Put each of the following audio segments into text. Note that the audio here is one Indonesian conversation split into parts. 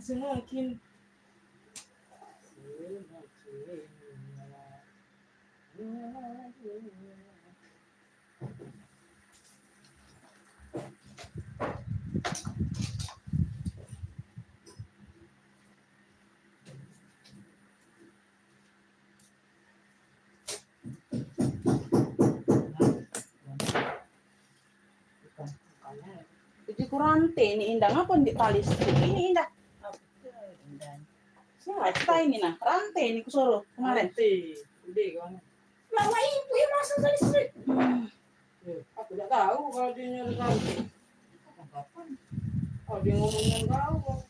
semakin Jadi kurante ini Indah ngapa di tali ini Indah? Siapa ini nah? Rantai ini kusoro kemarin. udah kan. Lama ibu ya masa tadi sih. Aku tidak tahu kalau dia nyari rantai. Kapan? Oh dia ngomongnya tahu.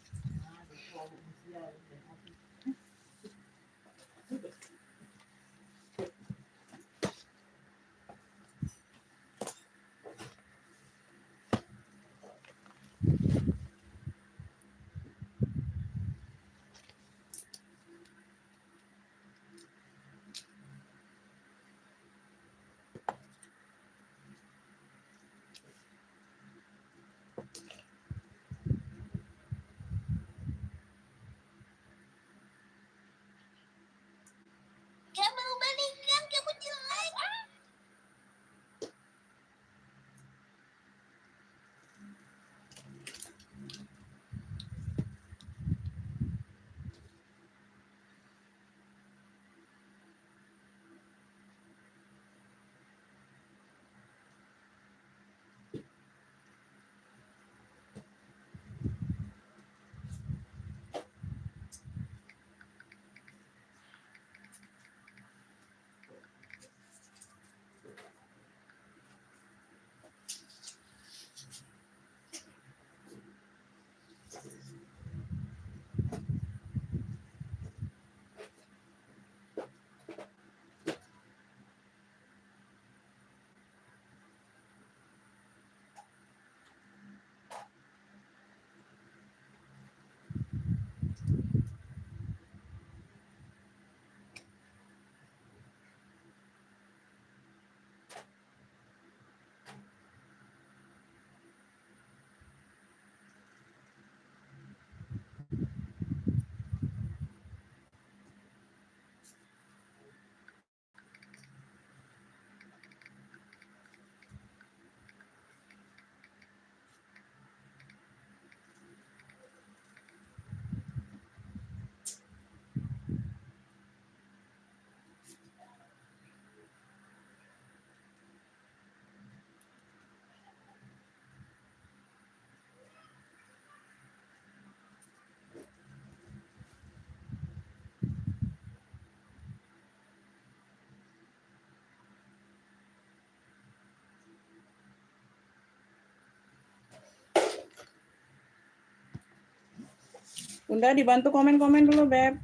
Bunda dibantu komen-komen dulu, Beb.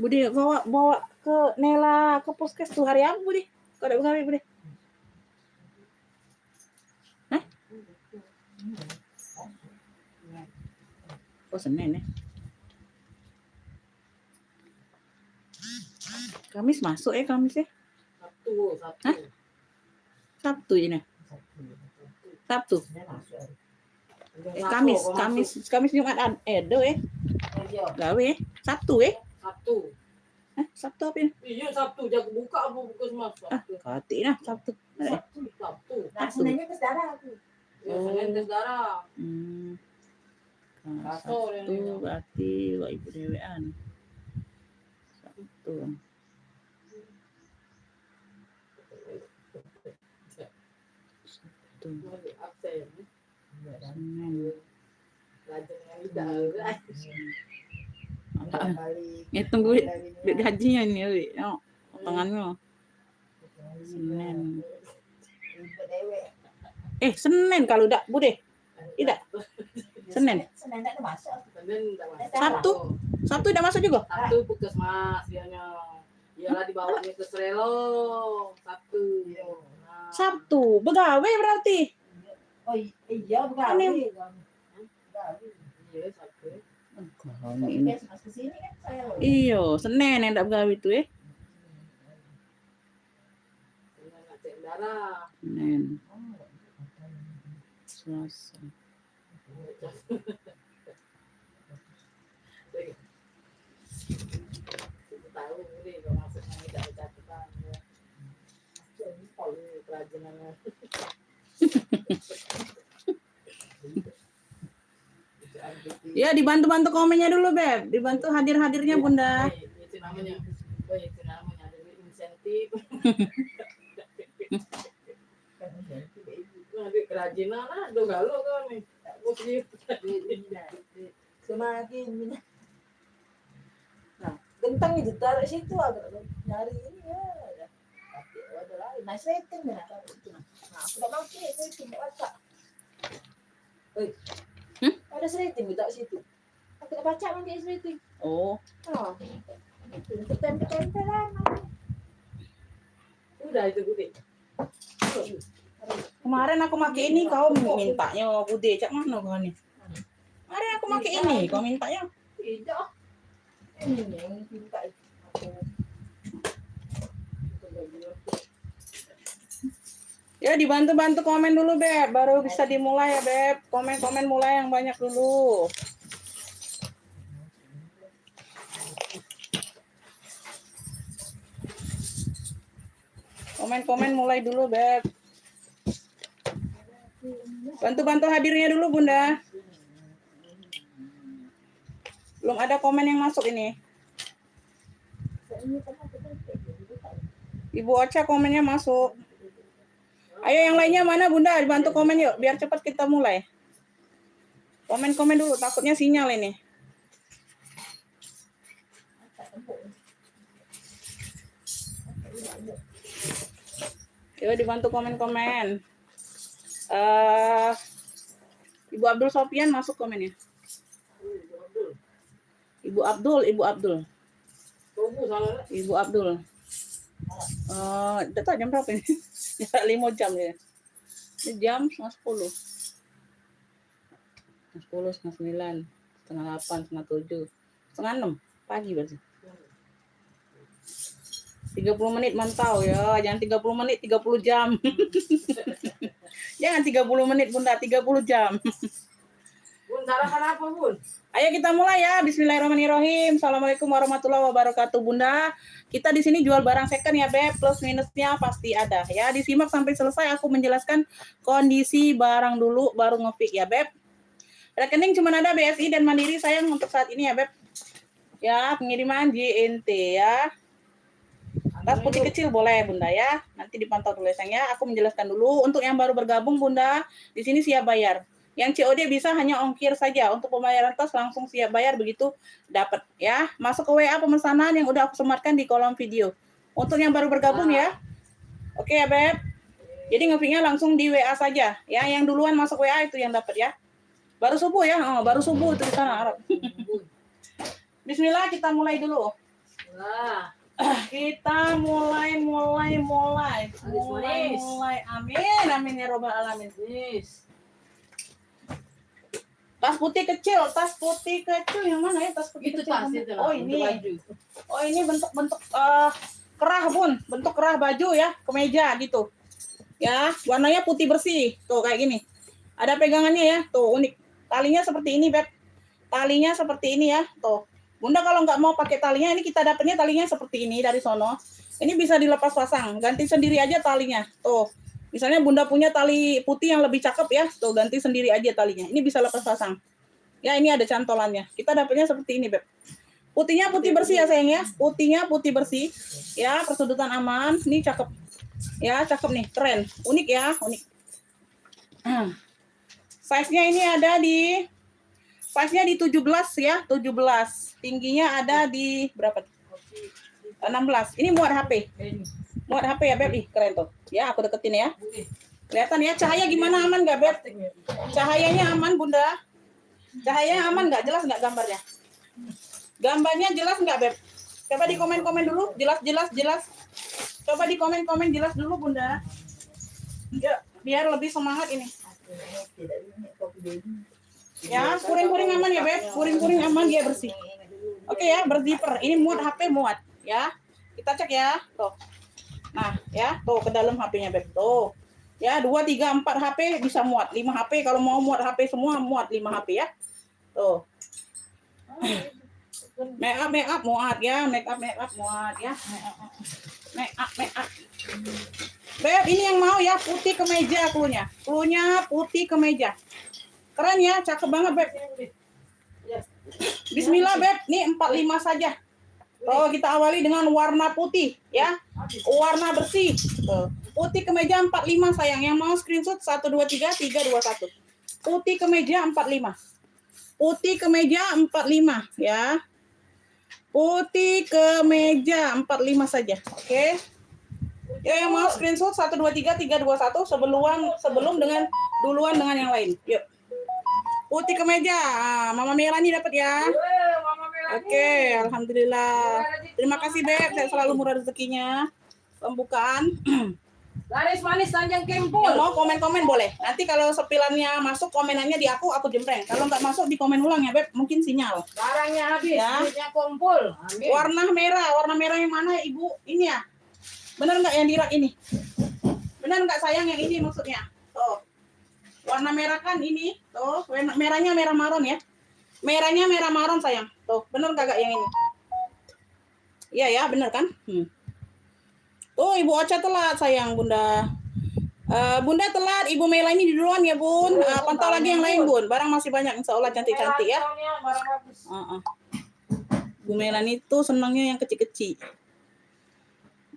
Budi bawa ke Nela ke puskes tuh hari apa Budi? Kau ada pegawai Budi? Hah? Oh Senin ya? Kamis masuk ya Kamis ya? Sabtu. Hah? Sabtu ini. Sabtu. Dia masuk. Kamis Jumat Edo Iya. gawe Sabtu Sabtu. Sabtu apa ya? Iya Sabtu jago buka apa puskesmas Sabtu. Kati nah Sabtu. Sabtu. Nah, Seninnya tes darah aku. Ya Senin tes darah. Nah, Kasor Sabtu ini. berarti wa ibu dewean. Sabtu. Sabtu. Absen. Senin. Rajin yang lidah. Apaan? Ngitung duit gajinya nih, Wi. Potongannya. Senin. Senin kalau udah, Bude. Tidak. Senin. Senin enggak masuk. Senin tak masuk. Sabtu? Sabtu udah masuk juga? Sabtu puskesmas dianya. Iyalah dibawanya ke Srelo. Sabtu. Nah. Sabtu, begawe berarti. Oh iya, bukan. Iya Sabtu. Ini. Mas kesini kan saya. Iyo, Senin yang tak begawe itu Senin ngecek darah. Senin, Selasa. Tahu ini kalau masuknya tidak ada catatan ya. Kerajinannya. Ya, dibantu-bantu komennya dulu, Beb. Dibantu hadir-hadirnya, Bunda. Itu namanya. Itu namanya ada insentif. Nah, di kerajinan ada galau kan nih. Semakin minyak. Nah, gentang itu taruh situ agak nyari ini ya. Tapi ada lain. Nah, setting ya. Nah, aku nggak pakai setting baca. Ada setting di situ. Aku nggak baca pakai setting. Oh, Itu tempel-tempelan. Udah itu Budi. kemarin aku pakai ini, kau mintanya Bude. Cak mana kau nih? Kemarin aku pakai ini, kau mintanya. Tidak. Ini yang minta aku. Ya, dibantu-bantu komen dulu, Beb. Baru bisa dimulai ya, Beb. Komen-komen mulai yang banyak dulu. Komen-komen mulai dulu, Beb. Bantu-bantu hadirnya dulu, Bunda. Belum ada komen yang masuk ini. Ibu Ocha komennya masuk. Ayo yang lainnya mana, Bunda? Dibantu komen yuk, biar cepat kita mulai. Komen-komen dulu, takutnya sinyal ini. Yuk dibantu komen-komen. Ibu Abdul Sofian masuk komennya. Ibu Abdul. Ibu Abdul. Udah tahu jam berapa ini? Ya, 5 jam ya. Ini jam 9:30. 10, 9, 7:30, 7:30, 6:30 pagi berarti. 30 menit mantau ya, jangan 30 menit 30 jam. Jangan 30 menit Bunda, 30 jam. Bun, sarapan apa, Bun? Ayo kita mulai ya. Bismillahirrahmanirrahim. Assalamualaikum warahmatullahi wabarakatuh, Bunda. Kita di sini jual barang second ya, Beb. Plus minusnya pasti ada ya. Disimak sampai selesai, aku menjelaskan kondisi barang dulu baru nge-pick ya, Beb. Rekening cuma ada BSI dan Mandiri sayang untuk saat ini ya, Beb. Ya, pengiriman JNT ya. Tas putih kecil boleh, Bunda ya. Nanti dipantau dulu sayang ya. Aku menjelaskan dulu. Untuk yang baru bergabung, Bunda, di sini siap bayar. Yang COD bisa hanya ongkir saja. Untuk pembayaran tas langsung siap bayar begitu dapat ya. Masuk ke WA pemesanan yang udah aku sematkan di kolom video. Untuk yang baru bergabung ya. Oke ya, Beb. Jadi nge-picknya langsung di WA saja ya. Yang duluan masuk WA itu yang dapat ya. Baru subuh ya. Baru subuh itu di sana Arab. Bismillah, kita mulai dulu. Nah, Kita mulai. Amin ya robbal alamin. yes. Tas putih kecil yang mana ya tas putih Itu kecil? tas itu lah. Oh untuk ini. baju. Oh ini bentuk kerah, Bun. Bentuk kerah baju ya, kemeja gitu. Ya, warnanya putih bersih. Tuh kayak gini. Ada pegangannya ya, tuh unik. Talinya seperti ini, Beb. Talinya seperti ini ya, tuh. Bunda kalau nggak mau pakai talinya, ini kita dapatnya talinya seperti ini dari sono. Ini bisa dilepas pasang, ganti sendiri aja talinya, tuh. Misalnya Bunda punya tali putih yang lebih cakep ya, tuh ganti sendiri aja talinya. Ini bisa lepas pasang. Ya ini ada cantolannya. Kita dapatnya seperti ini, Beb. Putihnya putih bersih ya sayang ya. Putihnya putih bersih. Ya, persudutan aman. Ini cakep. Ya, cakep nih, keren. Unik ya, unik. Size-nya ini ada di size-nya di 17 ya, 17. Tingginya ada di berapa? 16. Ini muat HP. Muat HP ya, Beb. Ih, keren tuh. Ya, aku deketin ya. Kelihatan ya, cahaya gimana, aman nggak, Beb? Cahayanya aman, Bunda. Cahayanya aman nggak? Jelas nggak gambarnya? Gambarnya jelas nggak, Beb? Coba di komen-komen dulu. Jelas. Coba di komen-komen jelas dulu, Bunda. Ya, biar lebih semangat ini. Ya, kuring-kuring aman ya, Beb. Kuring-kuring aman, dia bersih. Oke ya, berzipper. Ini muat HP muat, ya. Kita cek ya. Tuh. Nah, ya, tuh ke dalam HP-nya, Beb. Tuh. Ya, 2, 3, 4 HP bisa muat. 5 HP kalau mau muat HP semua muat 5 HP ya. Tuh. Make up muat ya, make up muat ya. Make up. Beb, ini yang mau ya, putih kemeja klunya. Klunya putih kemeja. Keren ya, cakep banget, Beb. Bismillah, Beb. Nih 45 saja. Oh, kita awali dengan warna putih ya. Warna bersih. Tuh. Putih kemeja 45 sayang. Yang mau screenshot 123 321. Putih kemeja 45. Putih kemeja 45 ya. Putih kemeja 45 saja. Oke. Ya, yang mau screenshot 123 321 sebelum dengan duluan dengan yang lain. Yuk. Putih kemeja. Mama Melani dapat ya. Oke, alhamdulillah. Terima kasih, Beb. Saya selalu murah rezekinya. Pembukaan. Laris manis Tanjung Kempul. Yang mau komen-komen boleh. Nanti kalau sepilannya masuk, komenannya di aku jempreng. Kalau nggak masuk, di komen ulang ya, Beb. Mungkin sinyal. Barangnya habis, Ya. duitnya kumpul. Amin. Warna merah yang mana, Ibu? Ini ya. Benar nggak yang di rak ini? Benar nggak sayang yang ini maksudnya? Tuh. Warna merah kan ini. Tuh, merahnya merah maron ya. Merahnya merah maron sayang. Tuh, benar nggak yang ini? Iya ya, benar kan? Tuh, Ibu Ocha telat sayang, Bunda. Bunda telat, Ibu Mela ini duluan ya, Bun. Pantau lagi yang lain, Bun. Barang masih banyak, insya Allah cantik-cantik ya. Bu Melani tuh senangnya yang kecil-kecil.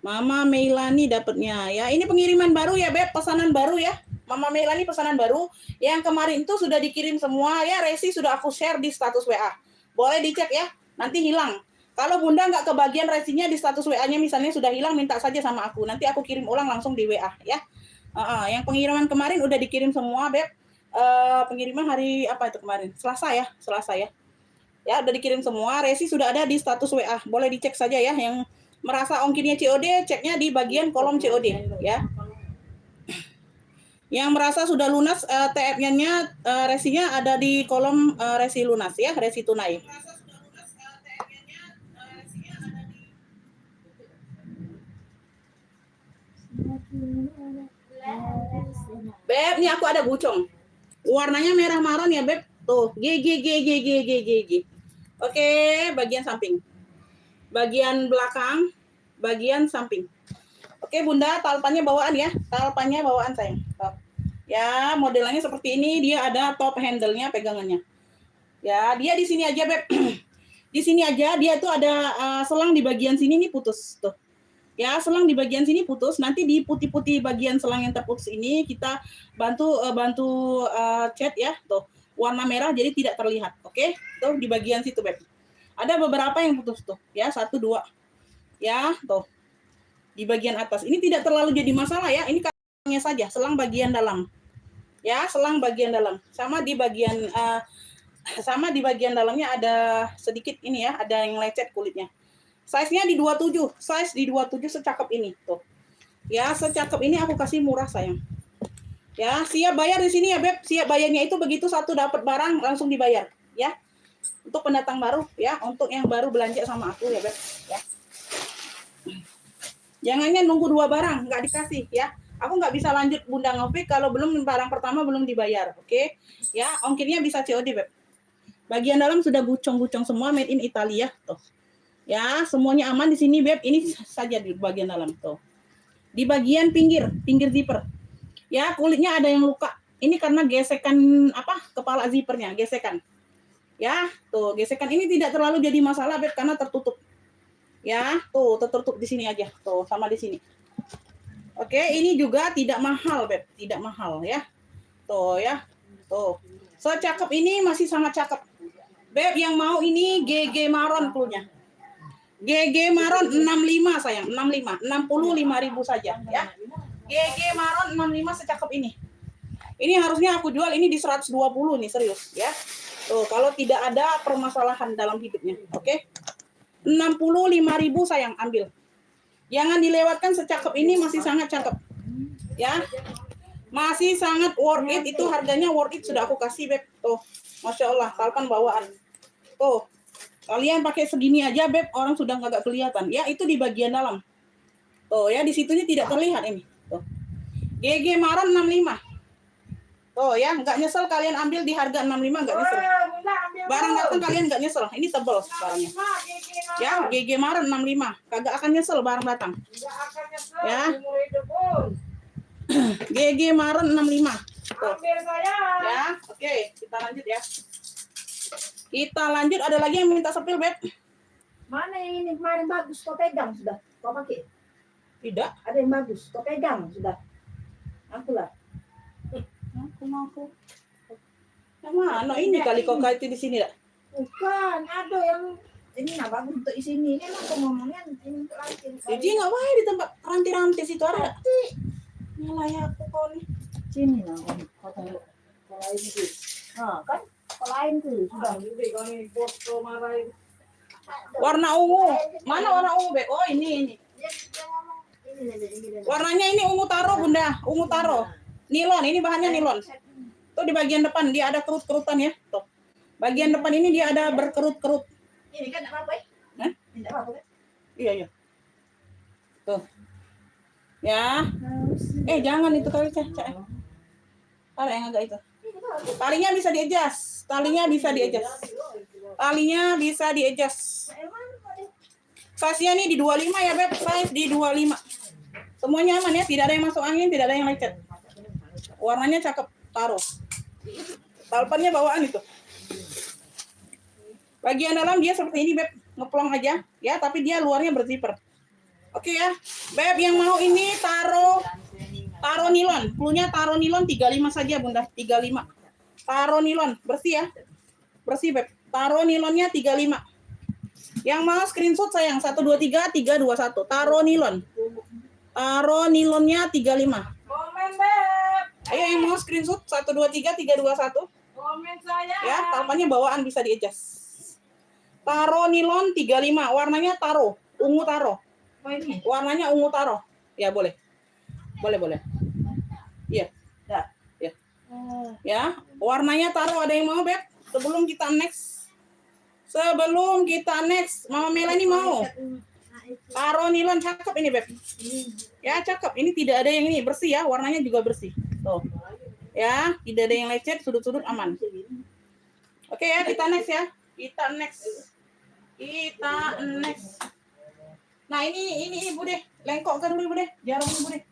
Mama Melani dapatnya ya. Ini pengiriman baru ya, Beb, pesanan baru ya. Mama Melani pesanan baru. Yang kemarin itu sudah dikirim semua ya. Resi sudah aku share di status WA. Boleh dicek ya. Nanti hilang. Kalau Bunda nggak kebagian resinya di status WA-nya misalnya sudah hilang, minta saja sama aku. Nanti aku kirim ulang langsung di WA ya. Yang pengiriman kemarin udah dikirim semua, Beb. Pengiriman hari apa itu kemarin? Selasa ya. Ya, udah dikirim semua. Resi sudah ada di status WA. Boleh dicek saja ya. Yang merasa ongkirnya COD, ceknya di bagian kolom COD ya. Yang merasa sudah lunas TF-nya resinya ada di kolom resi lunas ya, resi tunai. Beb, nih aku ada bucong. Warnanya merah maron ya, Beb. Tuh, G. Oke, bagian samping. Bagian belakang, bagian samping. Oke, Bunda, talpannya bawaan ya. Talpannya bawaan, sayang. Ya, modelnya seperti ini, dia ada top handle-nya, pegangannya. Ya, dia di sini aja, Beb. Di sini aja, dia tuh ada selang di bagian sini nih putus, tuh. Ya, selang di bagian sini putus. Nanti di putih-putih bagian selang yang terputus ini kita bantu cat ya, tuh. Warna merah jadi tidak terlihat. Oke, tuh di bagian situ, Beb. Ada beberapa yang putus tuh, ya 1, 2, ya tuh di bagian atas. Ini tidak terlalu jadi masalah ya. Ini selangnya saja, selang bagian dalam, ya selang bagian dalam. Sama di bagian dalamnya ada sedikit ini ya, ada yang lecet kulitnya. Size-nya di 27, size di 27 secakep ini tuh. Ya secakep ini aku kasih murah sayang. Ya siap bayar di sini ya, Beb. Siap bayarnya itu begitu satu dapat barang langsung dibayar, ya. Untuk pendatang baru ya, untuk yang baru belanja sama aku ya, Beb ya. Jangannya nunggu 2 barang nggak dikasih ya. Aku nggak bisa lanjut Bunda Ngopik kalau belum barang pertama belum dibayar. Oke. Ya, ongkirnya bisa COD, Beb. Bagian dalam sudah gucong-gucong semua made in Italia tuh. Ya, semuanya aman di sini, Beb. Ini saja di bagian dalam tuh. Di bagian pinggir zipper. Ya, kulitnya ada yang luka. Ini karena gesekan kepala zippernya, gesekan. Ya, tuh gesekan ini tidak terlalu jadi masalah, Beb, karena tertutup. Ya, tuh tertutup di sini aja, tuh sama di sini. Oke, ini juga tidak mahal, Beb, tidak mahal ya. Tuh ya, tuh. Secakep ini masih sangat cakep. Beb, yang mau ini GG Maron punya. GG Maron 65 sayang, 65, 65.000 saja ya. GG Maron 65 secakep ini. Ini harusnya aku jual ini di 120 nih, serius ya. Tuh, kalau tidak ada permasalahan dalam hidupnya. Oke. 65.000 sayang, ambil. Jangan dilewatkan, secakep ini masih sangat cakep. Ya. Masih sangat worth it, itu harganya worth it sudah aku kasih, Beb. Tuh. Masya Allah, talpan bawaan. Tuh. Kalian pakai segini aja, Beb, orang sudah nggak kelihatan. Ya, itu di bagian dalam. Tuh ya, di situnya tidak terlihat ini. Tuh. GG Maron 65. Tuh ya, nggak nyesel kalian ambil di harga 65, nggak nyesel. Barang datang kalian nggak nyesel. Ini tebel barangnya. Ya, GG Maron 65. Kagak akan nyesel barang datang. Ya. GG Maron 65. Tuh. Ya, oke, kita lanjut ya. Kita lanjut, ada lagi yang minta sepil, Beb. Mana yang ini kemarin bagus, kau pegang sudah, kau pakai? Tidak. Ada yang bagus, kau pegang sudah. Aku lah. Aku. Yang mana ini kali kau kait di sini, dak? Bukan, ada yang ini nah bagus untuk di sini. Ini aku ngomongnya ini untuk laki. Jadi nggak boleh di tempat rantai-rantai situ ada. Nyalai aku kau nih. Sini nah, kau tahu. Kalau ini tuh. Nah, kan? Kalau lain tuh sudah. Warna ungu. Mana warna ungu, Beb? Oh, ini. Warnanya ini ungu taro, Bunda. Ungu taro. Nilon, ini bahannya nilon. Tuh di bagian depan dia ada kerut-kerutan ya. Tuh. Bagian depan ini dia ada berkerut-kerut. Ini kan apa ya? Hah? Tidak apa-apa. Iya. Tuh. Ya. Jangan itu kali, Cak. Ada yang agak itu. Talinya bisa di-adjust. Talinya bisa di-adjust. Size-nya nih di 25 ya, Beb. Size di 25. Semuanya aman ya, tidak ada yang masuk angin, tidak ada yang lecet. Warnanya cakep, taruh. Talpannya bawaan itu. Bagian dalam dia seperti ini, Beb. Ngeplong aja, ya, tapi dia luarnya berzipper. Oke ya. Beb, yang mau ini taro nilon. Cluenya taro nilon 35 saja, Bunda. 35. Taro nilon, bersih ya. Bersih, Beb. Taro nilonnya 35. Yang mau screenshot sayang 123 321. Taro nilon. Taro nilonnya 35. Komen, Beb. Ayo yang mau screenshot 123 321. Komen saya. Ya, talpannya bawaan bisa di-adjust. Taro nilon 35, warnanya taro, ungu taro. Oh ini. Warnanya ungu taro. Ya, boleh. Boleh. Iya. Ya. Ya, warnanya taro, ada yang mau, Beb? Sebelum kita next. Mama Melani mau. Taro nilon cakep ini, Beb. Ya, cakep. Ini tidak ada yang ini, bersih ya, warnanya juga bersih. Tuh. Ya, tidak ada yang lecet, sudut-sudut aman. Oke ya, kita next ya. Kita next. Nah, ini Ibu deh. Lengkok ke dulu, Ibu deh. Jarum Ibu deh.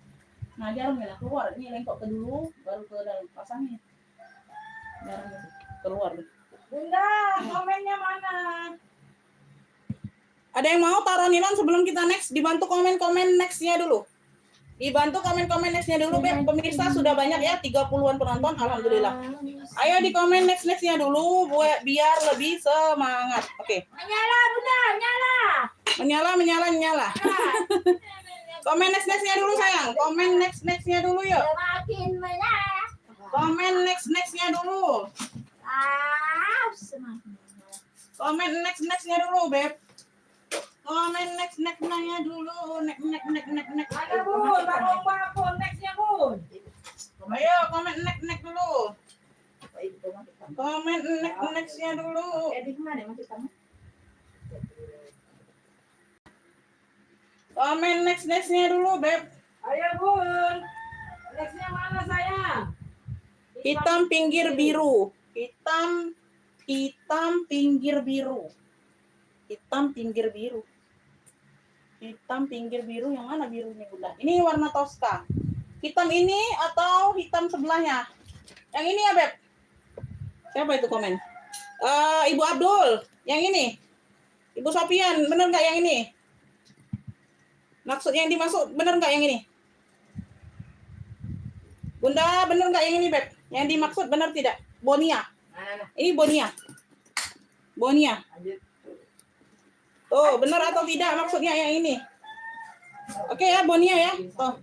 Nah, jarumnya keluar. Ini lengkok ke dulu, baru ke dalam pasangnya. Jarumnya keluar deh. Bunda, komennya mana? Ada yang mau taruh nilon sebelum kita next? Dibantu komen-komen next-nya dulu. Dibantu komen-komen next-nya dulu, Beb. Pemirsa sudah banyak ya, 30-an penonton. Alhamdulillah. Ayo di komen next-nya dulu biar lebih semangat. Oke. Menyala, Bunda, nyala. Menyala. Komen next-nya dulu, sayang. Komen next-nya dulu, yuk. Semakin menyala. Komen next-nya dulu. Semakin menyala. Komen next-nya dulu, Beb. Komen next-nya dulu. Next. Ada, Bun. Bangun, nextnya, Bun. Ayo, komen next dulu. Komen next-nya dulu. Di mana masih kamu? Komen next-nya dulu, Beb. Ayo, Bun. Teksnya mana sayang? Hitam pinggir biru. Hitam pinggir biru. Hitam pinggir biru. Hitam pinggir biru, yang mana birunya Bunda? Ini warna Tosca. Hitam ini atau hitam sebelahnya? Yang ini ya Beb? Siapa itu komen? Ibu Abdul, yang ini. Ibu Sofian, bener nggak yang ini? Maksud yang dimaksud bener nggak yang ini? Bunda, bener nggak yang ini Beb? Yang dimaksud bener tidak? Bonia. Mana? Ini Bonia. Bonia. Lanjut. Oh, benar atau tidak maksudnya yang ini? Oke ya, Bonia ya. Tuh.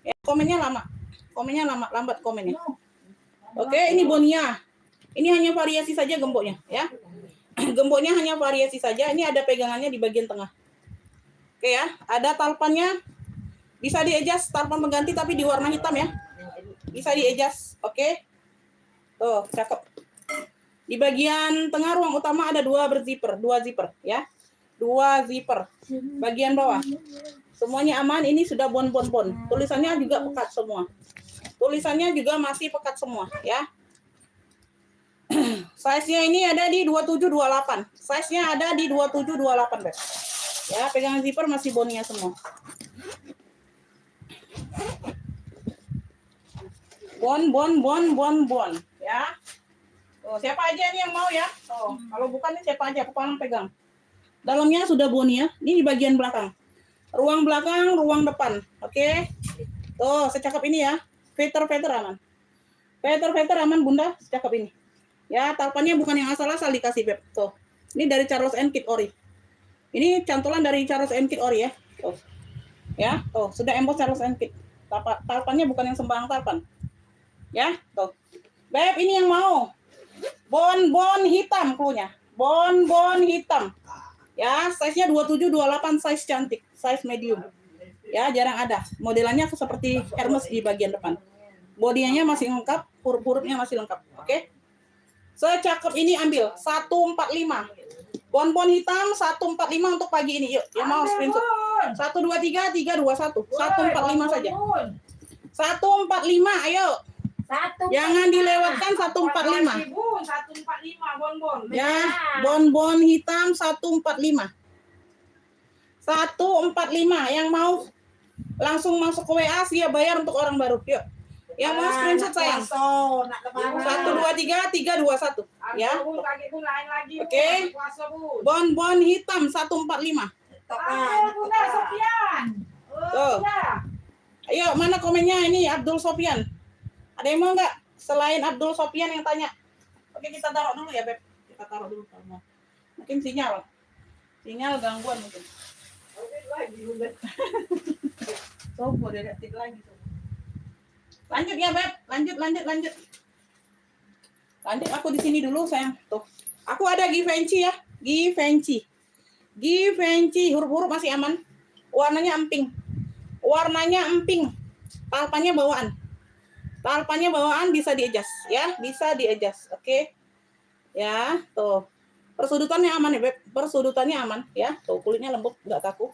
Ya, komennya lama. Komennya lama, lambat komennya. Oke, ini Bonia. Ini hanya variasi saja gemboknya, ya. Gemboknya hanya variasi saja. Ini ada pegangannya di bagian tengah. Oke ya, ada talpannya. Bisa di-adjust talpan pengganti tapi di warna hitam ya. Bisa di-adjust. Oke. Tuh, cakep. Di bagian tengah ruang utama ada dua zipper ya. 2 zipper. Bagian bawah. Semuanya aman, ini sudah bon. Tulisannya juga pekat semua. Tulisannya juga masih pekat semua ya. Size-nya ini ada di 2728. Size-nya ada di 2728, Beb. Ya, pegangan zipper masih Bonia semua. Bon ya. Oh, siapa aja nih yang mau ya? Oh, kalau bukan nih siapa aja, kepala pegang. Dalamnya sudah Bonia, ini di bagian belakang. Ruang belakang, ruang depan. Oke. Tuh, secakep ini ya. Veter aman. Veter aman Bunda, secakep ini. Ya, talpannya bukan yang asal-asal dikasih Beb. Tuh. Ini dari Charles & Keith Ori. Ini cantolan dari Charles & Keith Ori ya. Tuh. Ya, tuh, sudah emboss Charles & Keith. Talpannya bukan yang sembarang talpan. Ya, tuh. Beb, ini yang mau. Bon hitam cluenya. Bon hitam. Ya, size-nya 2728, size cantik, size medium. Ya, jarang ada. Modelannya seperti Hermes di bagian depan. Bodinya masih lengkap, huruf-hurufnya masih lengkap. Oke. Secakep ini ambil 145. Bon hitam 145 untuk pagi ini. Yuk, yang mau screenshot. 123 321. 145 saja. 145, ayo. Jangan dilewatkan 145. 145 bon. Ya, bon hitam 145. 145 yang mau langsung masuk ke WA siap bayar untuk orang baru. Yuk. Yang mau screenshot sayang. 123 321 ya. Oke. Bon hitam 145. Bunda Sofian. Tuh. Ayo, mana komennya ini Abdul Sofian? Ada yang mau nggak? Selain Abdul Sofian yang tanya. Oke, kita taruh dulu ya, Beb. Kita taruh dulu. Mungkin sinyal gangguan mungkin. Sopo dia detik lagi. Lanjut ya, Beb. Lanjut. Lanjut, aku di sini dulu, sayang. Tuh. Aku ada Givenchy ya. Givenchy. Huruf-huruf masih aman. Warnanya emping. Talpannya bawaan bisa di-adjust ya, bisa di-adjust. Oke. Ya, tuh. Persudutannya aman ya, Beb. Persudutannya aman ya. Tuh, kulitnya lembut, enggak kaku.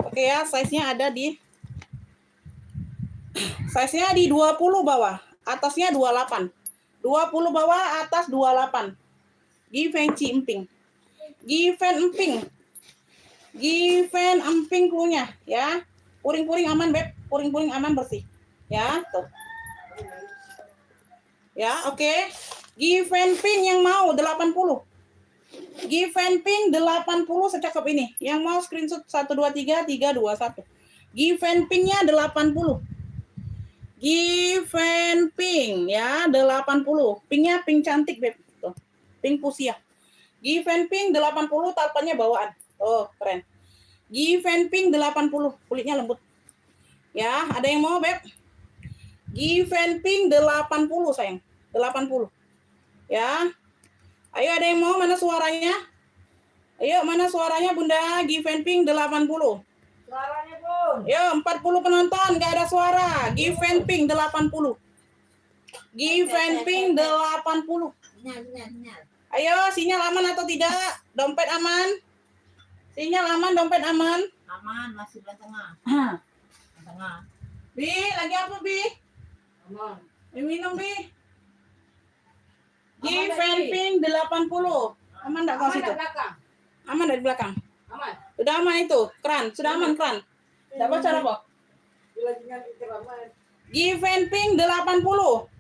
Oke ya, size-nya ada di 20 bawah, atasnya 28. 20 bawah, atas 28. Givenchy emping. Given emping cluenya ya. Puring-puring aman, Beb. Puring-puring aman, bersih. Ya, tuh. Ya, oke. Givenchy yang mau 80. Givenchy 80 secakep ini. Yang mau screenshot 123 321. Givenchy-nya 80. Givenchy ya 80. Pinknya pink cantik, Beb. Tuh. Pink fuchsia. Givenchy 80, talpannya bawaan. Oh, keren. Givenchy 80, kulitnya lembut. Ya, ada yang mau, Beb? Givenchy 80 sayang. 80. Ya. Ayo, ada yang mau? Mana suaranya? Ayo, mana suaranya Bunda? Givenchy 80. Suaranya, Bun. Yo, 40 penonton, nggak ada suara. Givenchy 80. Givenchy 80. Nyal. Ayo, sinyal aman atau tidak? Dompet aman? Sinyal aman, dompet aman? Aman, masih di tengah. Tengah. Bi, lagi apa, Bi? Aman. Minum, Bi. Aman dah, Bi. Givenping 80. Aman enggak kau Aman situ? dah belakang. Aman dari belakang. Aman. Sudah aman itu, keran. Sudah aman keran. Dapat cara apa? Bila dengan itu aman. Givenping 80.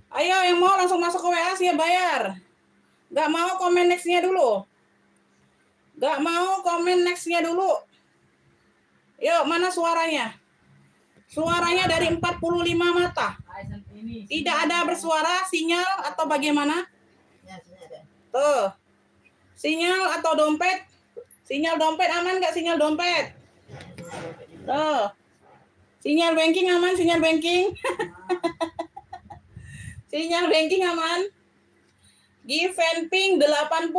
Ayo yang mau langsung masuk ke WA sih bayar. Gak mau komen next-nya dulu. Gak mau komen next-nya dulu. Yuk, mana suaranya? Suaranya dari 45 mata. Tidak ada bersuara, sinyal atau bagaimana? Ya, sini ada. Tuh. Sinyal atau dompet? Sinyal dompet aman nggak sinyal dompet? Tuh. Sinyal banking aman, sinyal banking. Sinyal banking aman. Givenping 80.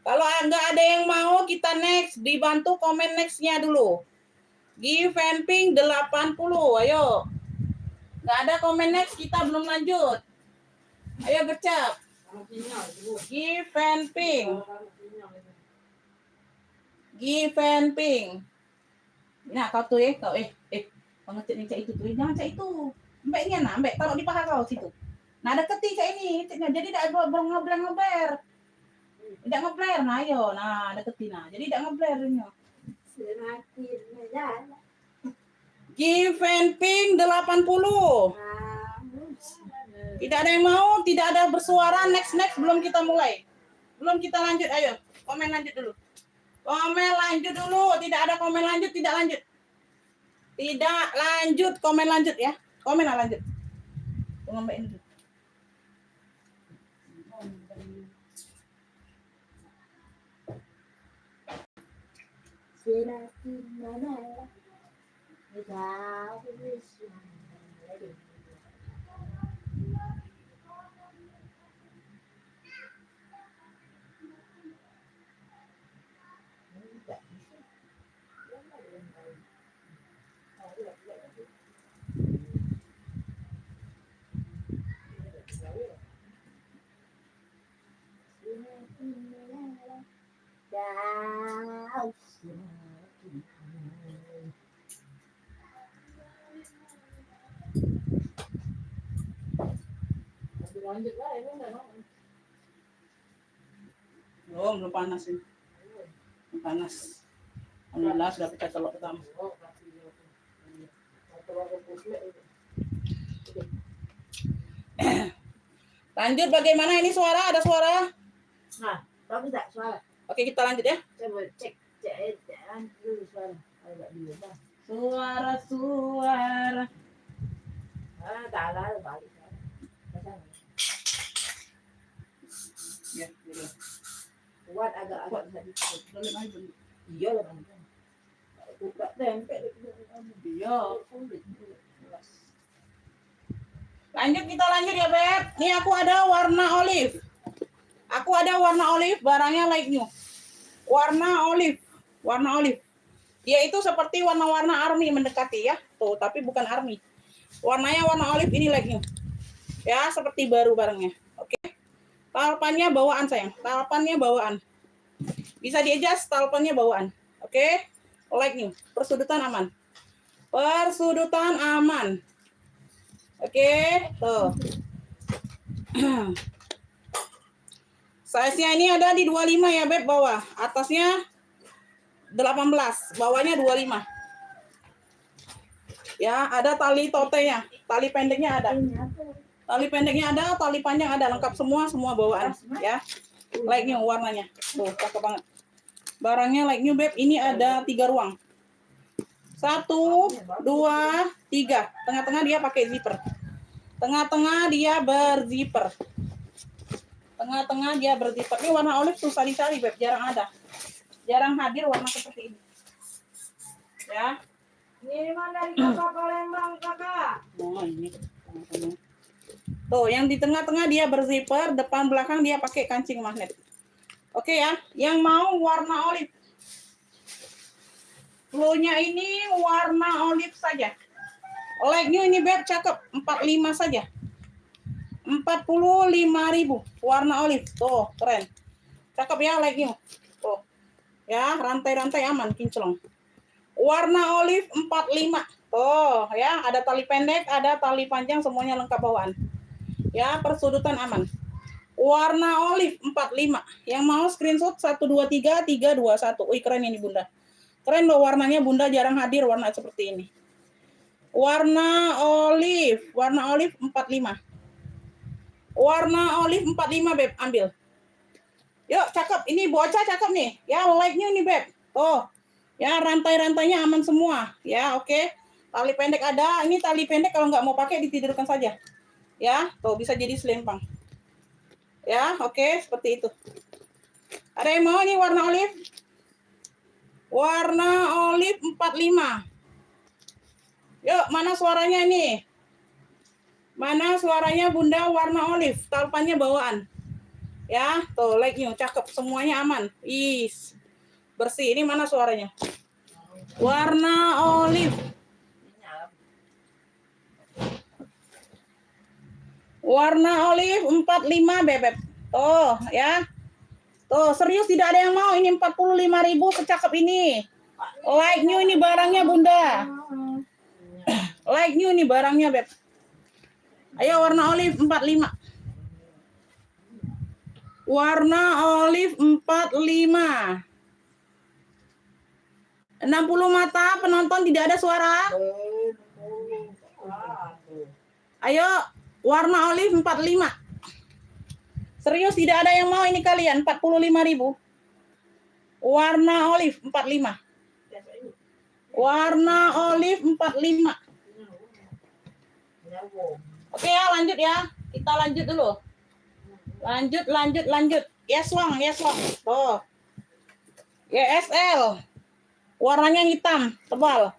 Kalau nggak ada yang mau, kita next. Dibantu komen next-nya dulu. Givenping 80. Ayo. Nggak ada komen next, kita belum lanjut. Ayo gercep. Sama sinyal dulu. Givenping. Sama sinyal itu. Givenping. Nah, kau tuh kau pengetik nih cak itu tuh, jangan cak itu. Mbaknya nah, mbak taruh di paha kau situ. Nah, deketi cak ini, jadi tidak ngebler. Tidak ngebler, nah ayo, nah deketi nah. Jadi tidak ngebler ini. Semakin menjalan. Givenping 80. Tidak ada yang mau, tidak ada bersuara. Next belum kita mulai. Belum kita lanjut, ayo. Komen lanjut dulu. Komen lanjut dulu. Tidak ada komen lanjut, tidak lanjut. Tidak lanjut, komen lanjut ya. Komen lah lanjut. Tunggu Mbak ini dulu. Semakin menjalan. Jauh bersama. Lanjut lah, ini udah mau. Belum panas ini. Belum panas. Alhamdulillah sudah pecah telur pertama. Oh, kasih dia. Atau aku pusle itu. Lanjut bagaimana ini suara? Ada suara? Nah, bagus tak suara? Oke, kita lanjut ya. Coba cek dulu suara. Agak dulu dah. Suara. Ah, tak ada balik. Ya, gitu. Kuat agak sedikit. Boleh aja. Iya lah kan. Buka tempe. Iya. Lanjut kita lanjut ya, Beb. Nih aku ada warna olive. Barangnya like new. Warna olive. Dia itu seperti warna-warna army mendekati ya. Tuh, tapi bukan army. Warnanya warna olive ini like new. Ya, seperti baru barangnya. Oke. Talpannya bawaan sayang. Talpannya bawaan. Bisa di-adjust talpannya bawaan. Oke. Like new. Persudutan aman. Oke, tuh. Size-nya ini ada di 25 ya, Beb, bawah. Atasnya 18, bawahnya 25. Ya, ada tali totenya. Tali pendeknya ada. Tali panjang ada, lengkap semua bawaan, ya. Like new warnanya. Tuh, cakep banget. Barangnya like new, Beb. Ini ada 3 ruang. 1, 2, 3. Tengah-tengah dia pakai zipper. Tengah-tengah dia berzipper. Ini warna olive susah dicari, Beb. Jarang hadir warna seperti ini. Ya. Kiriman dari kakak Palembang, kakak. Oh, ini. Tuh, yang di tengah-tengah dia berzipper, depan belakang dia pakai kancing magnet. Oke ya, yang mau warna olive. Flow-nya ini warna olive saja. Like new ini, Beb, cakep. 45 saja. 45.000 warna olive. Tuh, keren. Cakep ya, like new. Tuh. Ya, rantai-rantai aman, kinclong. Warna olive 45. Tuh ya, ada tali pendek, ada tali panjang, semuanya lengkap bawaan. Ya, persudutan aman. Warna olive 45. Yang mau screenshot 123 321. Wih, keren ini Bunda. Keren loh warnanya, Bunda jarang hadir warna seperti ini. Warna olive 45. Warna olive 45, Beb, ambil. Yuk, cakep. Ini bocah cakep nih. Ya, like-nya nih, Beb. Tuh. Ya, rantai-rantainya aman semua. Ya, oke. Tali pendek ada. Ini tali pendek kalau nggak mau pakai ditidurkan saja. Ya, tuh bisa jadi selempang. Ya, oke, seperti itu. Ada yang mau ini warna olive? Warna olive 45. Yuk, mana suaranya ini? Mana suaranya Bunda warna olive? Talpannya bawaan. Ya, tuh like-nya cakep, semuanya aman. Is. Bersih. Ini mana suaranya? Warna olive. Warna olive 45, Bebek. Tuh, ya. Tuh, serius tidak ada yang mau. Ini 45.000 secakep ini. Like new ini barangnya, Bunda. Like new ini barangnya, Beb. Ayo warna olive 45. Warna olive 45. 60 mata penonton tidak ada suara. Ayo warna olive 45. Serius tidak ada yang mau ini kalian 45.000. Warna olive 45. Warna olive 45. Oke ya, lanjut ya. Kita lanjut dulu. Lanjut. Yes long. Tuh. YSL. Warnanya hitam, tebal.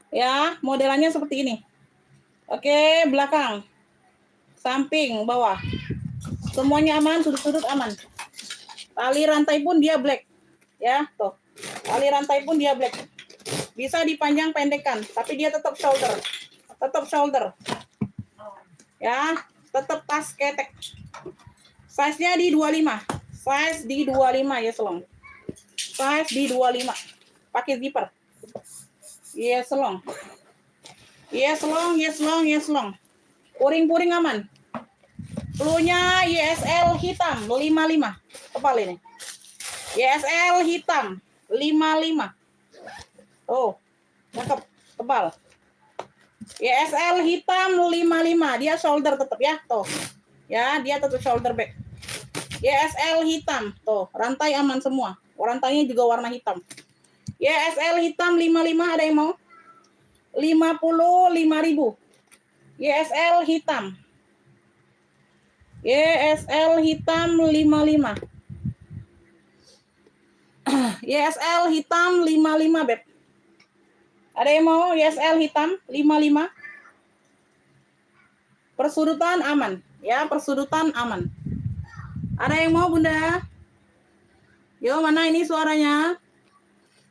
Ya, modelannya seperti ini. Oke, belakang. Samping, bawah. Semuanya aman, sudut-sudut aman. Tali rantai pun dia black. Ya, tuh. Tali rantai pun dia black. Bisa dipanjang pendekkan, tapi dia tetap shoulder. Ya, tetap tas ketek. Size-nya di 25. Size di 25 ya, selong. Size di 25. Pakai zipper. Yes, long. Puring-puring aman. Pelunya YSL hitam 55. Kepal ini. YSL hitam 55. Oh, cakep, tebal. YSL hitam 55. Dia shoulder tetap ya, tuh. Ya, dia tetap shoulder back. YSL hitam, tuh. Rantai aman semua. Rantainya juga warna hitam. YSL hitam 55, ada yang mau? 55.000. YSL hitam. YSL hitam 55. YSL hitam 55, Beb. Ada yang mau YSL hitam 55? Persudutan aman, ya, persudutan aman. Ada yang mau, Bunda? Yo, mana ini suaranya?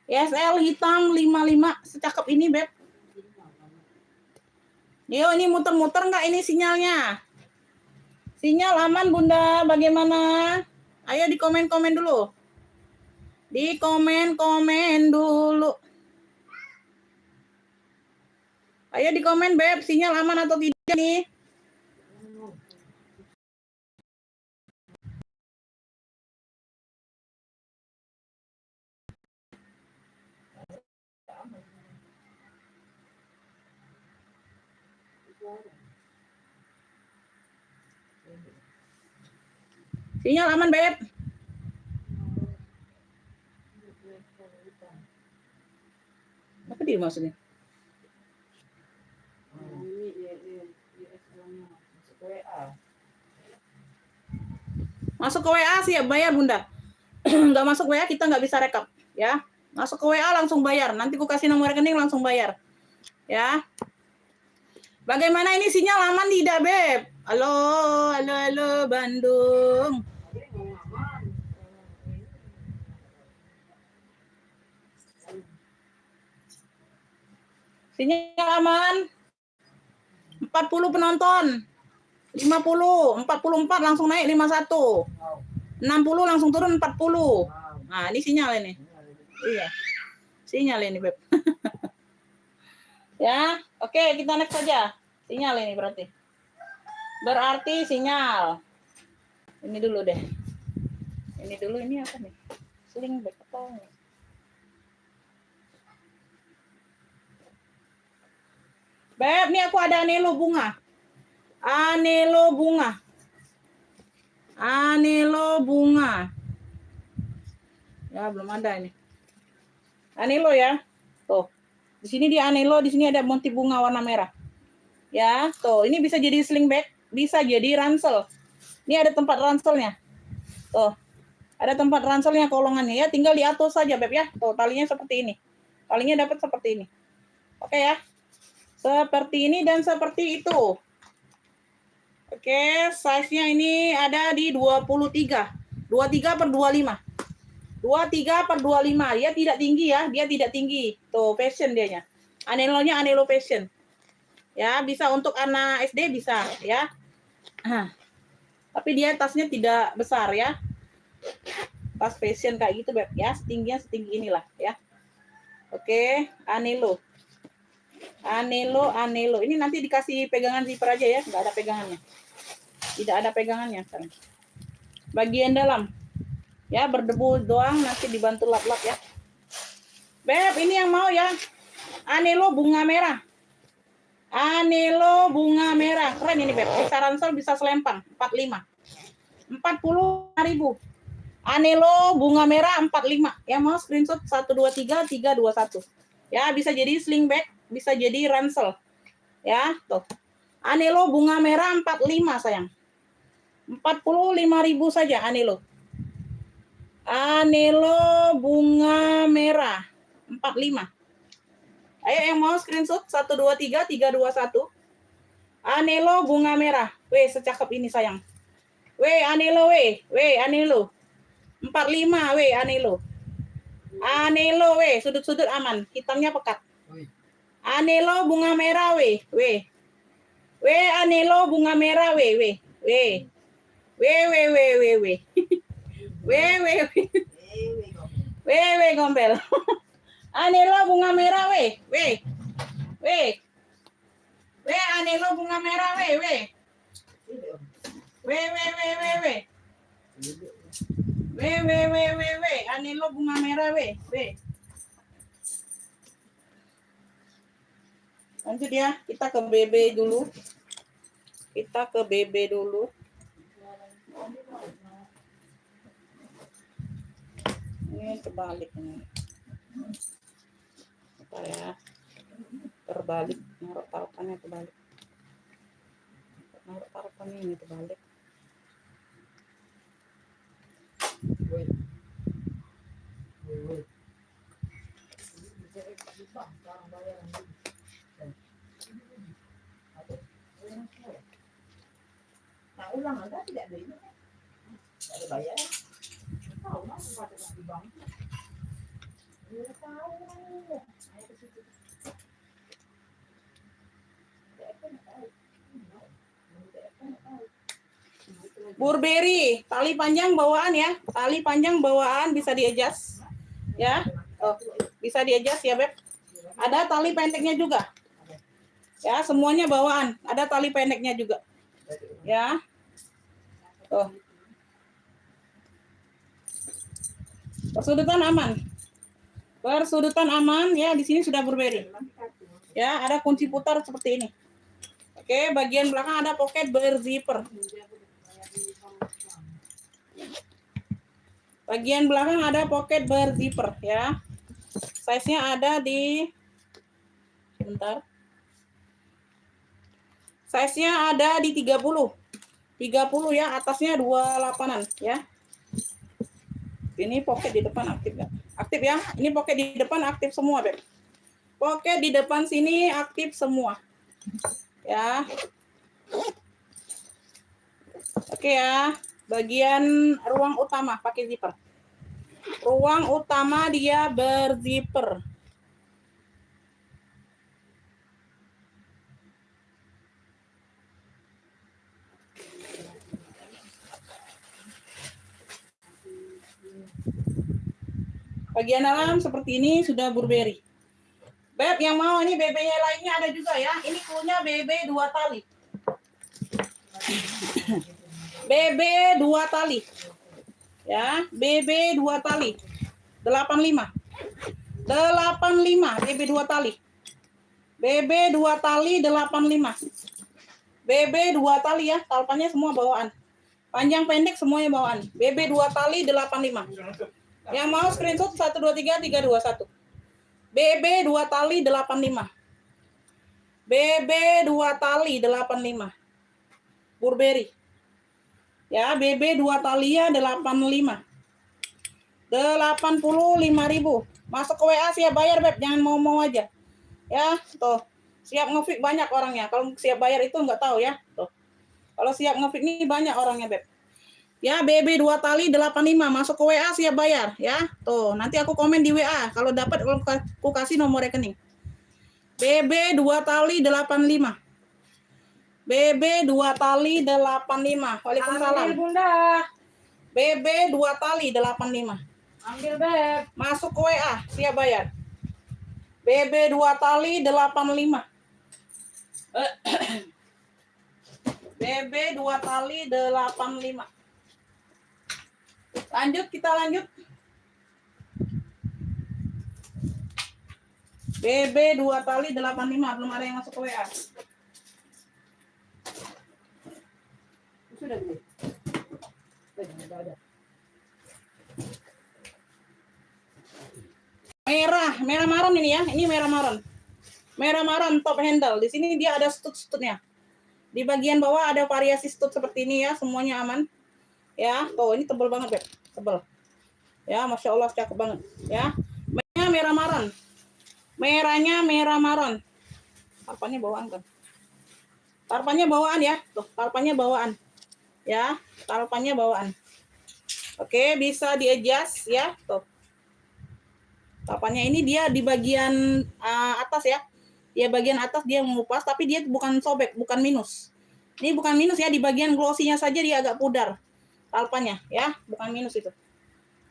YSL hitam 55, secakep ini, Beb. Yo, ini muter-muter nggak ini sinyalnya? Sinyal aman, Bunda, bagaimana? Ayo di komen-komen dulu. Di komen-komen dulu. Ayo di komen, Beb, sinyal aman atau tidak nih? Sinyal aman, Beb. Apa dia maksudnya? Masuk ke WA siap bayar, Bunda. Nggak masuk WA kita nggak bisa rekap, ya. Masuk ke WA langsung bayar. Nanti ku kasih nomor rekening langsung bayar, ya. Bagaimana ini sinyal aman tidak, Beb? Halo Bandung. Sinyal aman. 40 penonton. 50, 44 langsung naik 51. 60 langsung turun 40. Nah, ini sinyal ini. Iya. Sinyal ini, Beb. Ya, oke, kita next saja. Sinyal ini berarti. Berarti sinyal. Ini dulu deh. Ini dulu, ini apa nih? Sling back apa nih? Beb, nih aku ada anelo bunga. Anelo bunga. Anelo bunga. Ya, belum ada ini. Anelo ya. Tuh. Di sini dia anelo, di sini ada motif bunga warna merah. Ya, tuh. Ini bisa jadi sling bag, bisa jadi ransel. Ini ada tempat ranselnya. Tuh. Ada tempat ranselnya kolongannya ya, tinggal diatur saja, Beb ya. Tuh, talinya seperti ini. Talinya dapat seperti ini. Oke ya. Seperti ini dan seperti itu. Oke, size-nya ini ada di 23. 23 per 25. 23 per 25. Dia tidak tinggi ya, dia tidak tinggi. Tuh, fashion dianya. Anelonya anelo fashion. Ya, bisa untuk anak SD bisa ya. Tapi dia tasnya tidak besar ya. Tas fashion kayak gitu, Beb ya. Setingginya setinggi inilah ya. Oke, anelo. Anelo. Ini nanti dikasih pegangan zipper aja ya, nggak ada pegangannya. Tidak ada pegangannya. Bagian dalam. Ya, berdebu doang, nanti dibantu lap-lap ya. Beb, ini yang mau ya. Anelo bunga merah. Anelo bunga merah. Keren ini, Beb. Bisa ransel, bisa selempang. 45. 40.000. Anelo bunga merah 45. Yang mau screenshot 123 321. Ya, bisa jadi sling bag, bisa jadi ransel. Ya, tuh. Anelo bunga merah 45 sayang. 45.000 saja anelo. Anelo bunga merah 45. Ayo yang mau screenshot 123 321. Anelo bunga merah. Weh, secakep ini sayang. Weh, anelo weh. Weh, anelo. 45 weh anelo. Anelo weh, sudut-sudut aman, hitamnya pekat. Anelo bunga merah weh. Weh. Weh anelo bunga merah weh, weh. Weh. Weh. Weh. Weh gombel. Anelo bunga merah weh. Weh. Weh anelo bunga merah weh, weh. Weh. Weh, anelo bunga merah, weh. Lanjut ya, kita ke BB dulu. Ini terbalik ini. Apa ya? Terbalik, naruh taruhannya terbalik. Naruh taruhannya ini terbalik. Woi. Nah, ulang Anda tidak ada ini. Tidak ada bayar. Tahu lah, ada di bank. Ya tahu. Ayo ke situ. Burberry, tali panjang bawaan ya. Tali panjang bawaan bisa di-adjust. Ya. Oh, bisa di-adjust ya, Beb. Ada tali pendeknya juga. Ya, semuanya bawaan. Ada tali pendeknya juga. Ya. Tuh. Persudutan aman ya, di sini sudah Burberry. Ya, ada kunci putar seperti ini. Oke, bagian belakang ada pocket berzipper. Bagian belakang ada pocket berzipper ya. Size-nya ada di Size-nya ada di 30. 30 ya, atasnya 28-an ya. Ini pocket di depan aktif ya. Aktif ya. Ini pocket di depan aktif semua, Beb. Pocket di depan sini aktif semua. Ya. Oke ya. Bagian ruang utama pakai zipper. Ruang utama dia berzipper. Bagian dalam seperti ini sudah Burberry. Beb, yang mau ini BB-nya lainnya ada juga ya. Ini cluenya BB 2 tali. BB 2 tali. Ya, BB 2 tali. 85. 85 BB 2 tali. BB 2 tali 85. BB 2 tali ya, talpannya semua bawaan. Panjang pendek semuanya bawaan. BB 2 tali 85. Yang mau screenshot 123321. BB 2 tali 85. BB 2 tali 85. Burberry. Ya, BB 2 tali ya 85. 85.000. Masuk ke WA siap bayar, Beb. Jangan mau-mau aja. Ya, tuh. Siap nge-fit banyak orangnya. Kalau siap bayar itu enggak tahu ya. Tuh. Kalau siap nge-fit ini banyak orangnya, Beb. Ya, BB 2 tali 85. Masuk ke WA siap bayar ya. Tuh, nanti aku komen di WA. Kalau dapat aku kasih nomor rekening. BB 2 tali 85. BB 2 tali 85. Waalaikumsalam. Ambil Bunda. BB 2 tali 85. Ambil Beb. Masuk ke WA, siap bayar. BB 2 tali 85. BB 2 tali 85. Lanjut, kita lanjut. BB 2 tali 85, belum ada yang masuk ke WA. Sudah beli. Sudah ada. Merah maron ini ya. Ini merah maron. Merah maron top handle. Di sini dia ada stud-studnya. Di bagian bawah ada variasi stud seperti ini ya, semuanya aman. Ya, oh ini tebal banget, Beb. Tebal. Ya, Masya Allah cakep banget. Ya, merah maron. Merahnya merah maron. Tarpannya bawaan kan? Tarpannya bawaan ya. Tuh, tarpannya bawaan. Ya, tarpannya bawaan. Oke, bisa di-adjust ya. Tuh. Tarpannya ini dia di bagian atas ya. Dia bagian atas dia mengupas, tapi dia bukan sobek, bukan minus. Ini bukan minus ya, di bagian glossy-nya saja dia agak pudar. Tarpannya ya, bukan minus itu.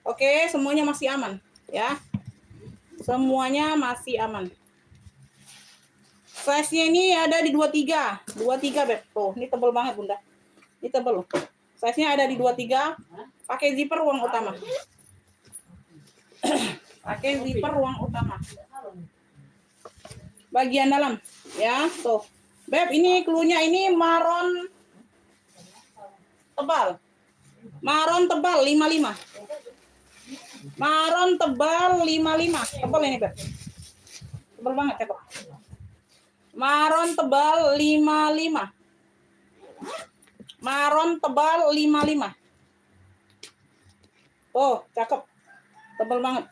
Oke, semuanya masih aman ya. Semuanya masih aman. Size-nya ini ada di 23. 23, Beb. Tuh, ini tebal banget, Bunda. Ini tebal loh. Size-nya ada di 23. Pakai zipper ruang utama. Pakai zipper ruang utama. Bagian dalam ya, tuh. Beb, ini cluenya ini maron tebal. Maron tebal 55. Maron tebal 55. Tebal ini, Beb. Tebal banget ya, Beb. Maron tebal 55. Maron tebal 55. Oh, cakep. Tebal banget.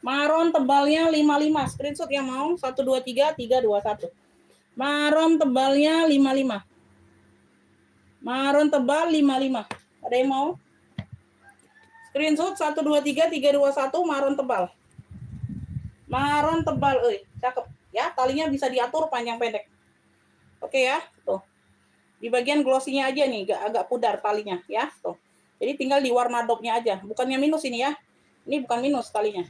Maron tebalnya 55. Screenshot yang mau 123321. Maron tebalnya 55. Maron tebal 55. Ada yang mau? Screenshot 123321 maron tebal. Maron tebal, cakep. Ya, talinya bisa diatur panjang pendek. Oke ya, tuh. Di bagian glossy-nya aja nih, agak pudar talinya ya, tuh. Jadi tinggal di warna dopnya aja. Bukannya minus ini ya. Ini bukan minus talinya.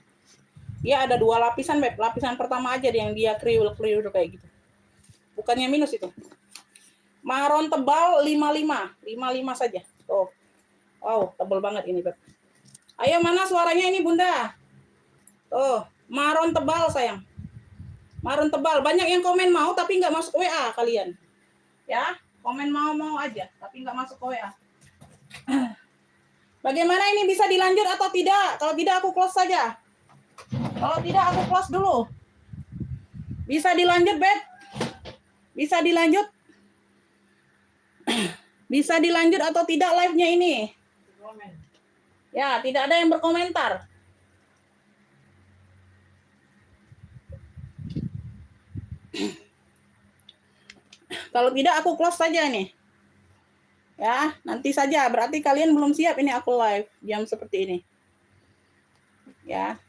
Dia ada 2 lapisan, Beb. Lapisan pertama aja yang dia kriul-kriul kayak gitu. Bukannya minus itu. Maron tebal 55. 55 saja. Tuh. Wow, tebal banget ini, Beb. Ayo, mana suaranya ini, Bunda? Tuh, maron tebal, sayang. Maron tebal. Banyak yang komen mau tapi nggak masuk WA kalian. Ya, komen mau aja tapi nggak masuk WA. Bagaimana ini, bisa dilanjut atau tidak? Kalau tidak aku close saja. Kalau tidak aku close dulu. Bisa dilanjut, Beb? Bisa dilanjut? Bisa dilanjut atau tidak live-nya ini? Ya, tidak ada yang berkomentar. Kalau tidak aku close saja nih. Ya, nanti saja. Berarti kalian belum siap ini aku live jam seperti ini. Ya.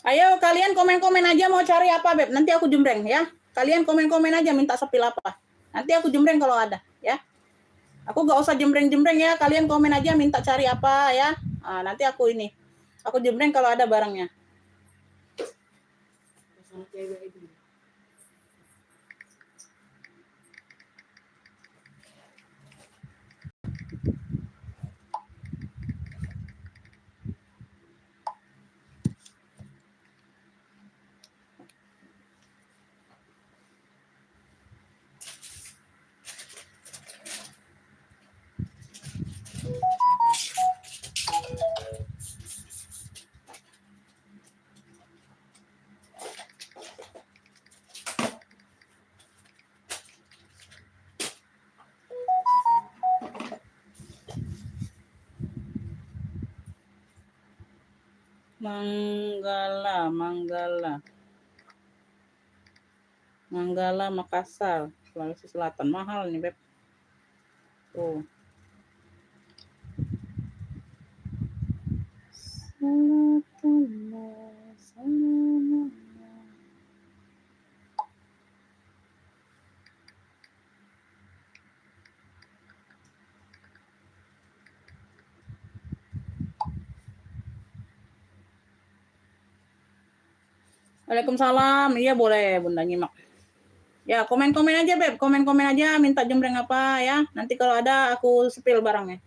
Ayo kalian komen-komen aja mau cari apa, Beb. Nanti aku jembreng ya. Kalian komen-komen aja minta sepil apa. Nanti aku jembreng kalau ada ya. Aku gak usah jembreng-jembreng ya. Kalian komen aja minta cari apa ya. Nanti aku jembreng kalau ada barangnya. Sama cewek itu. Manggala Makassar, Sulawesi Selatan. Mahal nih, Beb. Tuh. Waalaikumsalam. Iya boleh Bunda nyimak. Ya komen-komen aja Beb, komen-komen aja minta jembreng apa ya. Nanti kalau ada aku sepil barangnya.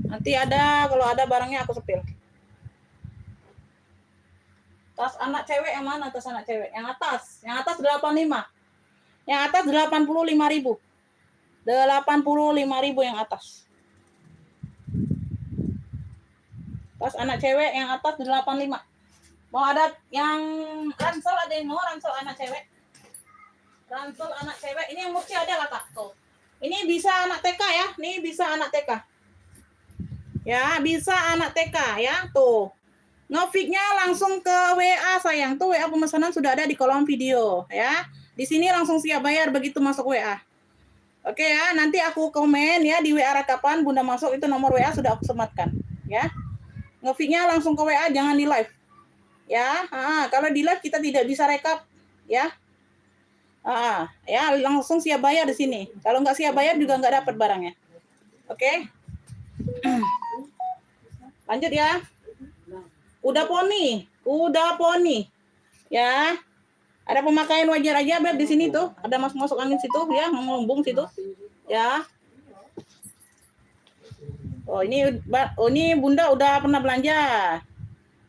Kalau ada barangnya aku sepil. Tas anak cewek yang mana tas anak cewek? Yang atas 85. Yang atas 85.000. 85.000 yang atas. Tas anak cewek yang atas 85. Mau ada yang ransel, ada yang mau ransel anak cewek? Ransel anak cewek, ini yang murci ada lah Kak. Tuh. Ini bisa anak TK ya, nih bisa anak TK. Ya, bisa anak TK ya, tuh. Ngefiknya langsung ke WA sayang, tuh WA pemesanan sudah ada di kolom video ya. Di sini langsung siap bayar begitu masuk WA. Oke ya, nanti aku komen ya di WA rekapan Bunda masuk itu nomor WA sudah aku sematkan ya. Ngefiknya langsung ke WA, jangan di live. Ya, kalau di live kita tidak bisa rekap ya. Ya langsung siap bayar di sini. Kalau nggak siap bayar juga nggak dapat barangnya. Oke. Lanjut ya. Udah poni. Ya. Ada pemakaian wajar aja Beb di sini tuh. Ada masuk angin situ ya, ngelumbung situ. Ya. Oh ini Bunda udah pernah belanja.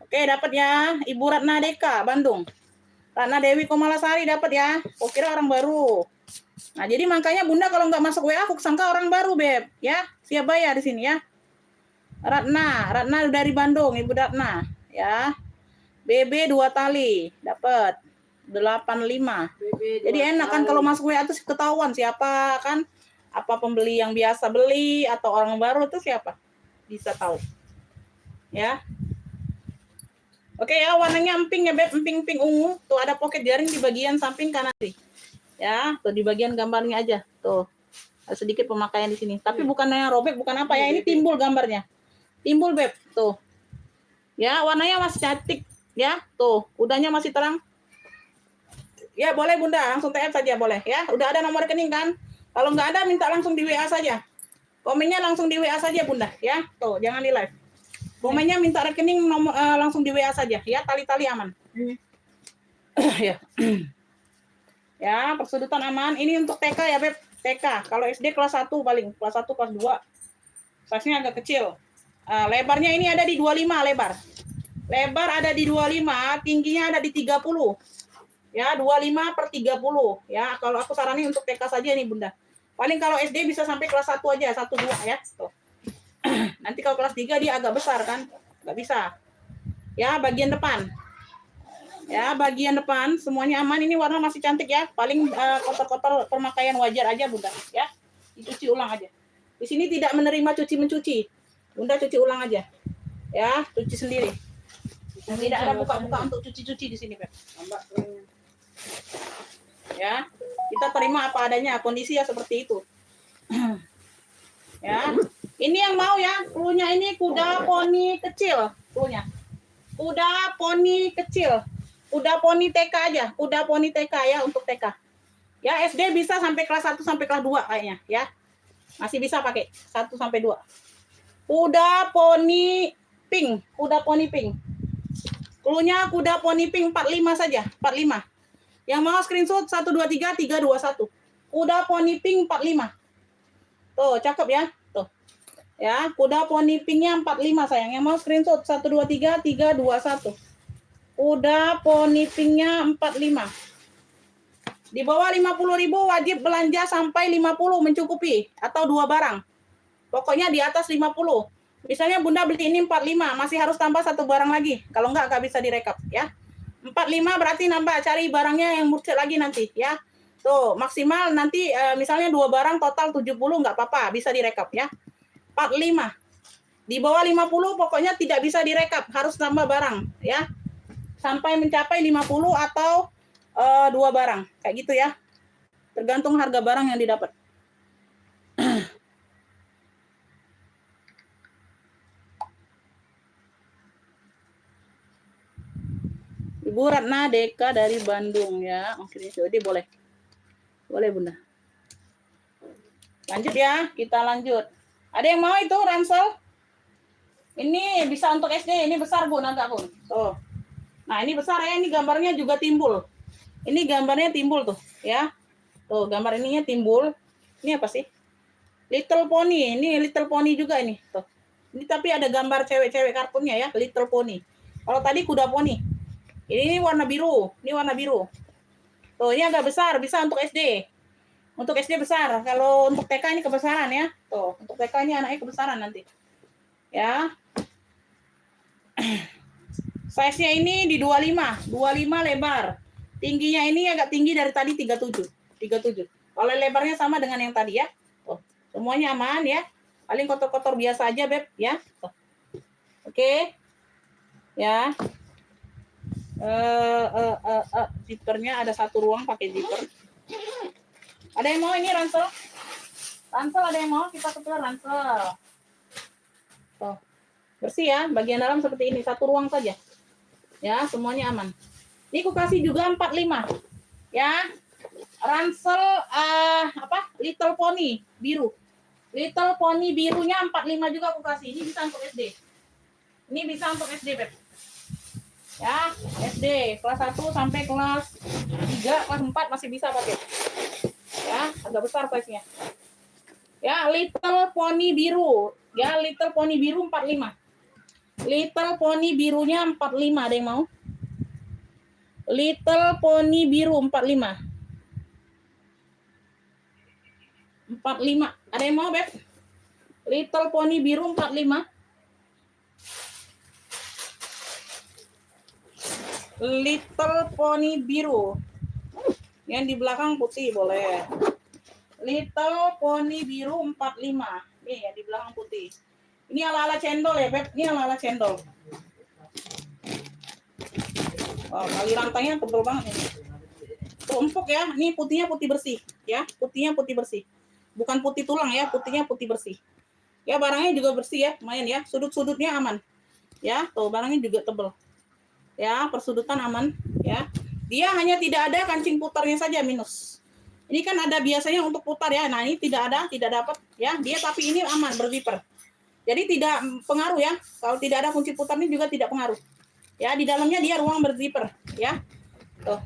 Oke, dapat ya. Ibu Ratna Deka, Bandung. Ratna Dewi Komalasari dapat ya. Oh, kira orang baru. Nah, jadi makanya Bunda kalau nggak masuk WA, aku sangka orang baru, Beb. Ya, siap bayar di sini ya. Ratna dari Bandung, Ibu Ratna. Ya. BB 2 tali, dapat 85. Jadi enak kan kalau masuk WA itu ketahuan siapa kan. Apa pembeli yang biasa beli atau orang baru itu siapa? Bisa tahu. Ya. Oke ya, warnanya emping ya Beb, emping ungu. Tuh ada pocket jaring di bagian samping kanan sih. Ya, tuh di bagian gambarnya aja. Tuh. Ada sedikit pemakaian di sini. Tapi bukan yang robek, bukan apa ya. Ini timbul gambarnya. Timbul Beb, tuh. Ya, warnanya masih cantik. Ya, tuh. Udahnya masih terang. Ya, boleh Bunda, langsung TF saja boleh ya. Udah ada nomor rekening kan? Kalau nggak ada minta langsung di WA saja. Komennya langsung di WA saja Bunda, ya. Tuh, jangan di live. Komennya minta rekening langsung di WA saja ya, tali-tali aman. Ya. Ya, persudutan aman. Ini untuk TK ya, Beb. TK. Kalau SD kelas 1 paling, kelas 1 kelas 2. Size-nya agak kecil. Lebarnya ini ada di 25 lebar. Lebar ada di 25, tingginya ada di 30. Ya, 25/30. Ya, kalau aku saranin untuk TK saja nih, Bunda. Paling kalau SD bisa sampai kelas 1 aja, 1 2 ya. Tuh. Nanti kalau kelas 3 dia agak besar kan, nggak bisa. Ya, bagian depan. Ya, bagian depan semuanya aman. Ini warna masih cantik ya. Paling kotor-kotor pemakaian wajar aja Bunda. Ya, dicuci ulang aja. Di sini tidak menerima cuci-mencuci. Bunda cuci ulang aja. Ya, cuci sendiri. Tidak ada buka-buka untuk cuci-cuci di sini Beb. Ya, kita terima apa adanya. Kondisi ya seperti itu. Ya. Ini yang mau ya, klunya ini kuda poni kecil, klunya. Kuda poni kecil. Kuda poni TK aja. Kuda poni TK ya untuk TK. Ya, SD bisa sampai kelas 1 sampai kelas 2 kayaknya ya. Masih bisa pakai 1 sampai 2. Kuda poni pink. Kuda poni pink. Cluenya kuda poni pink 45 saja. 45. Yang mau screenshot 123 321. Kuda poni pink 45. Tuh, cakep ya. Tuh. Ya, kuda poni pinknya 45 sayang. Yang mau screenshot 123 321. Kuda poni pinknya 45. Di bawah 50.000 wajib belanja sampai 50 mencukupi atau 2 barang. Pokoknya di atas 50. Misalnya Bunda beli ini 45, masih harus tambah 1 barang lagi. Kalau enggak bisa direkap ya. 45 berarti nambah, cari barangnya yang murcet lagi nanti ya. Tuh, maksimal nanti misalnya 2 barang total 70 enggak apa-apa, bisa direkap ya. 45. Di bawah 50 pokoknya tidak bisa direkap, harus tambah barang ya. Sampai mencapai 50 atau 2 barang. Kayak gitu ya. Tergantung harga barang yang didapat. Ibu Ratna Deka dari Bandung ya. Oke, jadi boleh. Boleh Bunda. Lanjut ya, kita lanjut. Ada yang mau itu ransel? Ini bisa untuk SD, ini besar Bu, agak pun. Tuh. Nah, ini besar ya, ini gambarnya juga timbul. Ini gambarnya timbul tuh, ya. Tuh, gambar ininya timbul. Ini apa sih? Little Pony. Ini Little Pony juga ini, tuh. Ini tapi ada gambar cewek-cewek kartunnya ya, Little Pony. Kalau tadi kuda poni. Ini warna biru, ini warna biru. Tuh, ini agak besar, bisa untuk SD. Untuk SD besar. Kalau untuk TK ini kebesaran ya. Tuh, untuk TK ini anaknya kebesaran nanti. Ya. Size-nya ini di 25 lebar. Tingginya ini agak tinggi dari tadi 37. Kalau lebarnya sama dengan yang tadi ya. Tuh, semuanya aman ya. Paling kotor-kotor biasa aja, Beb, ya. Tuh. Oke. Ya. Zippernya ada 1 ruang pakai zipper. Ada yang mau ini ransel? Ransel ada yang mau? Kita tukar ransel. Tuh. Bersih ya, bagian dalam seperti ini, 1 ruang saja. Ya, semuanya aman. Ini aku kasih juga 45. Ya. Ransel Little Pony biru. Little Pony birunya 45 juga aku kasih. Ini bisa untuk SD. Ini bisa untuk SD, Beb. Ya, SD kelas 1 sampai kelas 3, kelas 4 masih bisa pakai. Ya, agak besar size-nya. Ya, Little Pony biru. Ya, Little Pony biru 45. Little Pony birunya 45, ada yang mau? Little Pony biru 45. 45. Ada yang mau, Beb? Little Pony biru 45. Little Pony biru. Yang di belakang putih boleh. Little Pony biru 45. Nih, yang di belakang putih. Ini ala-ala cendol ya, Beb. Ini ala-ala cendol. Oh, kali rantainya tebal banget ini. Tuh, empuk ya. Ini putihnya putih bersih, ya. Putihnya putih bersih. Bukan putih tulang ya, putihnya putih bersih. Ya, barangnya juga bersih ya, lumayan ya. Sudut-sudutnya aman. Ya, tuh barangnya juga tebal. Ya, persudutan aman, ya. Dia hanya tidak ada kancing putarnya saja minus. Ini kan ada biasanya untuk putar ya. Nah, ini tidak ada, tidak dapat ya. Dia tapi ini aman berzipper. Jadi tidak pengaruh ya. Kalau tidak ada kunci putar ini juga tidak pengaruh. Ya, di dalamnya dia ruang berzipper, ya. Tuh.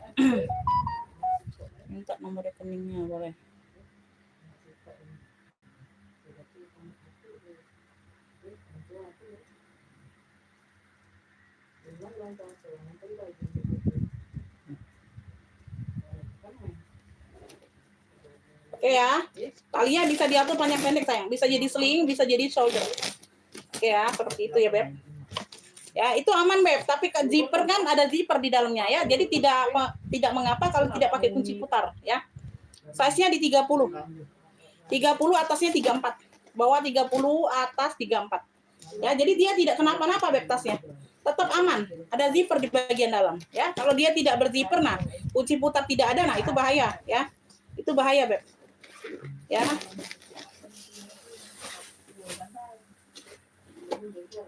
Minta nomor rekeningnya boleh. Oke ya. Talinya bisa diatur panjang pendek sayang. Bisa jadi sling, bisa jadi shoulder. Oke ya, seperti itu ya, Beb. Ya, itu aman, Beb. Tapi ke zipper kan ada zipper di dalamnya ya. Jadi tidak mengapa kalau tidak pakai kunci putar ya. Size-nya di 30. 30 atasnya 34. Bawah 30, atas 34. Ya, jadi dia tidak kenapa-napa, Beb, tasnya. Tetap aman. Ada zipper di bagian dalam ya. Kalau dia tidak berzipper, nah kunci putar tidak ada, nah itu bahaya ya. Itu bahaya, Beb. Ya.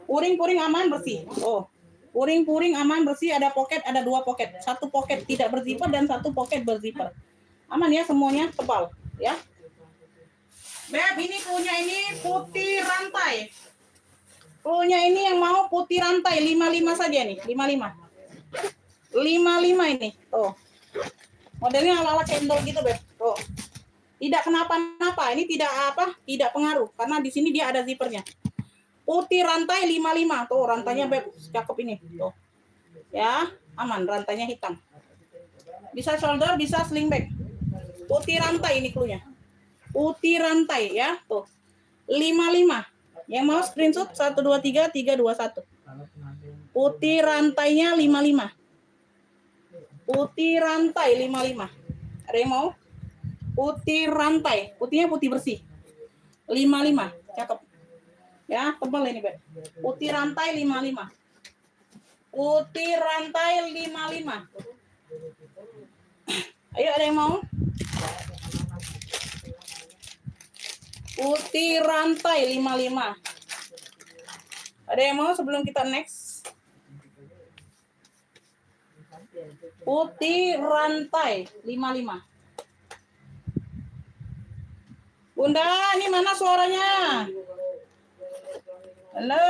Puring-puring aman bersih. Oh. Puring-puring aman, bersih, ada pocket, ada 2 pocket. 1 pocket tidak berzipper dan 1 pocket berzipper. Aman ya semuanya, tebal ya. Beb, ini punya ini putih rantai. Punya ini yang mau putih rantai 55 saja nih, 55. 55 ini. Tuh. Modelnya ala-ala cendol gitu, Beb. Tuh. Tidak kenapa-napa, ini tidak apa? Tidak pengaruh karena di sini dia ada zippernya. Putih rantai 55. Tuh, rantainya Beb, cakep ini. Tuh. Ya, aman, rantainya hitam. Bisa shoulder, bisa sling bag. Putih rantai ini cluenya. Putih rantai ya, tuh. 55. Yang mau screenshot 123 321. Putih rantainya 55. Putih rantai 55. Ada yang mau? Putih rantai, putihnya putih bersih. 55, cakep. Ya, tebal ini, Beb. Putih rantai 55. Putih rantai 55. Ayo, ada yang mau? Putih rantai 55. Ada yang mau sebelum kita next? Putih rantai 55. Bunda, ini mana suaranya? Halo.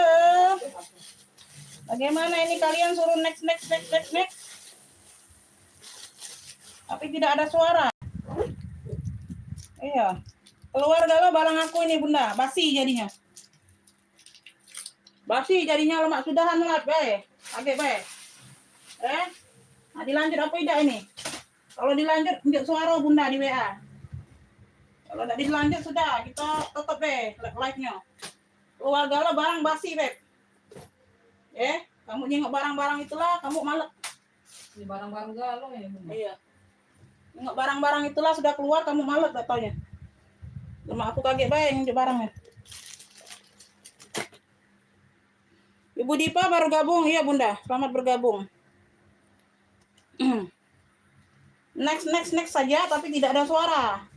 Bagaimana ini kalian suruh next. Tapi tidak ada suara. Iya. Keluar galau barang aku ini, Bunda. Basi jadinya. Basi jadinya lemak sudahan lah, Be. Oke, Be. Nah, dilanjut apa tidak ini? Kalau dilanjut, tunjuk suara Bunda di WA. Kalau tidak dilanjut sudah, kita tutup, Be, live-nya. Keluar galau barang basi, Be. Kamu nengok barang-barang itulah, kamu malet. Ini barang-barang galau ya. Iya. Nengok barang-barang itulah sudah keluar, kamu malet katanya. Lemak aku kaget baik nunjuk barangnya. Ibu Dipa baru gabung, iya Bunda. Selamat bergabung. Next saja, tapi tidak ada suara.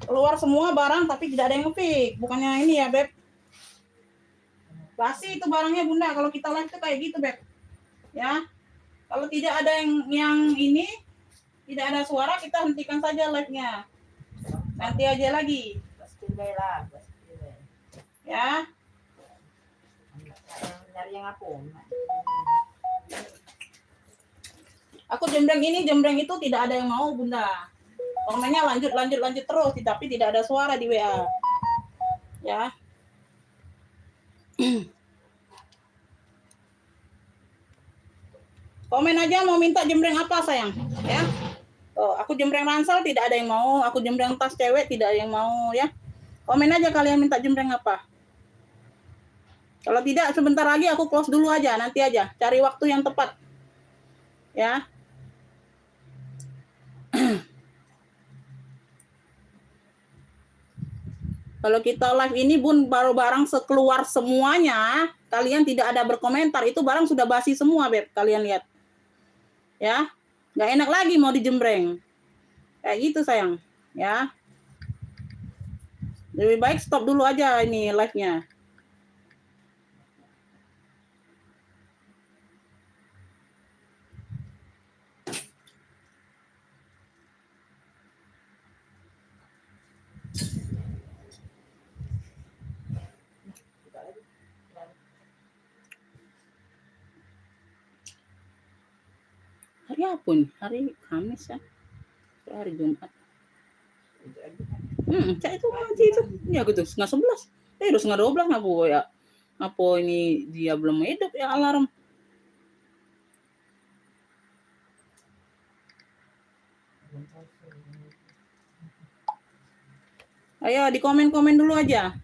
Keluar semua barang, tapi tidak ada yang nge-pick. Bukannya ini ya, Beb. Basi itu barangnya Bunda. Kalau kita live itu kayak gitu, Beb. Ya. Kalau tidak ada yang ini, tidak ada suara, kita hentikan saja live-nya. Nanti aja lagi. Ya. Nyari yang apa? Aku jembreng itu tidak ada yang mau, Bunda. Komennya lanjut terus, tapi tidak ada suara di WA. Ya. Komen aja mau minta jembreng apa, sayang. Ya. Oh, aku jembreng ransel tidak ada yang mau, aku jembreng tas cewek tidak ada yang mau, ya. Komen aja kalian minta jembreng apa. Kalau tidak sebentar lagi aku close dulu aja, nanti aja. Cari waktu yang tepat. Ya. Kalau kita live ini Bun baru barang sekeluar semuanya, kalian tidak ada berkomentar, itu barang sudah basi semua, Beb. Kalian lihat. Ya. Nggak enak lagi mau dijembreng. Kayak gitu, sayang. Ya. Lebih baik stop dulu aja ini live-nya. Hari apa nih? Hari Kamis ya? Hari Jumat. Cak itu nanti itu. Ya gitu, 10:30. Udah 11:30 ngapu ya. Apa ini dia belum hidup ya alarm. Ayo di komen-komen dulu aja.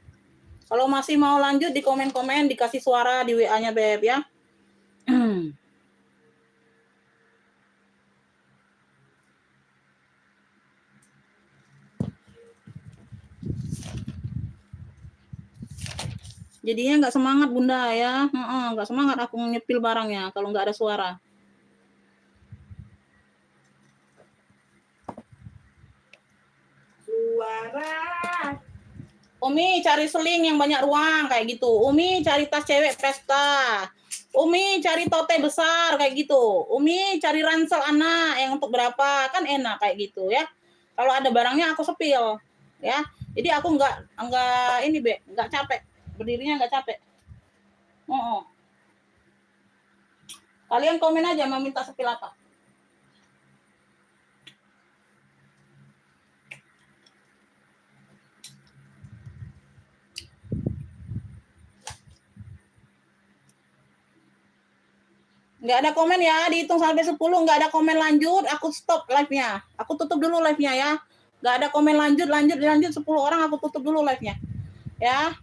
Kalau masih mau lanjut di komen-komen, dikasih suara di WA-nya Beb ya. Jadinya nggak semangat Bunda ya, nggak semangat aku nyepil barangnya kalau nggak ada suara. Suara. Umi cari seling yang banyak ruang kayak gitu. Umi cari tas cewek pesta. Umi cari tote besar kayak gitu. Umi cari ransel anak yang untuk berapa, kan enak kayak gitu ya. Kalau ada barangnya aku sepil ya. Jadi aku enggak ini enggak capek. Berdirinya enggak capek. Oh. Kalian komen aja mau minta sepil apa. Nggak ada komen ya, dihitung sampai 10, nggak ada komen lanjut, aku stop live-nya. Aku tutup dulu live-nya ya. Nggak ada komen lanjut 10 orang, aku tutup dulu live-nya. Ya.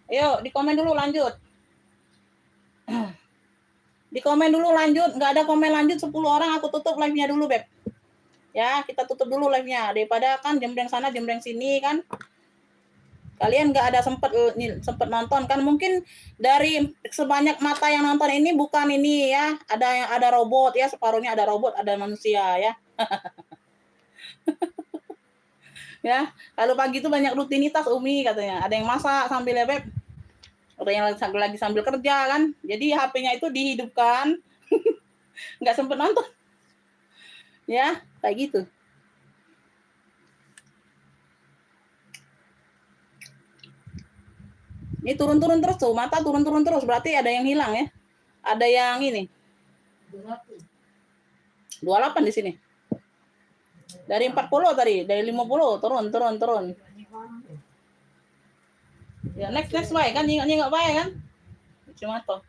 Ayo, di komen dulu lanjut. Di komen dulu lanjut, nggak ada komen lanjut 10 orang, aku tutup live-nya dulu, Beb. Ya, kita tutup dulu live-nya. Daripada kan jembreng sana, jembreng sini kan. Kalian nggak ada sempet nonton kan, mungkin dari sebanyak mata yang nonton ini bukan ini ya, ada robot ya, separuhnya ada robot, ada manusia ya. Ya, kalau pagi itu banyak rutinitas Umi katanya, ada yang masak sambil ya Beb, ada yang lagi sambil kerja kan, jadi HP-nya itu dihidupkan, nggak sempet nonton ya, kayak gitu. Ini turun-turun terus tuh, mata turun-turun terus, berarti ada yang hilang ya. Ada yang ini. 28 di sini. Dari 40 tadi, dari 50 turun. Ya next baik kan, nyingok baik kan. Nyuci mato.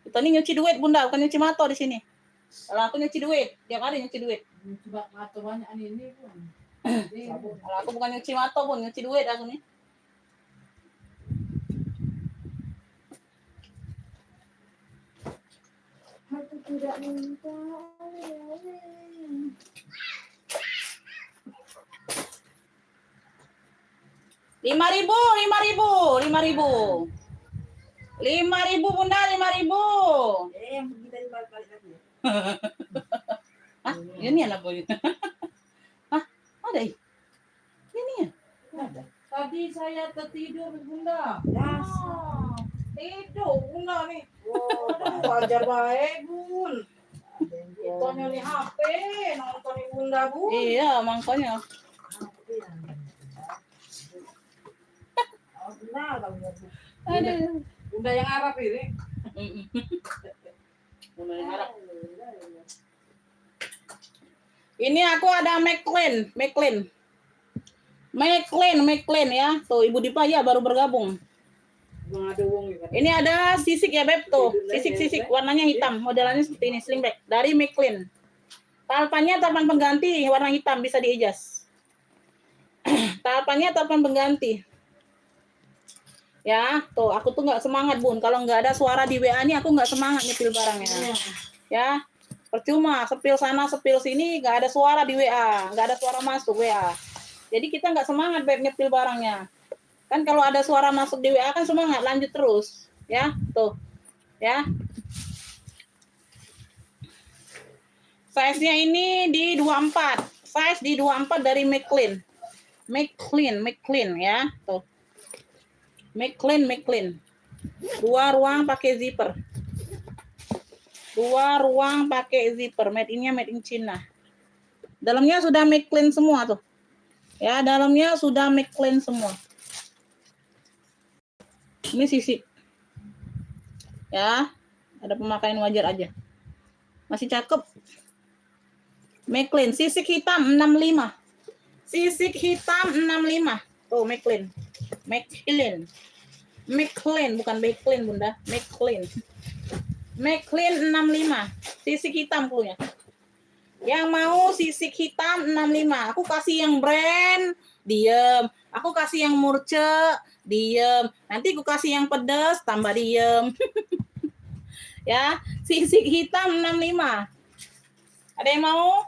Kita ini nyuci duit Bunda, bukan nyuci mato di sini. Kalau aku nyuci duit, tiap hari nyuci duit. Nyuci mato banyak ini pun. Kalau aku bukan nyuci mato pun, nyuci duit aku nih. Aku tidak minta. 5.000 Bunda, 5.000. Yang kita balik lagi. Hah? Ini anak boy. Hah? Ada ini ya? Ada. Tadi saya tertidur Bunda. Yes. Tidur Bunda nih. Wow, Wajar baik Bun. Kita nyari HP, nonton Bunda Bun. Iya, makanya. Oh, benar kamu. Aduh. Bunda yang Arab ini. Bunda yang Arab. Ini aku ada McLean ya. Tuh Ibu Dipa ya baru bergabung. Ini ada sisik ya Beb tuh. Sisik warnanya hitam. Modelannya seperti ini, slingback dari McLean. Talpannya talpan pengganti warna hitam, bisa diadjust. Talpannya talpan pengganti. Ya, tuh aku tuh nggak semangat Bun. Kalau nggak ada suara di WA ini aku nggak semangat nyepil barangnya. Ya, percuma sepil sana sepil sini nggak ada suara di WA, nggak ada suara masuk WA. Jadi kita nggak semangat Beb nyepil barangnya. Kan kalau ada suara masuk di WA kan semangat lanjut terus. Ya, tuh. Ya. Size-nya ini di 24. Size di 24 dari McLean ya, tuh. McLean. 2 ruang pakai zipper. Made in China. Dalamnya sudah McLean semua tuh. Ya, dalamnya sudah McLean semua. Ini sisik. Ya, ada pemakaian wajar aja. Masih cakep. McLean, sisik hitam 65. Tuh, McLean bukan McLean Bunda, McLean 65, sisik hitam punya. Yang mau sisik hitam 65, aku kasih yang brand, diem. Aku kasih yang murce, diem. Nanti aku kasih yang pedas, tambah diem. Ya, sisik hitam 65. Ada yang mau?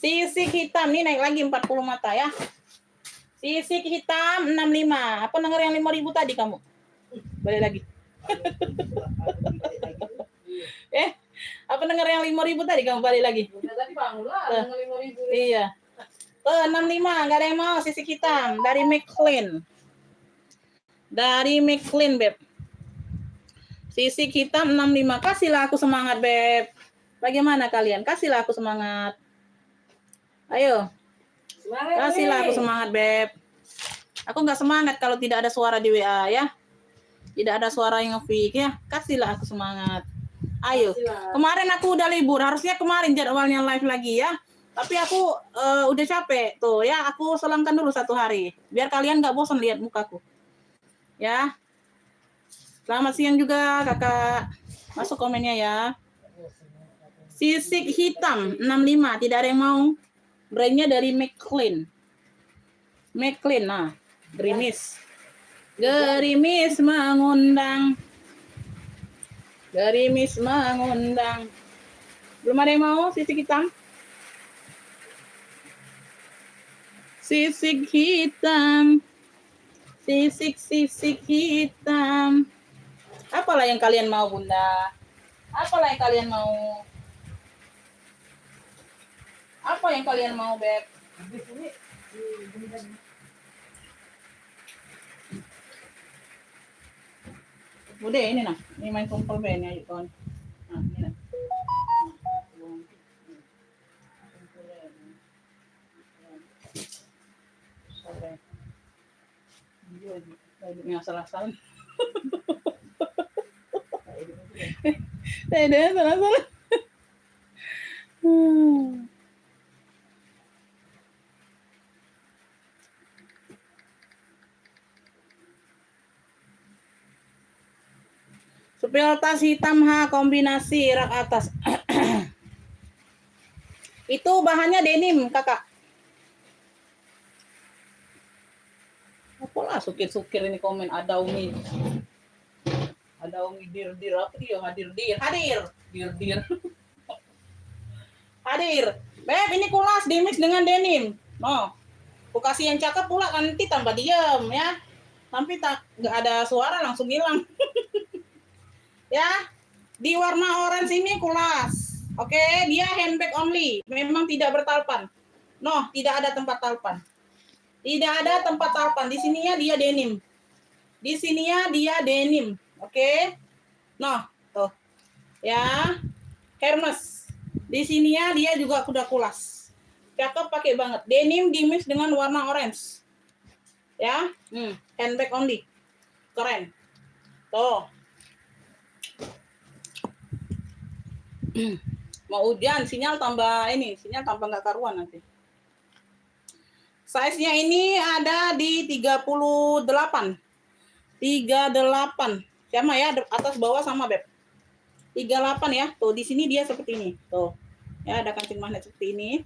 Sisik hitam, nih naik lagi 40 mata ya. Sisik hitam 65. Apa denger yang 5.000 tadi kamu? Balik lagi. Apa denger yang 5.000 tadi kamu balik lagi? Tadi bangun lah dengan 5.000. Iya. 65, enggak ada yang mau sisik hitam dari McLean. Beb. Sisik hitam 65. Kasihlah aku semangat, Beb. Bagaimana kalian? Kasihlah aku semangat. Ayo. Semangat, Kasihlah aku nih. semangat, Beb. Aku nggak semangat kalau tidak ada suara di WA ya. Tidak ada suara yang nge-pick ya. Kasihlah aku semangat. Ayo. Kasihlah. Kemarin aku udah libur. Harusnya kemarin jadwalnya live lagi ya. Tapi aku udah capek tuh ya. Aku selangkan dulu 1 hari. Biar kalian nggak bosan lihat mukaku. Ya. Selamat siang juga kakak. Masuk komennya ya. Sisik hitam 65. Tidak ada yang mau. Brandnya dari McLean. McLean. Nah. Gerimis. Gerimis mengundang. Gerimis mengundang. Belum ada yang mau sisik hitam? Sisik hitam. Sisik hitam. Apalah yang kalian mau, Bunda? Apalah yang kalian mau? Apa yang kalian mau, Beb? Udah ini nah. Ini main kumpul Be ini ayo kawan. Nah, ini nah. Sore. Hidupnya salah-salah. Salah-salah. Supil tas hitam kombinasi rak atas. Itu bahannya denim, kakak. Apalah sukir-sukir ini komen ada Umi. Ada Umi dir apa dia hadir. Hadir. Beb, ini kulas dimix dengan denim. No. Aku kasih yang cakep pula nanti tambah diam ya. Sampai nggak ada suara langsung hilang. Ya. Di warna orange ini kulas. Oke, dia handbag only. Memang tidak bertalpan. No, tidak ada tempat talpan. Tidak ada tempat talpan. Di sininya dia denim. Di sininya dia denim. Oke. No, tuh. Ya. Hermes. Di sininya dia juga kuda kulas. Cakep pakai banget. Denim dimix dengan warna orange. Ya. Handbag only. Keren. Tuh. Mau hujan, sinyal tambah nggak karuan nanti. Size-nya ini ada di 38. 38. Sama ya, atas bawah sama, Beb. 38 ya. Tuh, di sini dia seperti ini. Tuh. Ya, ada kancing magnet seperti ini.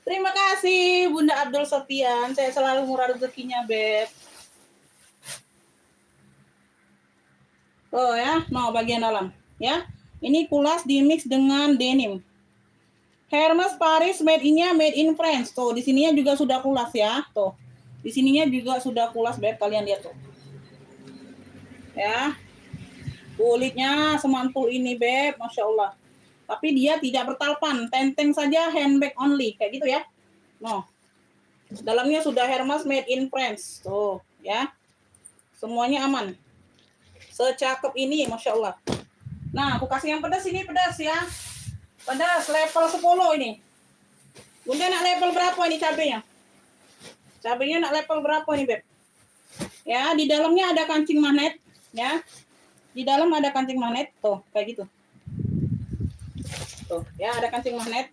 Terima kasih Bunda Abdul Sofian. Saya selalu murah rezekinya, Beb. Oh ya, mau bagian dalam ya. Ini kulas dimix dengan denim. Hermes Paris made in France. Tuh, di sininya juga sudah kulas ya. Tuh. Di sininya juga sudah kulas, Beb. Kalian lihat tuh. Ya. Kulitnya semantul ini, Beb. Masya Allah. Tapi dia tidak bertalpan. Tenteng saja, handbag only. Kayak gitu ya. No. Dalamnya sudah Hermes made in France. Tuh, ya. Semuanya aman. Secakep ini, Masya Allah. Nah, aku kasih yang pedas ini, pedas ya. Pedas, level 10 ini. Bunda nak level berapa ini cabenya? Cabenya nak level berapa ini, Beb? Ya, di dalamnya ada kancing magnet. Ya. Di dalam ada kancing magnet. Tuh, kayak gitu. Tuh, ya ada kancing magnet.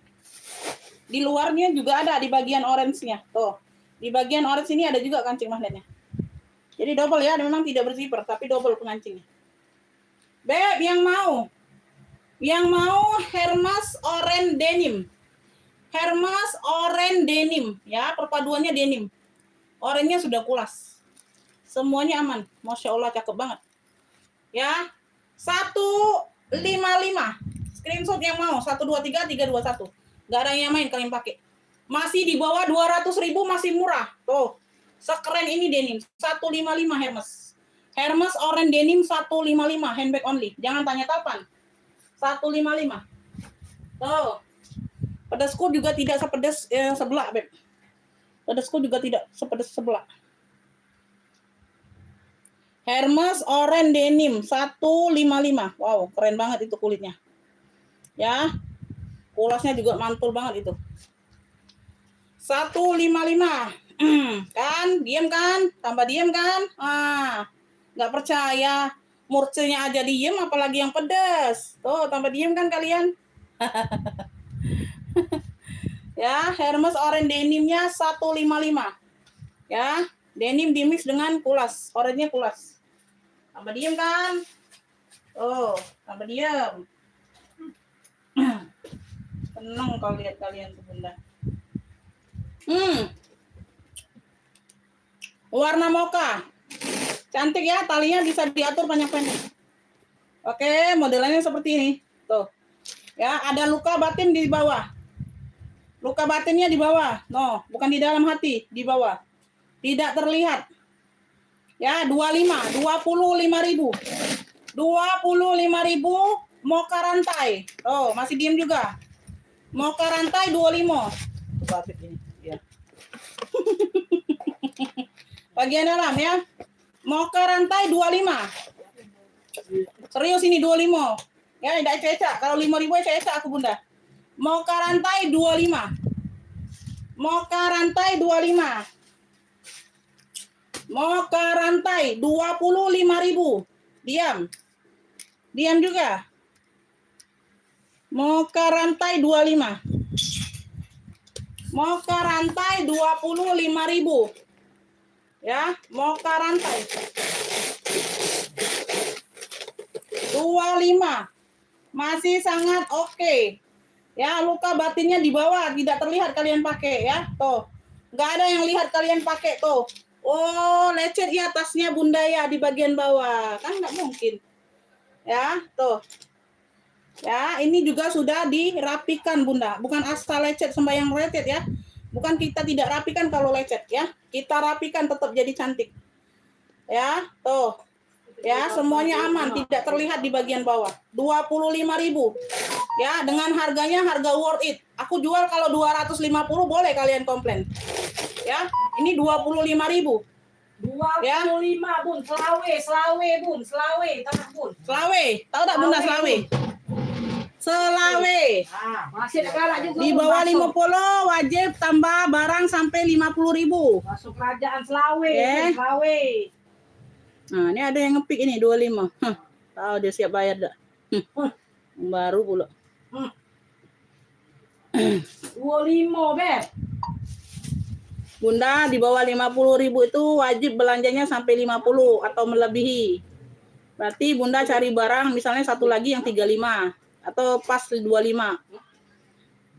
Di luarnya juga ada, di bagian orange-nya. Tuh, di bagian orange ini ada juga kancing magnetnya. Jadi double ya, memang tidak berzipper, tapi double pengancingnya. Beb, yang mau Hermes Orange Denim. Hermes Orange Denim, ya, perpaduannya denim. Oranye sudah kulas. Semuanya aman. Masya Allah, cakep banget. Ya, 155. Screenshot yang mau, 123, 321. Gak ada yang main kalian pakai. Masih di bawah 200.000, masih murah. Tuh. Sekeren ini denim, 155 Hermes. Hermes Orange Denim 155, handbag only. Jangan tanya kapan. 155. Tuh. Pedasku juga tidak sepedas sebelah, Beb. Pedasku juga tidak sepedas sebelah. Hermes Orange Denim 155. Wow, keren banget itu kulitnya. Ya. Kulasnya juga mantul banget itu. 155. Kan? Diam kan? Tambah diam kan? Nggak percaya. Murcenya aja diem, apalagi yang pedas. Tuh, tambah diem kan kalian? Ya, Hermes Orange Denimnya 155. Ya, denim dimix dengan kulas. Orange-nya kulas. Tambah diem kan? Oh, tambah diem. Seneng kalau lihat kalian tuh bunda. Warna mocha. Cantik ya, talinya bisa diatur panjang-panjang. Oke, modelannya seperti ini. Tuh. Ya, ada luka batin di bawah. Luka batinnya di bawah. No, bukan di dalam hati, di bawah. Tidak terlihat. Ya, 25, 25.000. 25.000 mocha rantai. Oh, masih diem juga. Mocha rantai 25. Batik ini, ya. Bagian dalam ya. Mocha rantai 25. Serius ini 25. Ya, tidak ecek-ecek. Kalau 5.000 ecek-ecek aku bunda. Mocha rantai 25. Mocha rantai 25. Mocha rantai 25.000. Diam. Diam juga. Mocha rantai 25. Mocha rantai 25.000. Ya, mocha rantai 25. Masih sangat oke. Ya, luka batinnya di bawah, tidak terlihat kalian pakai ya. Tuh. Nggak ada yang lihat kalian pakai tuh. Oh, lecet di atasnya bunda ya, di bagian bawah. Kan nggak mungkin. Ya, tuh. Ya, ini juga sudah dirapikan bunda. Bukan asal lecet sembayang lecet ya. Bukan kita tidak rapikan kalau lecet ya. Kita rapikan tetap jadi cantik. Ya, tuh. Ya, semuanya aman, tidak terlihat di bagian bawah. 25.000. Ya, dengan harganya harga worth it. Aku jual kalau 250 boleh kalian komplain. Ya, ini 25.000. 25 Ya. bun, selawe bun, tanah bun. Selawe, tahu tak bunda selawe? Selawe. Masih ada galak juga. Di bawah 50 wajib tambah barang sampai 50.000. Masuk kerajaan Selawe, Oke. Selawe. Nah, ini ada yang ngepick ini 25. Tahu dia siap bayar dah. Baru pula. 25, Beb. Bunda di bawah 50.000 itu wajib belanjanya sampai 50 atau melebihi. Berarti bunda cari barang misalnya satu lagi yang 35 atau pas 25.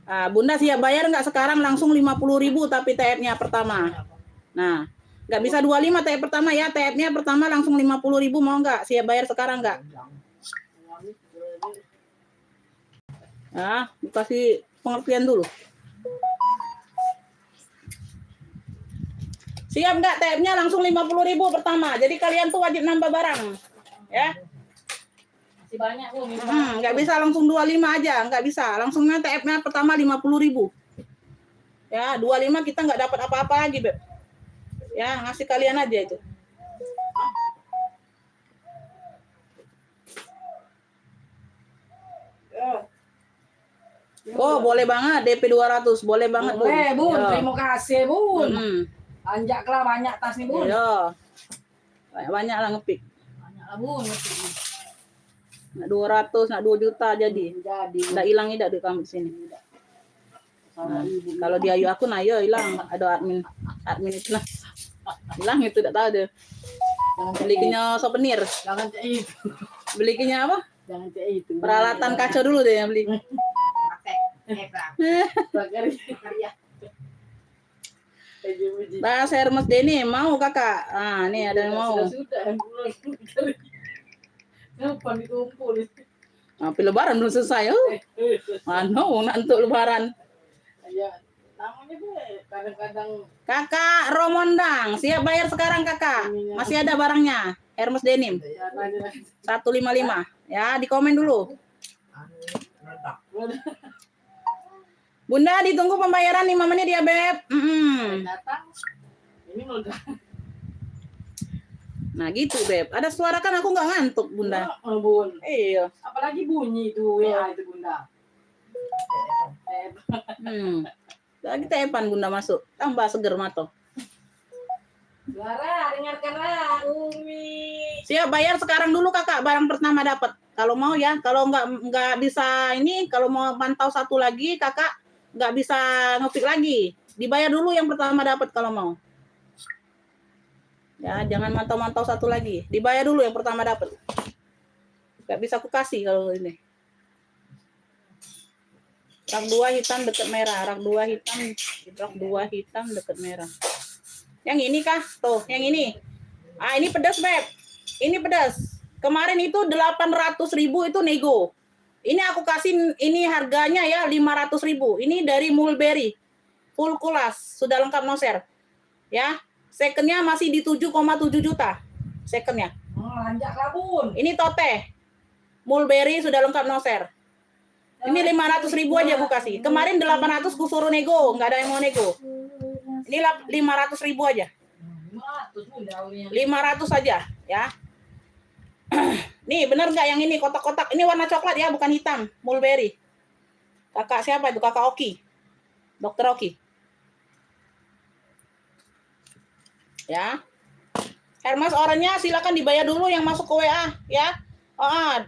Nah, bunda siap bayar nggak sekarang langsung 50.000 tapi TF-nya pertama. Nah, nggak bisa 25 TF pertama ya. TF-nya pertama langsung 50.000 mau nggak? Siap bayar sekarang nggak? Nah, kasih pengertian dulu. Siap nggak TF-nya langsung 50.000 pertama. Jadi kalian tuh wajib nambah barang. Ya. Masih banyak Bu. Nggak bisa langsung 25 aja, nggak bisa. Langsungnya TF-nya pertama 50.000. Ya, 25 kita nggak dapat apa-apa lagi, Beb. Ya, ngasih kalian aja itu. Oh, boleh banget DP 200, boleh banget, Bun. Boleh, Bun. Ya. Terima kasih, Bun. Anjaklah banyak tas nih, Bun. Iya. Banyak lah ngepick. Banyaklah, Bun. Nak 200, nak 2 juta jadi. Jadi. Nggak hilang tidak di kamu di sini. Nah, kalau di Ayu aku nah yo hilang, ada admin itu nah. Hilang itu tidak tahu deh. Belinya souvenir. Jangan cek itu. Belinya apa? Jangan cek itu. Peralatan kacau dulu deh yang beli. Bahas Hermes Denim mau kakak? Ah, nih ada yang mau. Sudah. Kenapa dikumpul? Tapi lebaran belum selesai. Mana nak untuk lebaran? Ya, namanya tuh kadang-kadang Kakak Romondang, siap bayar sekarang kakak. Masih ada barangnya. Hermes Denim 155. Ya, di komen dulu. Bunda ditunggu pembayaran 5 menit ya, Beb. datang. Ini udah. Nah gitu Beb. Ada suara kan aku nggak ngantuk Bunda. Bun. Iya. Apalagi bunyi itu WA itu Bunda. Lagi tepan Bunda masuk. Tambah seger mata. Lara, dengarkanlah Umi. Siap bayar sekarang dulu Kakak, barang pertama dapat. Kalau mau ya, kalau nggak bisa ini, kalau mau pantau satu lagi Kakak nggak bisa ngepick lagi. Dibayar dulu yang pertama dapat kalau mau. Ya, jangan mantau-mantau satu lagi. Dibayar dulu yang pertama dapat. Nggak bisa aku kasih kalau ini. Rak 2 hitam dekat merah, rak 2 hitam dekat merah. Yang ini kah? Tuh, yang ini. Ah, ini pedas, Beb. Ini pedas. Kemarin itu 800.000 itu nego. Ini aku kasih ini harganya ya 500.000. Ini dari Mulberry. Full kelas, sudah lengkap noser. Ya. Secondnya masih di 7,7 juta. Secondnya. Lanjak lah Bun. Ini Tote. Mulberry sudah lengkap noser. Ini 500.000 aja aku kasih. Kemarin 800 ku suruh nego, nggak ada yang mau nego. Ini 500.000 aja. 500 aja, ya. Nih, bener nggak yang ini kotak-kotak? Ini warna coklat ya, bukan hitam. Mulberry. Kakak siapa itu? Kakak Oki. Dokter Oki. Ya. Hermes oranye silakan dibayar dulu yang masuk ke WA, ya.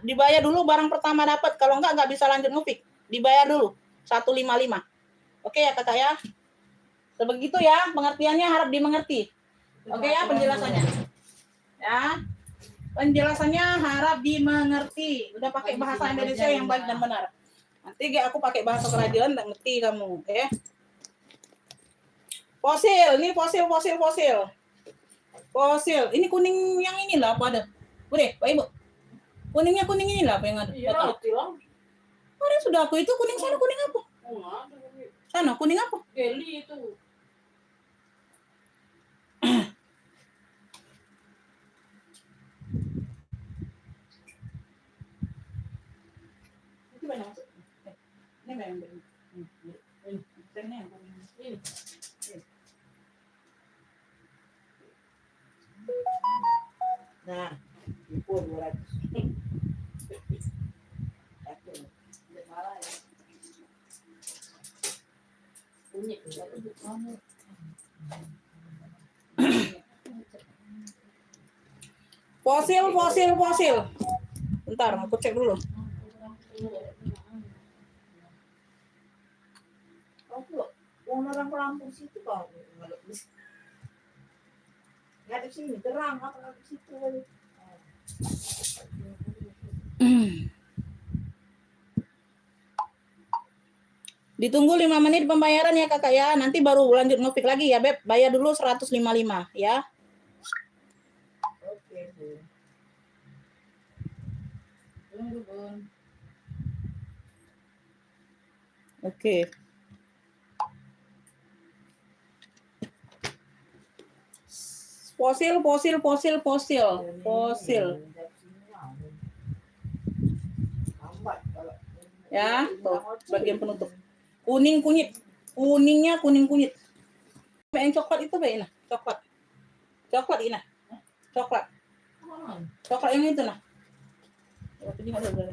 Dibayar dulu barang pertama dapat. Kalau nggak bisa lanjut ngepick. Dibayar dulu 155. Oke ya Kakak ya. Sebegitu ya pengertiannya, harap dimengerti. Oke ya penjelasannya. Ya. Penjelasannya harap dimengerti. Udah pakai bahasa Indonesia yang baik dan benar. Nanti aku pakai bahasa kerajaan enggak ngerti kamu, oke? Fosil, ini fosil. Fosil. Ini kuning yang ini lah apa ada? Udah, Pak Ibu. Kuningnya kuning ini lah apa yang ada? Iya, tilang. Kemarin sudah aku itu kuning sana kuning apa? Sana kuning apa? Geli itu. Itu banyak masuk. Ini banyak ini. Ini yang kuning. Ini. Nah, itu 200. Fosil. Bentar, aku cek dulu. Orang Lampung situ kok nggak ada sini terang apa di situ. Ditunggu 5 menit pembayaran ya Kakak ya. Nanti baru lanjut ngepick lagi ya Beb. Bayar dulu 155 ya. Oke, Bu. Oke. Fosil. Ya, tuh bagian penutup. Kuning kunyit. Kuningnya kuning kunyit. Yang coklat itu baik nah, coklat. Coklat ini nah. Coklat. Coklat yang itu nah. Tapi enggak ada.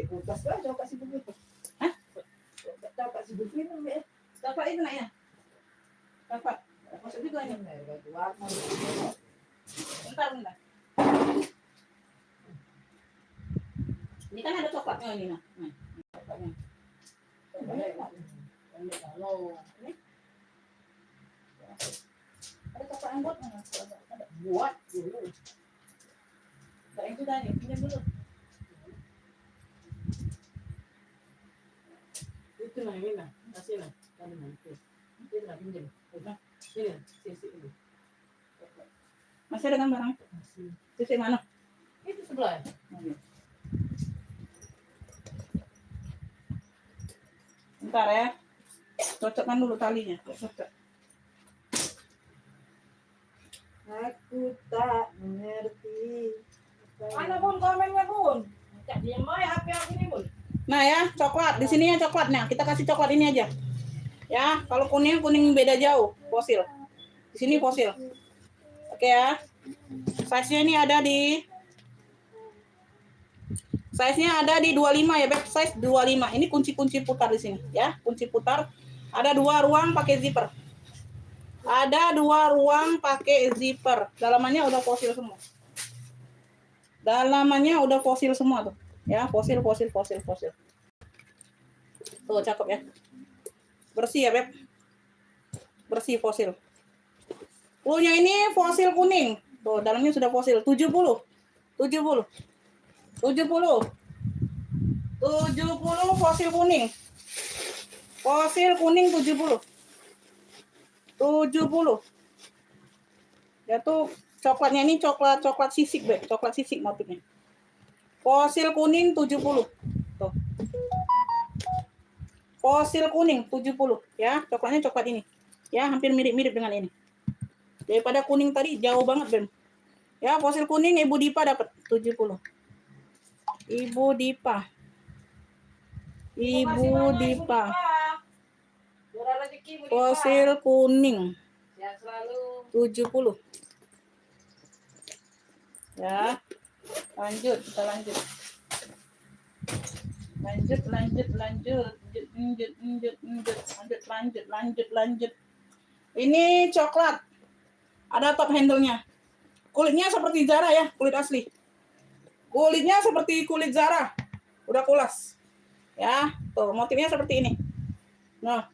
Kulkas lah, coba kasih begitu. Hah? Coba kasih begitu, Mbak. Coklat itu nah ya. Coklat. Masuk juga ini. Bentar. Ini kan ada coklatnya ini nah. Coklatnya. Ini. Ada coklat yang buat mana? Ada. Buat dulu. Enggak yang sudah nih, pinjam dulu. Itu nah ini nah, kasih nah. Tadi nanti. Ini nah pinjam. Ini, sisi ini. Masih ada kan barang? Masih. Sisi mana? Itu sebelah. Bentar ya. Cocokkan dulu talinya. Cocok. Aku tak mengerti. Mana Bun komennya Bun? Cak diam aja HP aku ini Bun. Nah ya, coklat. Di sininya coklatnya. Kita kasih coklat ini aja. Ya, kalau kuning beda jauh. Fosil. Di sini fosil. Oke ya. Size-nya ini ada di size-nya ada di 25 ya, Beb. Size 25. Ini kunci-kunci putar di sini ya. Kunci putar. Ada 2 ruang pakai zipper. Ada 2 ruang pakai zipper. Dalamannya udah fosil semua. Dalamannya udah fosil semua tuh. Ya, fosil. Tuh, cakep ya. Bersih ya, Beb. Bersih fosil. Fullnya ini fosil kuning. Tuh, dalamnya sudah fosil. 70 fosil kuning. Fosil kuning 70. Ya tuh coklatnya ini coklat sisik, Beb. Coklat sisik motifnya. Fosil kuning 70. Tuh. Fosil kuning 70 ya. Coklatnya coklat ini. Ya, hampir mirip-mirip dengan ini. Daripada kuning tadi jauh banget, Beb. Ya, fosil kuning Ibu Dipa dapat 70. Ibu Dipa. Fosil kuning. Ya selalu. 70. Ya. Kita lanjut. Lanjut. Ini coklat. Ada top handle-nya. Kulitnya seperti Zara ya, kulit asli. Kulitnya seperti kulit Zara. Udah kulas. Ya, tuh motifnya seperti ini. Nah,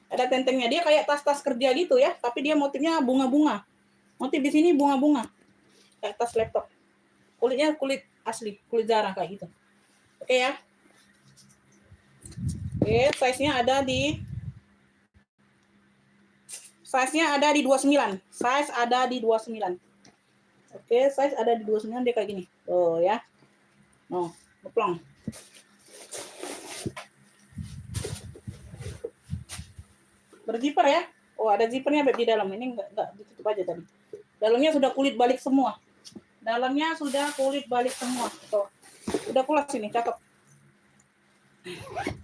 ada tentengnya. Dia kayak tas-tas kerja gitu ya, tapi dia motifnya bunga-bunga. Motif di sini bunga-bunga. Kayak tas laptop. Kulitnya kulit asli, kulit Zara kayak gitu. Oke ya. Oke, size-nya ada di 29. Size ada di 29. Oke, size ada di 29 dia kayak gini. Tuh ya. Oh, ngeplong. Berzipper ya. Oh, ada zippernya Beb di dalam. Ini enggak ditutup aja tadi. Dalamnya sudah kulit balik semua. Tuh. Udah kulas sini, cakep.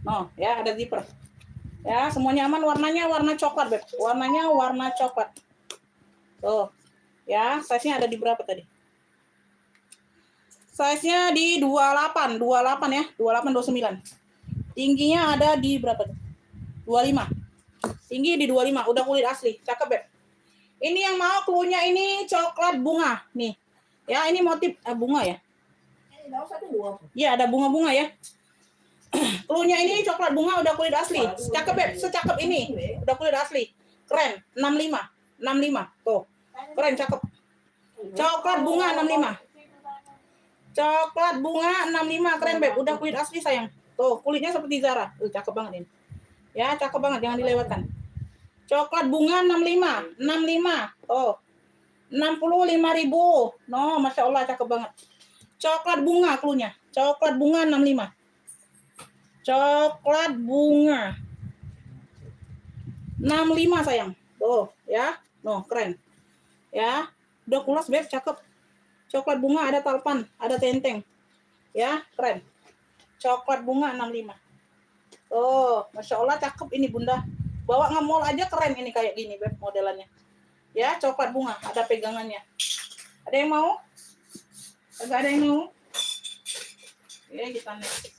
Oh, ya ada zipper. Ya, semuanya aman. Warnanya warna coklat, Beb. Warnanya warna coklat. Tuh. Ya, size-nya ada di berapa tadi? Size-nya di 28 ya. 29. Tingginya ada di berapa tuh? 25. Tinggi di 25. Udah kulit asli. Cakep, Beb. Ini yang mau clue-nya ini coklat bunga. Nih. Ya, ini motif bunga ya. Iya, ada bunga-bunga ya. Clue-nya ini coklat bunga udah kulit asli. Cakep, Beb. Secakep ini. Udah kulit asli. Keren. 65. Tuh. Keren, cakep. Coklat bunga 65. Coklat bunga 65. Keren, Beb. Udah kulit asli, sayang. Tuh, kulitnya seperti Zara. Cakep banget ini. Ya, cakep banget. Jangan dilewatkan. Coklat bunga 65. Oh. 65.000. No, Masya Allah, cakep banget. Coklat bunga cluenya. Coklat bunga 65. Coklat bunga 65, sayang. Tuh, ya. No, keren. Ya. Udah kulas, Beb, cakep. Coklat bunga ada talpan, ada tenteng. Ya, keren. Coklat bunga 65. Oh, Masya Allah, cakep ini, Bunda. Bawa nge-mall aja keren ini kayak gini, Beb, modelannya. Ya, coklat bunga, ada pegangannya. Ada yang mau? Enggak ada yang mau? Ya, kita next.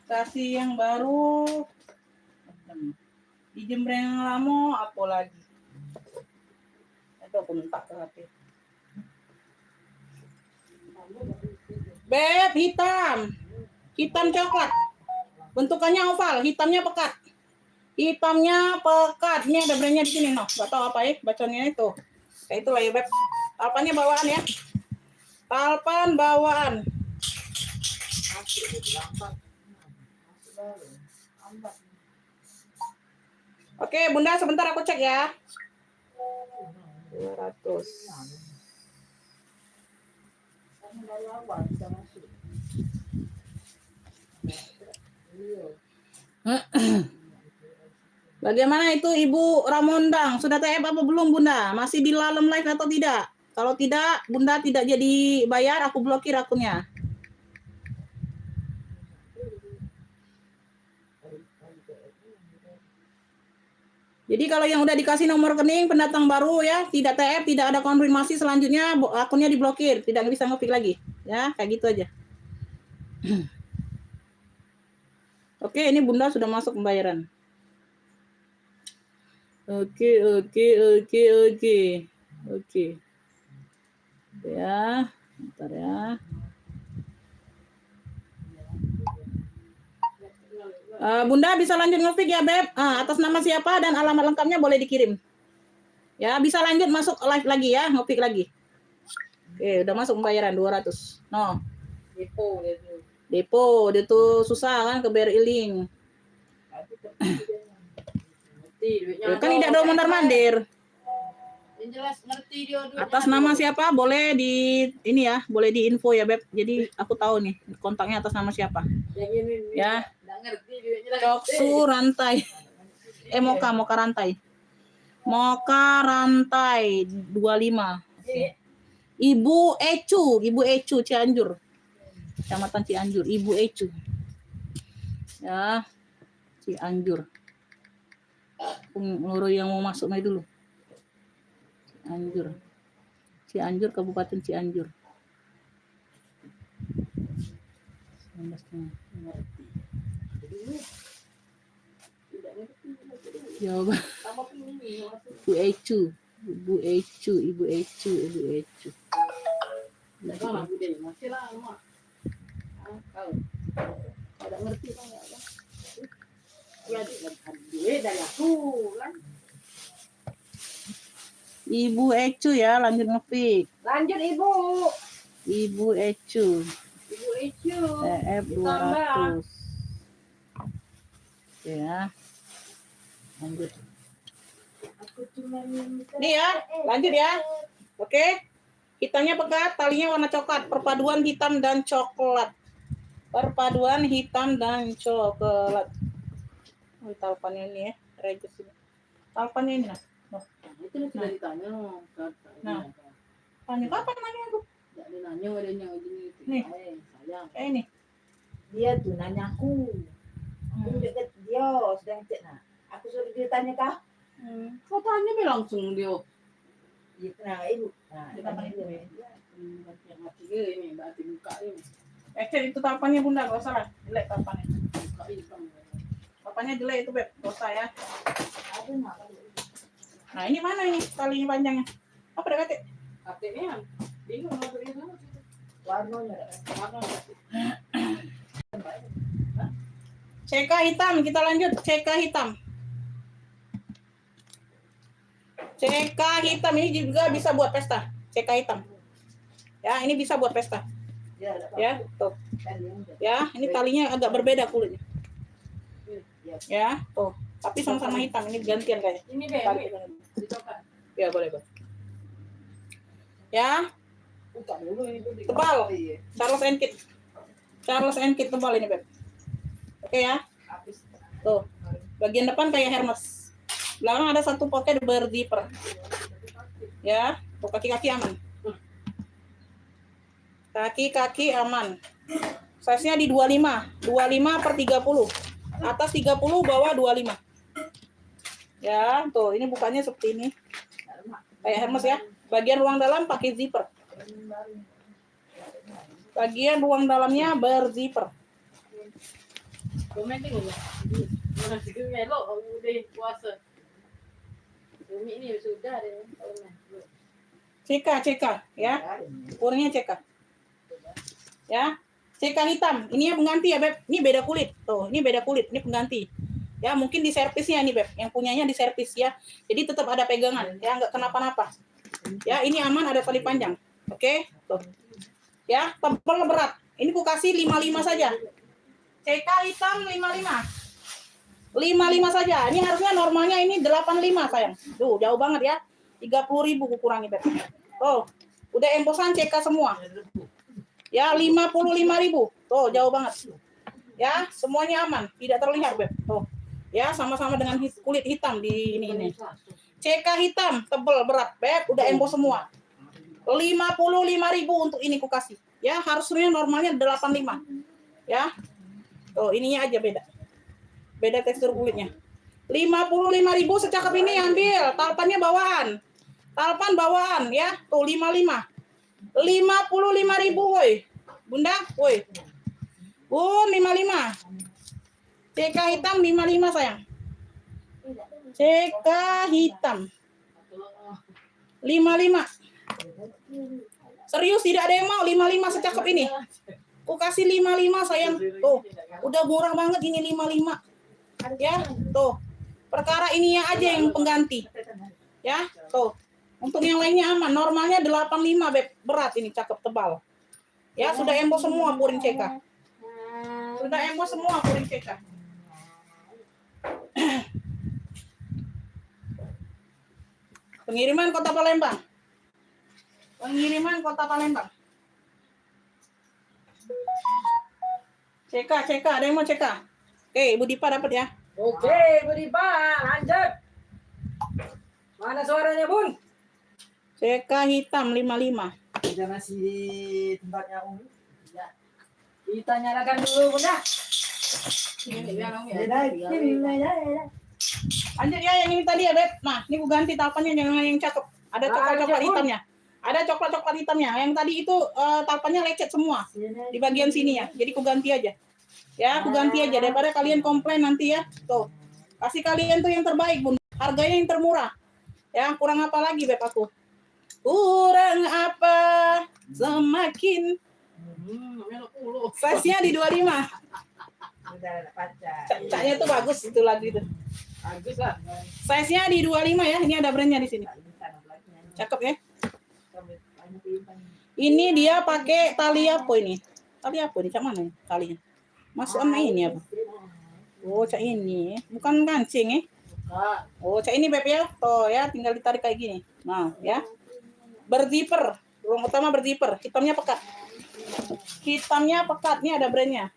Kasih yang baru. Di jembreng lamo apa lagi? Itu aku minta ke HP. Beb, hitam coklat. Bentukannya oval, hitamnya pekat. Ini ada brandnya di sini, no. Gak tahu apa ya, bacanya itu. Kayak itulah ya, Beb. Talpannya bawaan ya. Talpan bawaan. Oke, Bunda, sebentar aku cek ya. 200. Bagaimana itu Ibu Ramondang? Sudah TF apa belum, Bunda? Masih di dalam live atau tidak? Kalau tidak, Bunda tidak jadi bayar, aku blokir akunnya. Jadi kalau yang udah dikasih nomor rekening pendatang baru ya, tidak TF, tidak ada konfirmasi, selanjutnya akunnya diblokir, tidak bisa nge-pick lagi. Ya, kayak gitu aja. Oke, ini Bunda sudah masuk pembayaran. Oke. Ya, bentar ya. Bunda bisa lanjut nge-pick ya, Beb. Atas nama siapa dan alamat lengkapnya boleh dikirim. Ya, bisa lanjut masuk live lagi ya, nge-pick lagi. Oke, udah masuk pembayaran 200. No. Depo, dia tuh susah kan ke BRI Link. Kan tidak ada mondar-mandir. Yang jelas ngerti dia. Atas nama siapa boleh di ini ya, boleh di info ya, Beb. Jadi aku tahu nih kontaknya atas nama siapa. Yang ini Ya. enggak ngerti dia. Coksu Rantai. Moka Rantai. Moka Rantai 25. Ibu Ecu Cianjur. Kecamatan Cianjur, Ibu Ecu. Ya. Cianjur. Ngurus yang mau masuk mai dulu. Cianjur, Kabupaten Cianjur. Jawab. Ibu Ecu. Masih lama. Kalau ngerti kan ya. Ya duit dari aku kan. Ibu Ecu ya, lanjut nge-pick. Lanjut Ibu Ecu. TF 200. Ya. Lanjut. Nih ya, lanjut ya. Oke. Hitamnya pekat, talinya warna coklat, perpaduan hitam dan coklat. Oh, talpannya ini ya, reges ini. Talpannya ini nah. Itu sudah ditanya. Nah. Tanya kapan nanya aku? Enggak nanya adanya gini. Nih. Sayang. Ini. Dia tuh nanya aku deket dia sedang cek. Nah, aku suruh dia tanya kah? Kau tanya be langsung dia. Iya, nah ibu. Nah, Dia tanya itu. Yang mati dia ini berarti buka ini. Itu talpannya Bunda, gak usah lah. Jelek talpannya. Buka ini kan. Talpannya jelek itu, Beb. Gak usah ya. Ada nggak? Nah, ini mana ini talinya panjangnya? Apa udah kate? Katanya bingung mau beli sama situ. Warnanya. CK hitam, kita lanjut. CK hitam. CK hitam ini juga bisa buat pesta. CK hitam. Ya, ini bisa buat pesta. Ya, tuh. Ya, ini talinya agak berbeda kulitnya. Ya, tuh. Tapi sama-sama hitam. Ini gantian kayaknya. Ini be. Dicoba. Ya, boleh. Ya, Buka dulu ini tuh. tebal. Charles and Kit tebal ini, Beb. Oke ya. Tuh. Bagian depan kayak Hermes. Belakang ada satu pocket berzipper. Ya, tuh kaki-kaki aman. Kaki-kaki aman. Size-nya di 25/30. Atas 30, bawah 25. Ya, tuh ini bukannya seperti ini. Kayak Hermes ya. Bagian ruang dalam pakai zipper. Bagian ruang dalamnya berzipper. Komenting enggak? Mana sih melo udah puasa. Umi ini sudah deh. CK ya. Warnanya CK. Ya. CK hitam. Ini pengganti ya, Beb. Ini beda kulit. Tuh, ini beda kulit. Ini pengganti. Ya, mungkin di servisnya nih, Beb. Yang punyanya di servis ya. Jadi tetap ada pegangan, ya, enggak kenapa-napa. Ya, ini aman, ada tali panjang. Oke? Tuh. Ya, tebal berat. Ini ku kasih 55 saja. CK hitam 55. 55 saja. Ini harusnya normalnya ini 85, sayang. Tuh, jauh banget ya. 30.000 ku kurangi, Beb. Tuh. Udah embosan CK semua. Ya, 55.000. Tuh, jauh banget. Ya, semuanya aman, tidak terlihat, Beb. Tuh. Ya, sama-sama dengan kulit hitam di ini. CK hitam, tebal, berat, Beb. Udah embos semua. 55.000 untuk ini ku kasih. Ya, harusnya normalnya 85. Ya. Tuh, ininya aja beda. Beda tekstur kulitnya. 55.000 secakep ini ambil. Talpannya bawaan. Talpan bawaan ya. Tuh 55. 55.000 woi. Bunda, woi. 55. CK hitam 55 sayang. CK hitam 55. Serius tidak ada yang mau 55 secakep ini. Aku kasih 55 sayang. Tuh, udah murah banget ini 55. Ya, tuh. Perkara ininya aja yang pengganti. Ya, tuh. Untuk yang lainnya aman. Normalnya 85 beb. Berat ini cakep tebal. Ya, sudah emboss semua puring CK. Sudah emboss semua puring CK. Pengiriman Kota Palembang. Pengiriman Kota Palembang. CK, ada yang mau CK? Oke, Ibu Dipa dapat ya. Oke, Bu Dipa, lanjut. Mana suaranya, Bun? CK hitam 55. Kita masih di tempatnya Umi. Ya. Kita nyalakan dulu, Bunda. Lanjut ya, yang ini tadi ya, Beb. Nah, ini aku ganti talpannya jangan yang cakep. Ada coklat-coklat hitamnya. Ada coklat-coklat hitamnya. Yang tadi itu talpannya lecet semua di bagian sini ya. Jadi aku ganti aja. Ya, aku ganti aja daripada kalian komplain nanti ya. Tuh. Kasih kalian tuh yang terbaik, Bun. Harganya yang termurah. Ya, kurang apa lagi, Beb aku? Kurang apa? Semakin size-nya di 25. Udah ada pacar. Caknya tuh bagus itu lagu itu. Bagus lah. Size-nya di 25 ya. Ini ada brand-nya di sini. Cakep ya. Ini dia pakai tali apa ini? Tali apa ini? Cak mana ya talinya? Masuk sama ini apa? Oh, cak ini. Bukan kancing ya. Oh, cak ini Beb ya. Tuh ya, tinggal ditarik kayak gini. Nah, ya. Berzipper. Ruang utama berzipper. Hitamnya pekat. Hitamnya pekat. Ini ada brand-nya.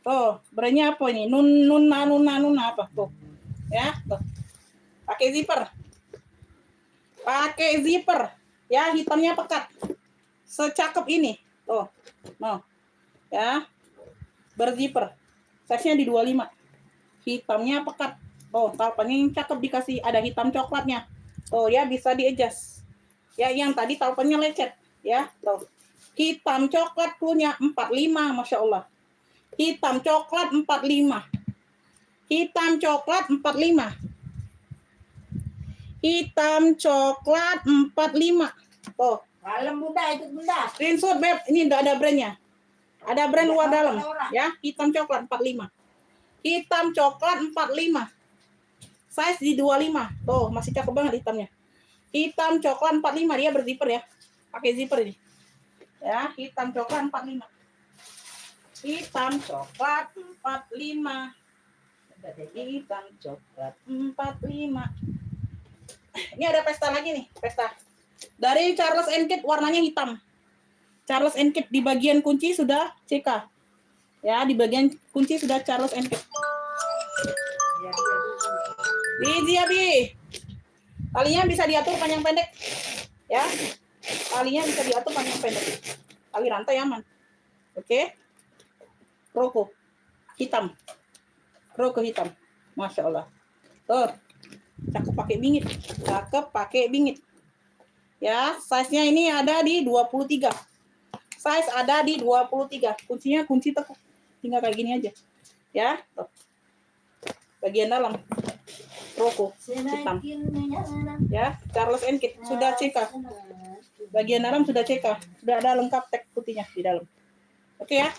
Tuh, brand-nya apa ini? Nun apa? Tuh. Ya, tuh. Pakai zipper. Pakai zipper. Ya, hitamnya pekat. Secakep ini. Tuh. Nah. Ya. Berzipper. Size-nya di 25. Hitamnya pekat. Tuh, talpannya yang cakep dikasih ada hitam coklatnya. Tuh, ya bisa di-adjust. Ya, yang tadi talpannya lecet. Ya, tuh. Hitam coklat punya 45, Masya Allah. Hitam coklat 45. Hitam coklat 45. Hitam coklat 45. Tuh. Kalem, Bunda, ikut Bunda. Screenshot, Beb. Ini udah ada brandnya. Ada brand luar dalam. Ya, hitam coklat 45. Hitam coklat 45. Size di 25. Tuh, masih cakep banget hitamnya. Hitam coklat 45. Dia berzipper ya. Pakai zipper ini. Ya, hitam coklat 45. Hitam coklat 45. Hitam coklat 45. Ini ada pesta lagi nih, pesta. Dari Charles & Kate warnanya hitam. Charles & Kate di bagian kunci sudah CK. Ya, di bagian kunci sudah Charles & Kate. Biji Abi. Talinya bisa diatur panjang pendek. Ya. Talinya bisa diatur panjang pendek. Tali rantai aman. Oke. Roko hitam. Roko hitam. Masya Allah. Tuh. Cakep pakai bingit. Cakep pakai bingit. Ya, size-nya ini ada di 23. Size ada di 23. Kuncinya kunci tekuk. Tinggal kayak gini aja. Ya, tuh. Bagian dalam. Roko hitam. Ya, Charles & Kate sudah CK. Bagian dalam sudah CK. Sudah ada lengkap tag putihnya di dalam. Oke ya.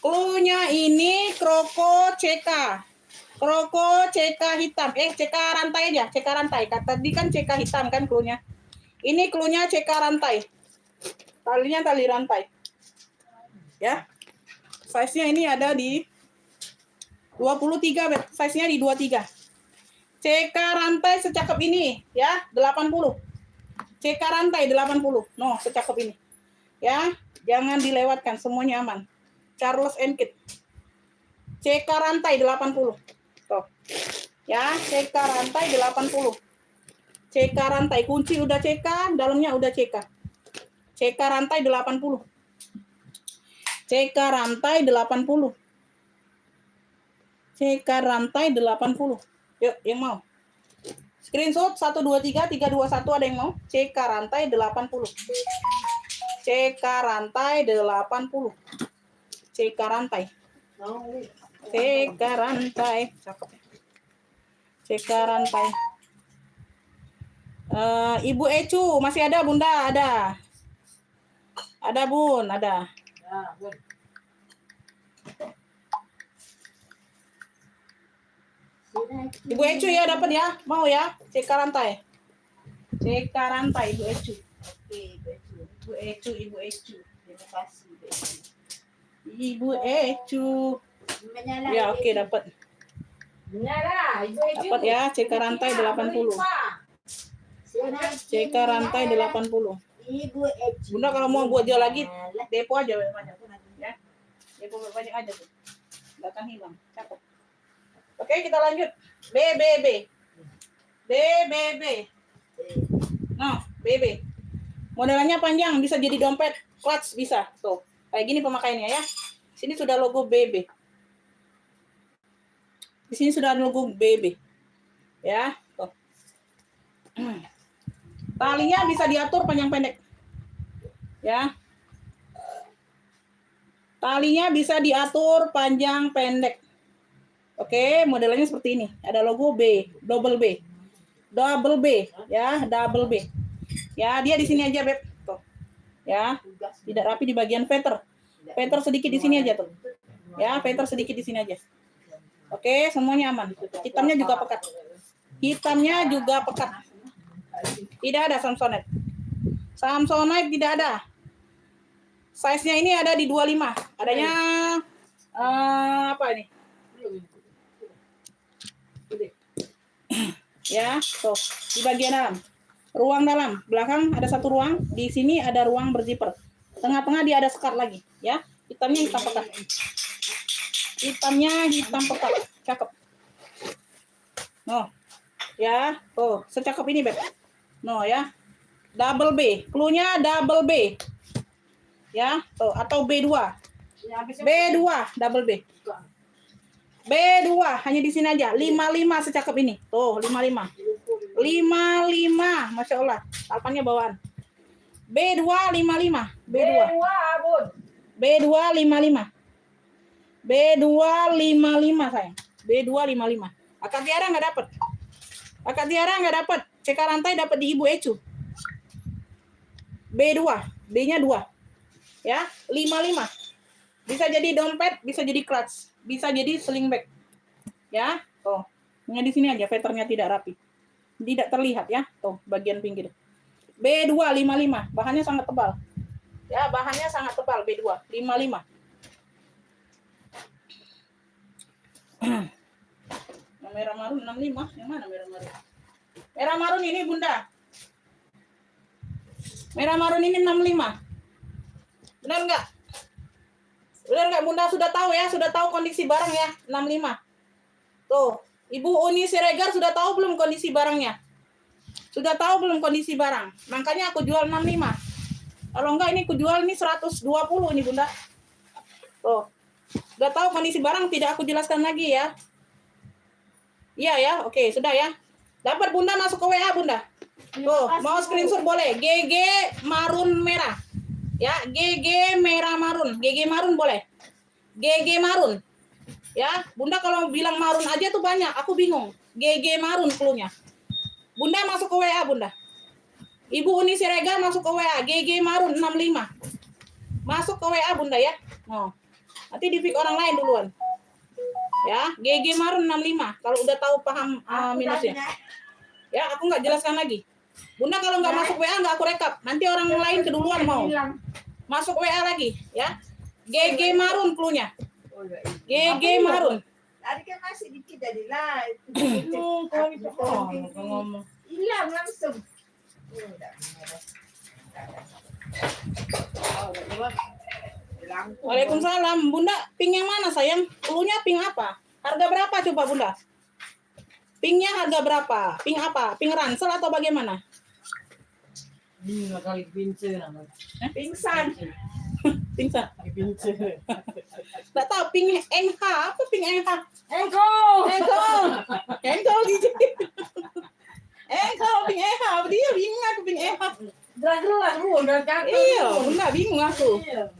Clue-nya ini Kroko CK. Kroko CK hitam. CK rantai aja, CK rantai. Tadi kan CK hitam kan clue-nya. Ini clue-nya CK rantai. Talinya tali rantai. Ya. Size-nya ini ada di 23, Bet. Size-nya di 23. CK rantai secakep ini, ya, 80. CK rantai 80. No, secakep ini. Ya, jangan dilewatkan, semuanya aman. Charles & Kate. CK rantai 80. Tuh. Ya, CK rantai 80. CK rantai kunci udah CK, dalamnya udah CK. CK rantai 80. CK rantai 80. CK rantai 80. Yuk, yang mau. Screenshot 123321 ada yang mau? CK rantai 80. CK rantai 80. CK rantai. CK rantai. Cakep. CK rantai. Ibu Ecu masih ada Bunda? Ada. Ada Bun, ada. Ya, Bun. Ibu Ecu ya dapat ya? Mau ya? CK rantai. CK rantai Ibu Ecu. Oke, betul. Ibu Ecu, Ibu Ecu. Terima kasih, betul. Ibu Ecu. Menyala, Ya, oke betul. dapat. Nyala, Ibu Ecu. Dapat ya CK rantai 80. CK rantai 80. Ibu Ecu. Bunda kalau mau buat jual lagi, depo aja banyak ya. Depo banyak aja tuh. Enggak akan hilang. Cakep. Oke, kita lanjut. BBB. BBB. Nah, BB. Modelannya panjang, bisa jadi dompet, clutch bisa. Tuh, kayak gini pemakaiannya ya. Sini sudah logo BB. Di sini sudah logo BB. Ya, tuh. Talinya bisa diatur panjang pendek. Ya. Talinya bisa diatur panjang pendek. Oke, modelannya seperti ini. Ada logo B, double B. Double B, ya, double B. Ya, dia di sini aja, Beb. Tuh. Ya, tidak rapi di bagian feather. Feather sedikit di sini aja tuh. Ya, feather sedikit di sini aja. Oke, semuanya aman. Hitamnya juga pekat. Hitamnya juga pekat. Tidak ada Samsonite. Samsonite tidak ada. Size-nya ini ada di 25. Adanya apa ini? Ya, tuh di bagian dalam. Ruang dalam, belakang ada satu ruang, di sini ada ruang berzipper. Tengah-tengah dia ada sekat lagi, ya. Hitamnya hitam pekat. Hitamnya hitam pekat. Cakep. No. Ya, tuh, secakep ini, Beb. No ya. Double B, cluenya double B. Ya, tuh atau B2. B2 double B. B2 hanya di sini aja. 55 secakep ini. Tuh, 55. 55, Masya Allah. Alpannya bawaan. B2 55. B2. B2 55. B2 55 sayang. B2 55. Akak Tiara nggak dapat. Akak Tiara nggak dapat. CK rantai dapat di Ibu Ecu. B2. B-nya 2. Ya, 55. Bisa jadi dompet, bisa jadi clutch, bisa jadi sling bag. Ya, tuh. Hanya di sini aja, feathernya tidak rapi. Tidak terlihat ya, tuh bagian pinggir. B2 55, bahannya sangat tebal. Ya, bahannya sangat tebal B2 55. Merah marun 65, yang mana merah marun? Merah marun ini Bunda. Merah marun ini 65. Benar enggak? Benar enggak Bunda sudah tahu ya, sudah tahu kondisi barang ya, 65. Tuh, Ibu Uni Siregar sudah tahu belum kondisi barangnya? Sudah tahu belum kondisi barang? Makanya aku jual 65. Kalau enggak ini aku jual ini 120 nih Bunda. Tuh. Sudah tahu kondisi barang, tidak aku jelaskan lagi ya. Iya ya, oke, sudah ya. Dapat Bunda, masuk ke WA Bunda. Tuh, mau screenshot boleh. GG marun merah. Ya, GG merah marun. GG marun boleh. GG marun. Ya, Bunda kalau bilang marun aja tuh banyak, aku bingung. GG marun cluenya. Bunda masuk ke WA Bunda. Ibu Uni Siregar masuk ke WA. GG marun 65. Masuk ke WA Bunda ya. Oh. Nanti di pick orang lain duluan. Ya, GG marun 65. Kalau udah tahu paham minusnya. Ya, aku nggak jelaskan lagi. Bunda kalau nggak masuk WA nggak aku rekap. Nanti orang lain keduluan mau. Masuk WA lagi, ya. GG marun cluenya. GG marun. Tadi kan masih dikit jadi live. Ngomong. Hilang langsung. Waalaikumsalam. Bunda, pink yang mana sayang? Cluenya pink apa? Harga berapa coba Bunda? Pinknya harga berapa? Pink apa? Pink ransel atau bagaimana? Ini kali pince namanya. Pingsan. Pingsan. Pince. Nggak tahu ping NH apa ping NH? Engko. Engkau gitu. Engkau ping NH. Dia bingung aku ping NH. Jelas Bu, udah cakep. Iya, Bunda bingung aku. Iya.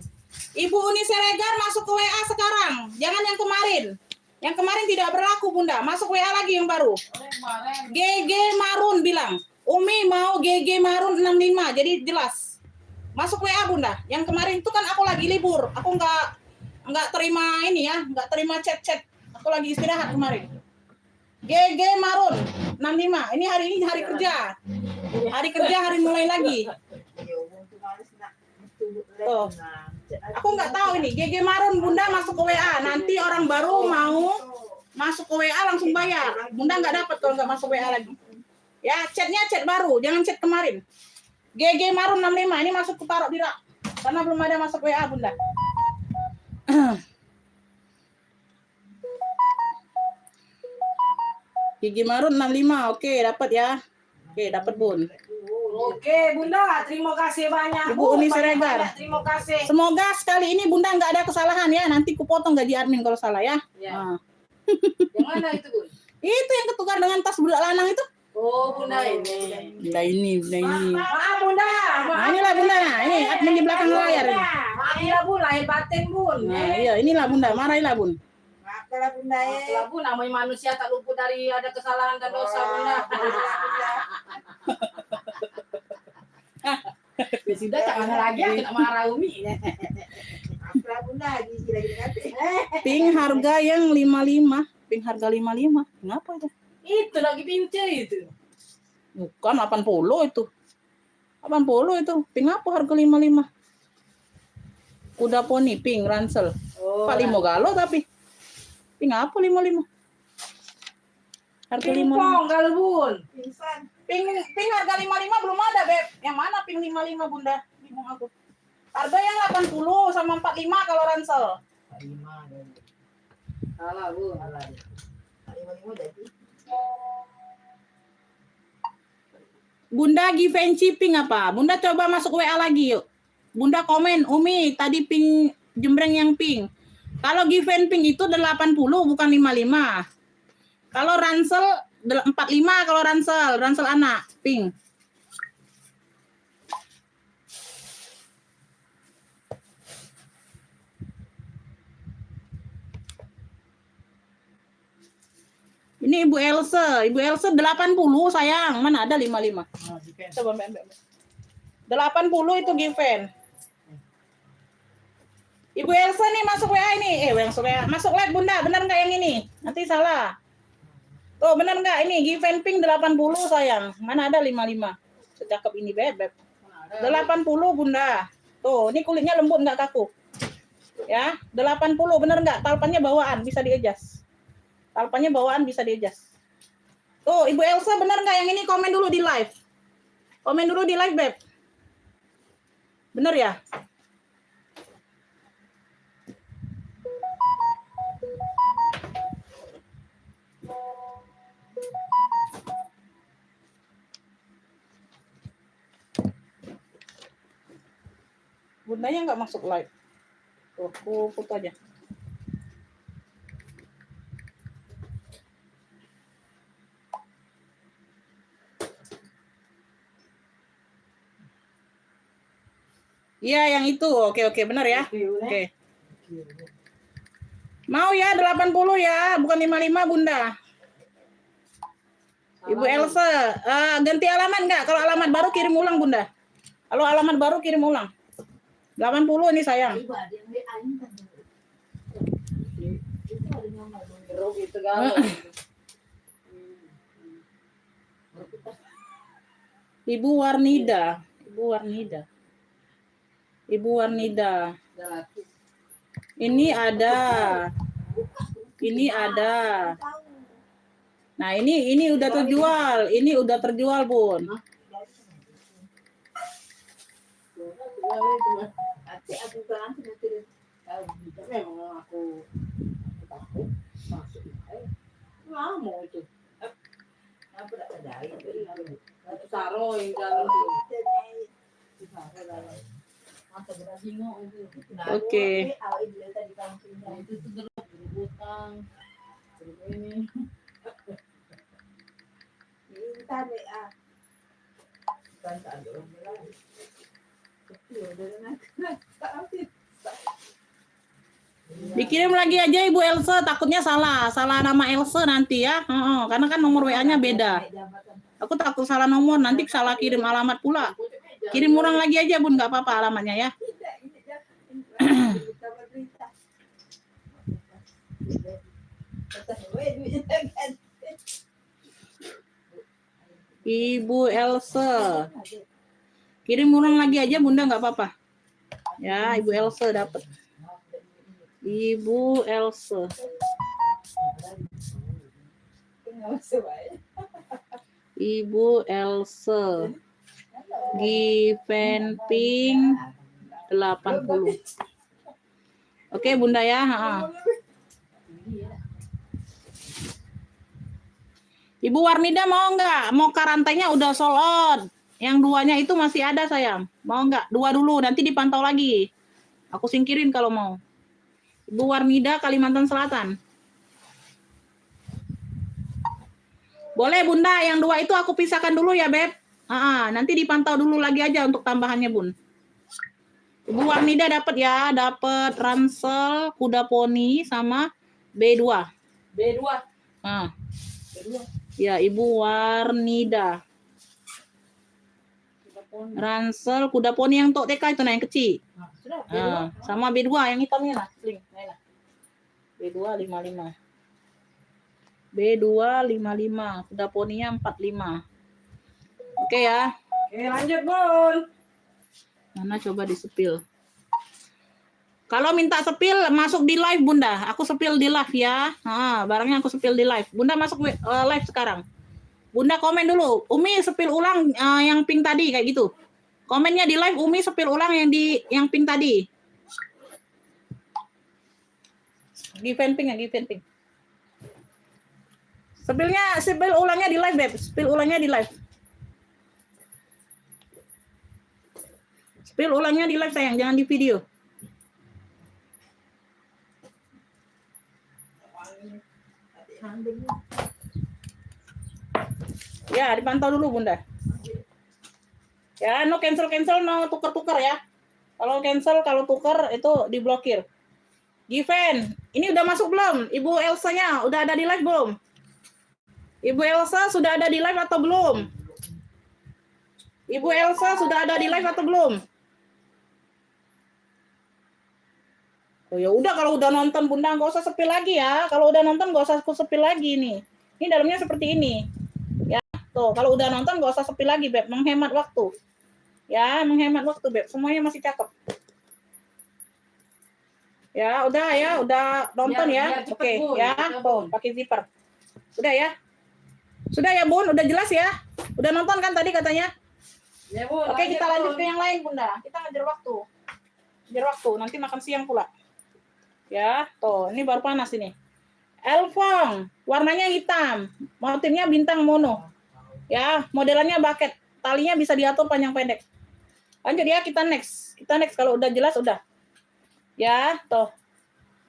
Ibu Uni Siregar masuk ke WA sekarang. Jangan yang kemarin. Yang kemarin tidak berlaku Bunda. Masuk WA lagi yang baru. Kemarin. GG Marun bilang. Umi mau GG Marun 65. Jadi jelas. Masuk WA Bunda. Yang kemarin itu kan aku lagi libur. Aku nggak terima ini ya. Nggak terima chat-chat. Aku lagi istirahat kemarin. GG Marun 65. Ini hari kerja. Hari kerja hari mulai lagi. Tuh. Aku nggak tahu ini. GG Marun Bunda masuk ke WA. Nanti orang baru mau masuk ke WA langsung bayar. Bunda nggak dapat kalau nggak masuk WA lagi. Ya, chatnya chat baru. Jangan chat kemarin. GG Marun 65. Ini masuk ke taruh di rak. Karena belum ada masuk WA Bunda. GG Marun 65. Oke, dapat ya. Oke, dapat Bun. Oke Bunda, terima kasih banyak. Ibu Uni Siregar. Terima kasih. Semoga sekali ini Bunda nggak ada kesalahan ya. Nanti kupotong gaji admin kalau salah ya. Ya. Nah. Yang mana itu Bun? Itu yang ketukar dengan tas budak lanang itu. Oh Bunda ini. Bunda ini. Maaf Bunda. Nah, inilah Bunda. Ini admin di belakang layar ini. Maaf ya Bun, lahir batin Bun. Nah, iya inilah Bunda. Marahilah Bun. Maaflah Bunda ya. Maaflah Bun, namanya manusia tak luput dari ada kesalahan dan dosa Bunda. Ya sudah, jangan lagi aku nak marah Umi. Maaflah Bunda, gizi lagi ngate. Pink harga yang 55. Pink harga 55. Kenapa itu? Itu lagi pince itu. Bukan 80 itu. 80 itu. Pink apa harga 55? Kuda poni pink ransel. Oh. Pak Limo galo tapi. Pink apa 55? Harga 55. Pingpong kalau Bun. Pingsan. Pink harga 55 belum ada, Beb. Yang mana pink 55, Bunda? Bingung aku. Harga yang 80 sama 45 kalau ransel. 5 dan Salah Bun. salah. 5 jadi. Bunda Givenchy pink apa? Bunda coba masuk WA lagi yuk. Bunda komen, Umi, tadi pink jembreng yang pink. Kalau Given pink itu 80 bukan 55. Kalau ransel 45 kalau ransel anak pink. Ini Ibu Else 80 sayang. Mana ada 55? Coba Mbak. 80 itu Given. Ibu Elsa nih masuk WA ini. Masuk WA. Masuk live Bunda, benar nggak yang ini? Nanti salah. Tuh, benar nggak ini? Given pink 80 sayang. Mana ada 55? Secakep ini Beb. 80 Bunda. Tuh, ini kulitnya lembut nggak kaku. Ya, 80 benar nggak? Talpannya bawaan bisa diejas. Talpannya bawaan bisa diejas. Tuh, Ibu Elsa benar nggak yang ini? Komen dulu di live. Komen dulu di live Beb. Bener ya? Bundanya nggak masuk live. Tuh, aku foto aja. Iya, yang itu. Oke, benar ya. Oke. Mau ya 80 ya, bukan 55 Bunda. Ibu Elsa, ganti alamat nggak? Kalau alamat baru kirim ulang Bunda. Kalau alamat baru kirim ulang. 80 ini sayang. Ibu ada yang WA ini kan. Itu ada nomor Geruk itu galau. Ibu Warnida. Ini ada. Nah, ini udah terjual. Ini udah terjual, Bun. Aku kan nanti Memang aku takut masuk. Lama itu. apa tak ada Taruh yang dalam itu. Masa benar Singo itu. Oke. Awak ibu tadi kampung. Nah, itu tuh terus berhutang. Terus ini. Minta BA. Bukan tak ada orang lain. Tapi udah nanti. Dikirim lagi aja Ibu Elsa, takutnya salah nama Elsa nanti ya. Karena kan nomor WA-nya beda. Aku takut salah nomor, nanti salah kirim alamat pula. Kirim orang lagi aja Bun, nggak apa-apa alamatnya ya. Ibu Elsa, kirim orang lagi aja Bunda, nggak apa-apa. Ya, Ibu Elsa dapat. Ibu Elsa. Ibu Elsa. Givenping 80. Oke Bunda ya. Ibu Warnida mau nggak? Mau karantainya udah sold out. Yang duanya itu masih ada sayang. Mau nggak? Dua dulu, nanti dipantau lagi. Aku singkirin kalau mau. Ibu Warnida Kalimantan Selatan. Boleh Bunda, yang dua itu aku pisahkan dulu ya Beb. Nanti dipantau dulu lagi aja untuk tambahannya Bun. Ibu Warnida dapat ya, dapat ransel, kuda poni sama B2. B2. B2. Ya, Ibu Warnida. Ransel, kuda poni yang tok TK itu yang kecil. Sama B2 yang hitamnya nah. B2 55. B2 55, kuda poninya 45. Oke ya. Oke, lanjut Bun. Mana coba di-spill. Kalau minta sepil masuk di live Bunda. Aku sepil di live ya. Barangnya aku sepil di live. Bunda masuk live sekarang. Bunda komen dulu. Umi sepil ulang yang pink tadi kayak gitu. Komennya di live Umi sepil ulang yang pink tadi. Givenping ya, Givenping. Sepil ulangnya di live, Beb. Sepil ulangnya di live. Sepil ulangnya di live sayang, jangan di video. Ya, dipantau dulu Bunda. Ya, no cancel, no tuker ya. Kalau cancel, kalau tuker itu diblokir. Given, ini udah masuk belum? Ibu Elsa-nya udah ada di live belum? Ibu Elsa sudah ada di live atau belum? Ibu Elsa sudah ada di live atau belum? Oh ya udah, kalau udah nonton Bunda nggak usah sepil lagi ya. Kalau udah nonton nggak usah aku sepil lagi nih. Ini dalamnya seperti ini. Ya, tuh kalau udah nonton nggak usah sepil lagi Beb, menghemat waktu. Ya, menghemat waktu Beb. Semuanya masih cakep. Ya, udah nonton ya. Oke, ya. Tuh, pakai zipper. Udah ya. Sudah ya Bun, udah jelas ya? Udah nonton kan tadi katanya? Ya, Bun. Oke, kita lanjut ke yang lain Bunda. Kita ngejar waktu. Nanti makan siang pula. Ya, tuh, ini baru panas ini. Elfong, warnanya hitam, motifnya bintang mono. Ya, modelannya bucket, talinya bisa diatur panjang pendek. Lanjut ya, kita next kalau udah jelas udah. Ya, tuh.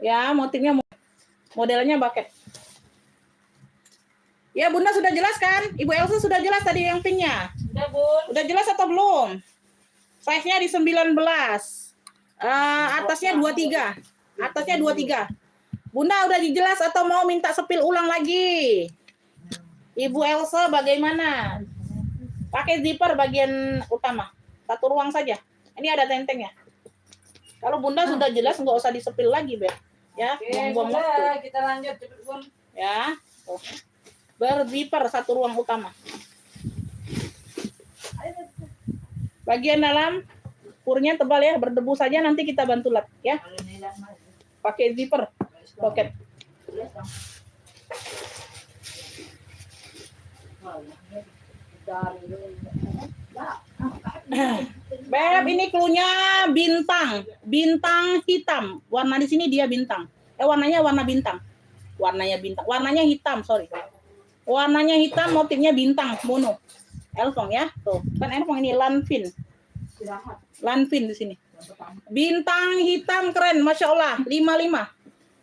Ya, motifnya modelannya bucket. Ya, Bunda sudah jelas kan? Ibu Elsa sudah jelas tadi yang pinknya. Udah, Bun. Udah jelas atau belum? Size-nya di 19. Atasnya 23. Atasnya 23. Bunda udah dijelas atau mau minta sepil ulang lagi? Ibu Elsa bagaimana? Pakai zipper bagian utama. Satu ruang saja. Ini ada tentengnya. Kalau Bunda sudah jelas nggak usah disepil lagi, Beb. Ya, buang-buang waktu. Kita lanjut cepet, Bun. Ya. Berzipper satu ruang utama. Bagian dalam purnya tebal ya, berdebu saja nanti kita bantu lap ya. Pakai zipper pocket. Beb, ini cluenya bintang hitam. Warna di sini dia bintang. Warnanya warna bintang. Warnanya hitam, sorry. Warnanya hitam, motifnya bintang mono. Elfong ya, tuh. Kan Elfong ini Lanvin. Lanvin di sini. Bintang hitam keren, Masya Allah, 55.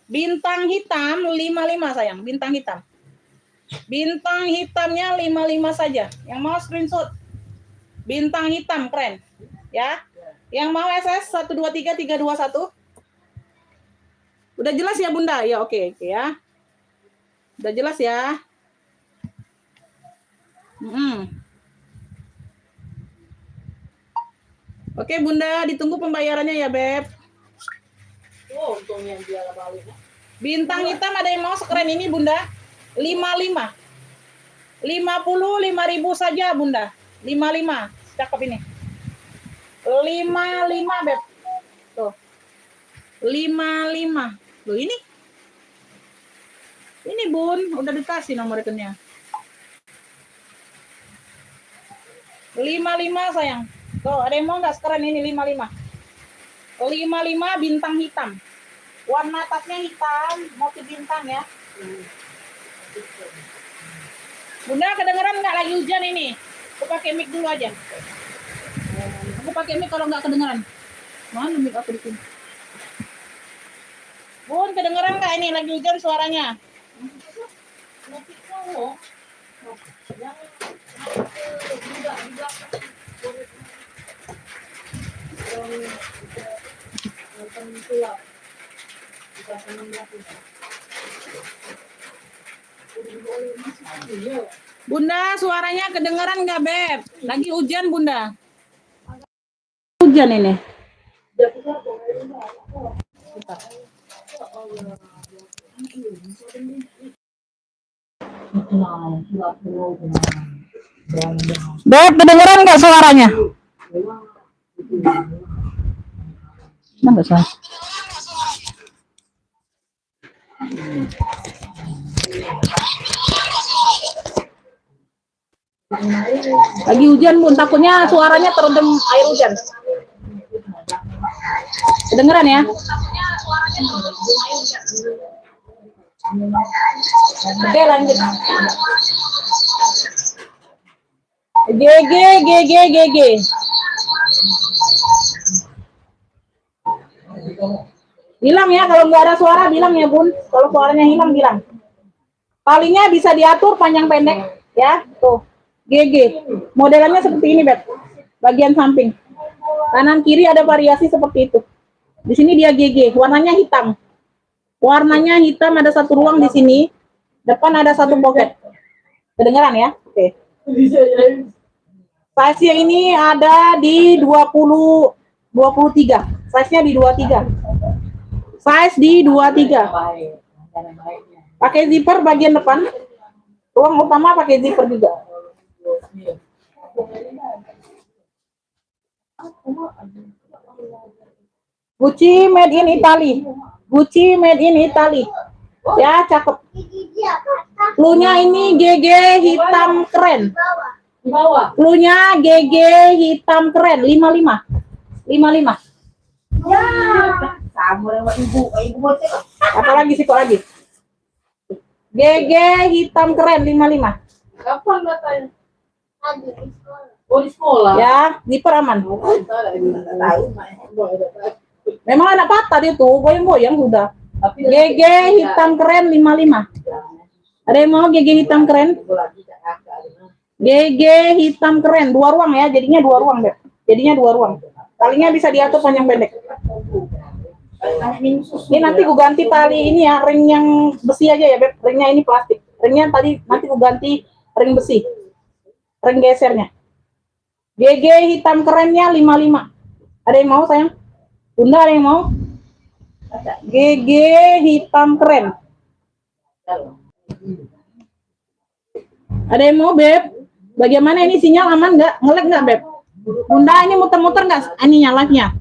Bintang hitam 55 sayang, bintang hitam. Bintang hitamnya 55 saja. Yang mau screenshot. Bintang hitam keren. Ya. Yang mau SS 123321. Udah jelas ya Bunda? Ya oke ya. Udah jelas ya. Oke Bunda, ditunggu pembayarannya ya Beb. Oh, untungnya dia balik. Bintang hitam ada yang mau sekeren ini Bunda? 55. 55.000 saja Bunda. 55. Cakep ini. 55 Beb. Tuh. 55. Loh ini. Ini Bun, udah dikasih nomor rekeningnya. 55 sayang. Tuh, ada yang mau nggak sekeren ini 55? 55 bintang hitam. Warna tasnya hitam, motif bintang ya. Bunda kedengeran nggak lagi hujan ini? Aku pakai mic dulu aja. Aku pakai mic kalau nggak kedengeran. Mana mic aku di sini? Bun, kedengeran nggak ini lagi hujan suaranya? Bunda, suaranya kedengeran nggak, Beb? Lagi hujan, Bunda. Hujan ini. Beb, kedengeran nggak suaranya? Nggak salah. Lagi hujan Bun, takutnya suaranya terendam air hujan. Kedengeran ya? Oke lanjut. GG. Bilang ya kalau nggak ada suara, bilang ya Bun. Kalau suaranya hilang bilang. Talinya bisa diatur panjang pendek ya. Tuh. GG. Modelannya seperti ini, Beb. Bagian samping. Kanan kiri ada variasi seperti itu. Di sini dia GG, warnanya hitam. Warnanya hitam, ada satu ruang di sini. Depan ada satu pocket. Kedengeran ya? Oke. Size-nya ini ada di 23. Size-nya di 23. Size di 23. Pakai zipper bagian depan. Ruang utama pakai zipper juga. Gucci made in Italy. Gucci made in Italy. Ya, cakep. Cluenya ini GG hitam keren. Cluenya GG hitam keren. 55. 55. Ya. Sama sama ibu apa lagi sih kok lagi? GG hitam keren 55. Kapan datanya? Oh di sekolah. Ya, zipper aman. Memang anak patah dia tuh, goyang-goyang sudah. GG hitam keren 55. Ada yang mau GG hitam keren? GG hitam keren, 2 ruang ya, jadinya 2 ruang deh. Jadinya 2 ruang. Talinya bisa diatur panjang pendek. Ini nanti gue ganti tali ini ya, ring yang besi aja ya, Beb. Ringnya ini plastik. Ringnya tadi nanti gue ganti ring besi. Ring gesernya. GG hitam kerennya 55. Ada yang mau sayang? Bunda ada yang mau? GG hitam keren. Ada yang mau, Beb? Bagaimana ini sinyal aman nggak? Nge-lag nggak, Beb? Bunda ini muter-muter nggak? Ininya live-nya.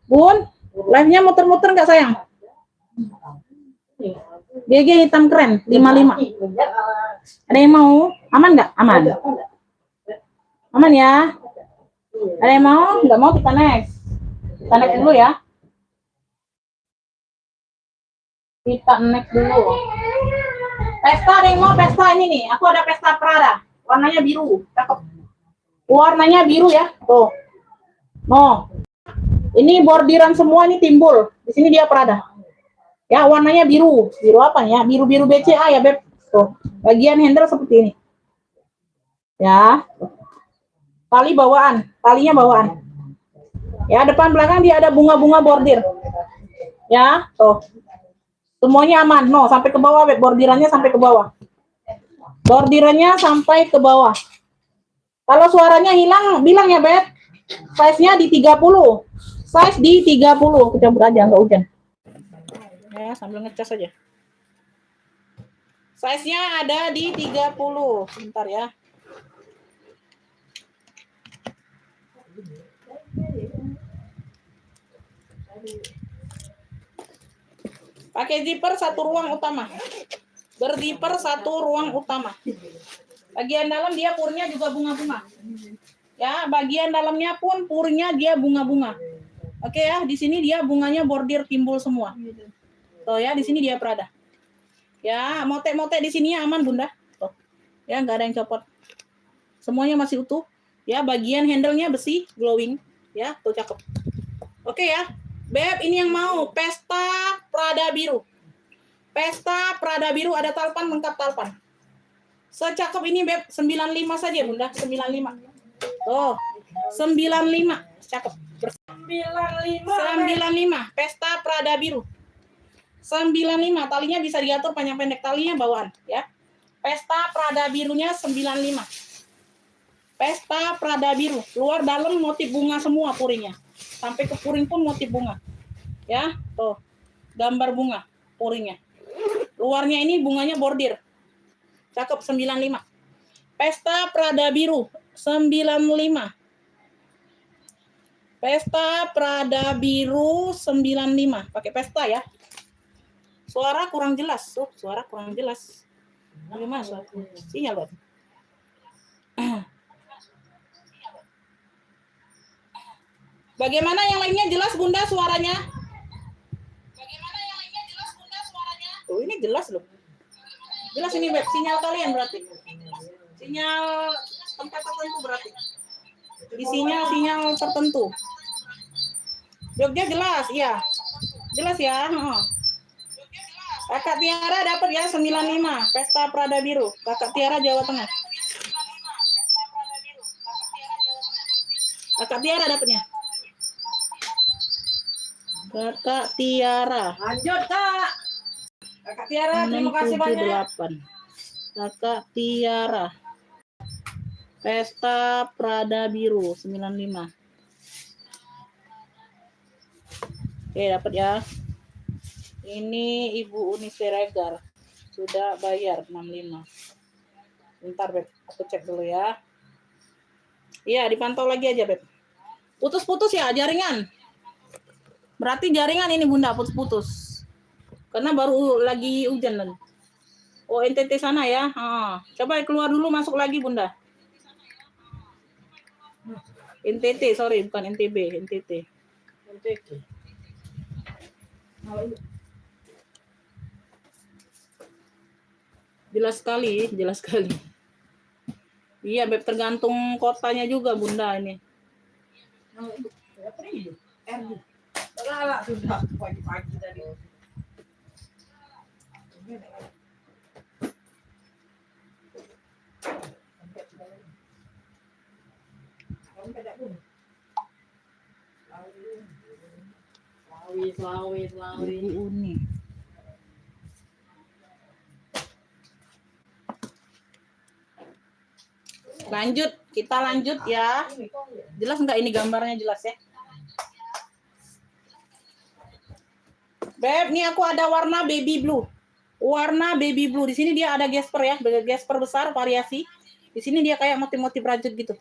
Bun, live-nya muter-muter nggak sayang? GG hitam keren 55. Ada yang mau? Aman nggak? Aman. Aman ya? Ada yang mau? Nggak mau kita next. Kita next dulu ya. Kita next dulu. Pesta, ada yang mau pesta ini nih? Aku ada pesta Prada. Warnanya biru. Cakep. Warnanya biru ya. Tuh. No, ini bordiran semua ini timbul. Di sini dia Prada. Ya, warnanya biru. Biru apa ya? Biru-biru BCA ya, Beb. Tuh, bagian handle seperti ini. Ya. Tali bawaan, talinya bawaan. Ya, depan belakang dia ada bunga-bunga bordir. Ya, tuh. Semuanya aman. No, sampai ke bawah, Beb. Bordirannya sampai ke bawah. Bordirannya sampai ke bawah. Kalau suaranya hilang, bilang ya, Beb. Size-nya di 30. Size di 30. Kita cabut aja, nggak hujan. Ya, sambil ngecas aja. Size-nya ada di 30. Sebentar ya. Pakai zipper satu ruang utama. Berzipper satu ruang utama. Bagian dalam dia purnya juga bunga-bunga. Ya, bagian dalamnya pun purnya dia bunga-bunga. Oke ya, di sini dia bunganya bordir timbul semua. Tuh ya, di sini dia Prada. Ya, motek-motek di sini aman Bunda. Tuh. Ya, nggak ada yang copot. Semuanya masih utuh. Ya, bagian handle-nya besi, glowing. Ya, tuh cakep. Oke ya. Beb, ini yang mau Pesta Prada biru. Pesta Prada biru ada talpan, lengkap talpan. Secakep ini Beb, 95 saja Bunda, 95. Tuh, 95. Cakep. 95. Pesta Prada biru. 95. Talinya bisa diatur panjang pendek, talinya bawaan ya. Pesta Prada birunya 95. Pesta Prada biru. Luar dalam motif bunga semua puringnya. Sampai ke puring pun motif bunga. Ya, tuh. Gambar bunga puringnya. Luarnya ini bunganya bordir. Cakep 95. Pesta Prada biru 95. Pesta Prada biru 95. Pakai pesta ya. Suara kurang jelas. Suara kurang jelas. Bagaimana suara? Sinyal, Bang. Bagaimana yang lainnya jelas Bunda suaranya? Oh, ini jelas loh. Jelas ini Beb, sinyal kalian berarti. Sinyal tempat tertentu berarti. Di sinyal tertentu. Jogja jelas, iya. Jelas ya. Kakak Tiara dapat ya 95. Pesta Prada biru. Kakak Tiara Jawa Tengah. Kakak Tiara dapatnya. Kakak Tiara. Lanjut, Kak. Kakak Tiara, terima kasih banyak. 678. Kakak Tiara. Pesta Prada biru 95. Oke, dapat ya. Ini Ibu Uni Siregar. Sudah bayar 65. Bentar, Beb. Aku cek dulu ya. Iya, dipantau lagi aja, Beb. Putus-putus ya jaringan. Berarti jaringan ini Bunda putus-putus. Karena baru lagi hujan dan. Oh, NTT sana ya. Coba keluar dulu, masuk lagi Bunda. NTT, sorry, bukan NTB, NTT. Jelas sekali, jelas sekali. Iya, Beb, tergantung kotanya juga Bunda ini. Lala sudah pagi-pagi tadi. Selawi. Ibu Uni. Lanjut, kita lanjut ya. Jelas nggak ini gambarnya jelas ya? Beb, ini aku ada warna baby blue. Warna baby blue. Di sini dia ada gesper ya, gesper besar variasi. Di sini dia kayak motif-motif rajut gitu.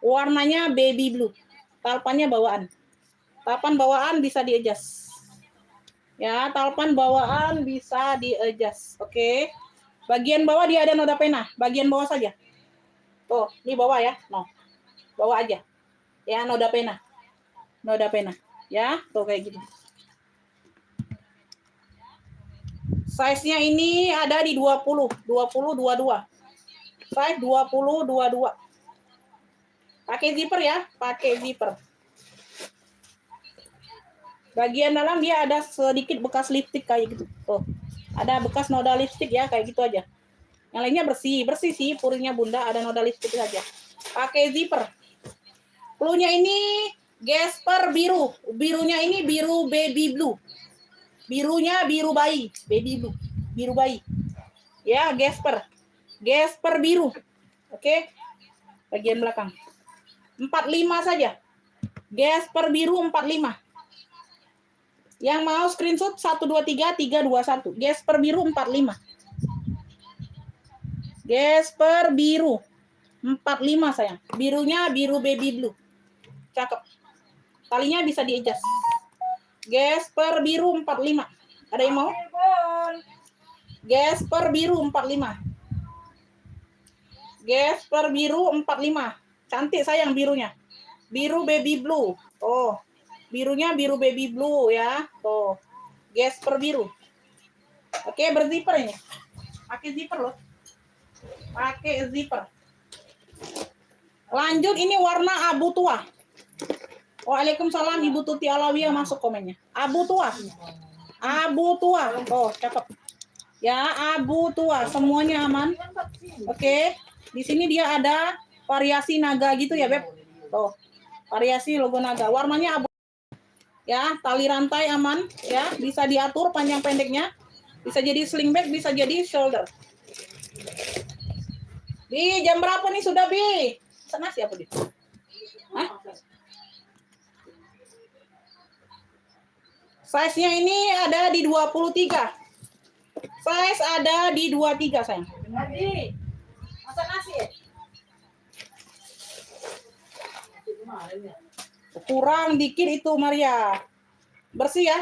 Warnanya baby blue. Talpannya bawaan. Talpan bawaan bisa di-adjust. Ya, talpan bawaan bisa di-adjust. Oke. Bagian bawah dia ada noda pena. Bagian bawah saja. Tuh, ini bawah ya. No. Bawah aja. Ya, noda pena. Noda pena. Ya, tuh kayak gitu. Size-nya ini ada di 20, 22. Size 20, 22. Pakai zipper ya, pakai zipper. Bagian dalam dia ada sedikit bekas lipstick kayak gitu. Tuh. Ada bekas noda lipstick ya, kayak gitu aja. Yang lainnya bersih sih purinya Bunda, ada noda lipstick saja. Pakai zipper. Cluenya ini Gesper biru. Birunya ini biru baby blue. Birunya biru bayi, baby blue. Biru bayi. Ya, Gesper. Gesper biru. Oke. Bagian belakang. 45 saja. Gesper biru 45. Yang mau screenshot 123321. Gesper biru 45. Gesper biru 45 sayang. Birunya biru baby blue. Cakep. Talinya bisa di-adjust. Gesper biru 45. Ada yang mau? Gesper biru 45. Gesper biru 45. Cantik sayang birunya. Biru baby blue. Oh. Birunya biru baby blue ya. Tuh. Gesper biru. Oke, berzipper ini. Pakai zipper loh. Pakai zipper. Lanjut ini warna abu tua. Waalaikumsalam Ibu Tuti Alawiyah masuk komennya. Abu tua. Abu tua. Oh, cakep. Ya, abu tua. Semuanya aman. Oke. Di sini dia ada variasi naga gitu ya, Beb. Tuh. Variasi logo naga. Warnanya abu. Ya, tali rantai aman ya, bisa diatur panjang pendeknya. Bisa jadi sling bag, bisa jadi shoulder. Bi, jam berapa nih sudah, Bi? Sana siapa, Bi? Hah? Size-nya ini ada di 23. Size ada di 23, sayang. Nadi, masak nasi ya? Kurang dikit itu, Maria. Bersih ya?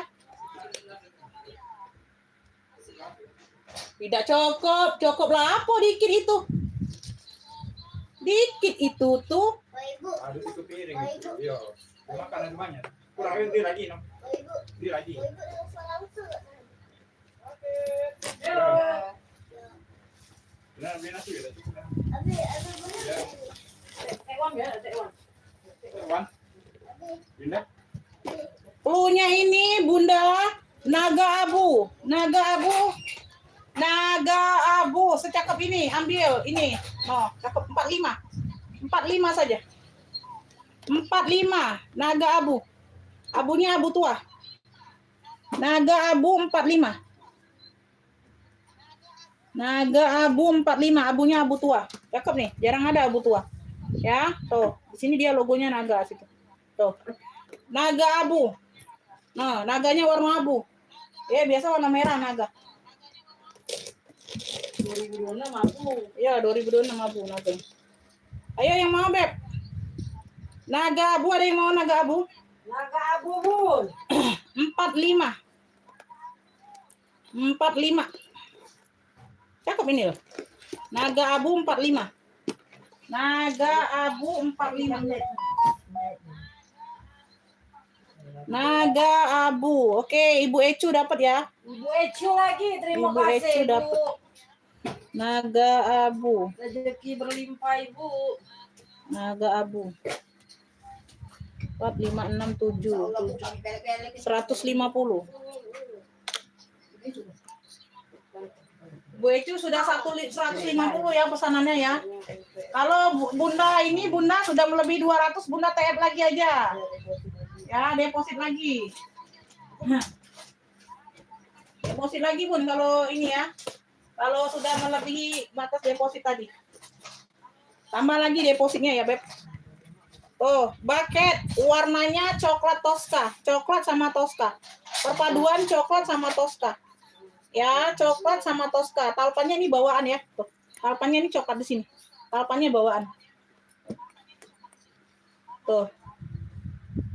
Tidak cukup. Cukup lah apa dikit itu? Dikit itu tuh. Ada itu piring. Iya. Makanan banyak. Kurang itu lagi, no. Di lagi. Benar, benar sih. Wan. Pindah. Cluenya ini Bunda naga abu. Naga abu. Naga abu secakep ini, ambil ini. Oh, cakep 45. 45 saja. 45 naga abu. Abunya abu tua. Naga abu 45. Naga abu 45, abunya abu tua. Cakep nih, jarang ada abu tua. Ya, tuh. Di sini dia logonya naga situ. Tuh. Naga abu. Nah, naganya warna abu. Ya, biasa warna merah naga. 2026 abu. Ya, 2026 abu naga. Ayo yang mau, Beb. Naga abu, ada yang mau naga abu? Naga abu, Bun. 45. 45. Cakep ini loh. Naga abu 45. Naga abu 45. Naga abu. Oke, Ibu Ecu dapat ya. Ibu Ecu lagi, terima Ibu kasih, Ecu Bu. dapat. Naga abu. Rezeki berlimpah, Ibu. Naga abu. 4, 5, 6, 7. 150. Bu Ecu sudah 150 ya pesanannya ya. Kalau Bunda ini Bunda sudah melebihi 200, Bunda TF lagi aja. Ya, deposit lagi. Deposit lagi Bun kalau ini ya. Kalau sudah melebihi batas deposit tadi. Tambah lagi depositnya ya, Beb. Oh, bucket warnanya coklat Tosca, coklat sama Tosca. Perpaduan coklat sama Tosca. Ya, coklat sama Tosca. Talpannya ini bawaan ya. Tuh. Talpannya ini coklat di sini. Talpannya bawaan. Tuh.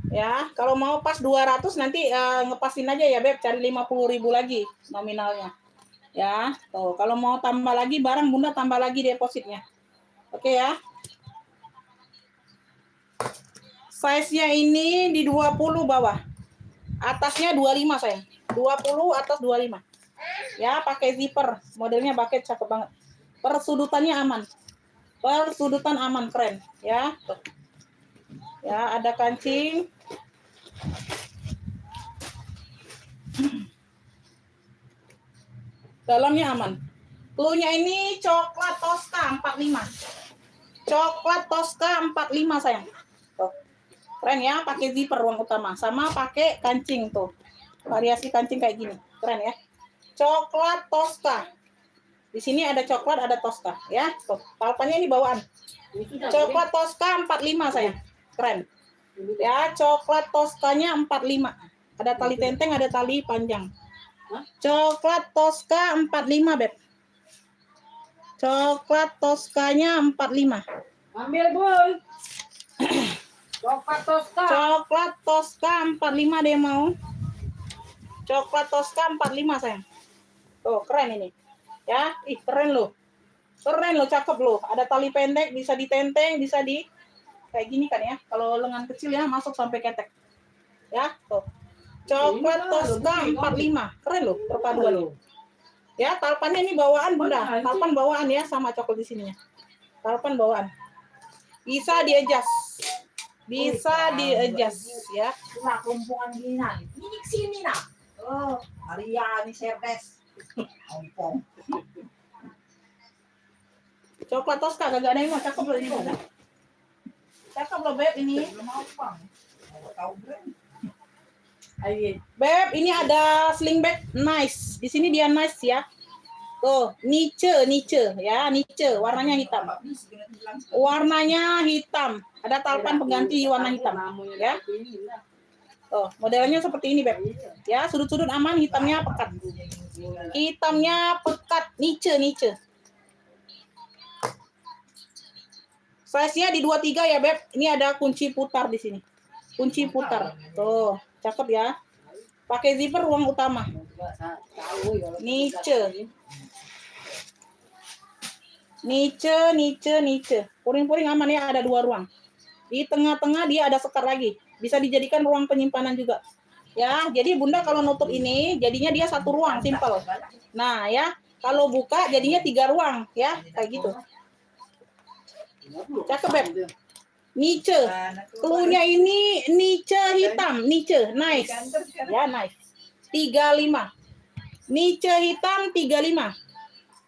Ya, kalau mau pas 200 nanti ngepasin aja ya, Beb, cari 50.000 lagi nominalnya. Ya, tuh. Kalau mau tambah lagi barang Bunda tambah lagi depositnya. Oke ya. Size-nya ini di 20 bawah. Atasnya 25 sayang. 20 atas 25. Ya, pakai zipper. Modelnya bucket cakep banget. Persudutannya aman. Persudutan aman, keren. Ya, tuh. Ya, ada kancing. Dalamnya aman. Cluenya ini coklat Tosca 45. Coklat Tosca 45 sayang. Tuh. Keren ya, pakai zipper ruang utama sama pakai kancing tuh. Variasi kancing kayak gini. Keren ya. Coklat Tosca. Di sini ada coklat, ada Tosca ya. Tuh, palpannya ini bawaan. Coklat Tosca 45 sayang. Keren. Ya, coklat Toscanya 45. Ada tali tenteng, ada tali panjang. Coklat Tosca 45, Beb. Coklat Toscanya 45. Ambil, Bun. Coklat Tosca. Coklat Tosca 45 dia mau. Coklat Tosca 45 sayang. Tuh, keren ini. Ya, ih keren loh. Keren loh, cakep loh. Ada tali pendek, bisa ditenteng, bisa di kayak gini kan ya. Kalau lengan kecil ya masuk sampai ketek. Ya, tuh. Coklat Tosca 45. Keren loh perpaduan. Ya, talpannya ini bawaan, Bunda. Talpan bawaan ya sama coklat di sininya. Talpan bawaan. Bisa di-adjust. Bisa di-adjust ya. Nah, kumpungan gini nah. Ini sini nah. Oh, Maria ini serdes. Ompong. Coklat Tosca kagak ada yang mau, cakep loh ini, Bunda. Cakep loh, Beb ini. Belum apa. Tahu brand. Ayo. Beb, ini ada sling bag nice. Di sini dia nice ya. Tuh, niche ya, niche. Warnanya hitam. Warnanya hitam. Ada talpan pengganti warna hitam. Ya. Tuh, modelnya seperti ini, Beb. Ya, sudut-sudut aman, hitamnya pekat. Hitamnya pekat, niche. Size-nya di 23 ya, Beb. Ini ada kunci putar di sini. Kunci putar. Tuh. Cakep ya. Pakai zipper ruang utama. Niche. Puring-puring aman ya, ada 2 ruang. Di tengah-tengah dia ada sekat lagi. Bisa dijadikan ruang penyimpanan juga. Ya, jadi Bunda kalau nutup ini jadinya dia 1 ruang, simple. Nah, ya, kalau buka jadinya 3 ruang, ya, kayak gitu. Cakep, Beb. Niche. Cluenya ini niche hitam, niche, nice. Ya, nice. 35. Niche hitam 35.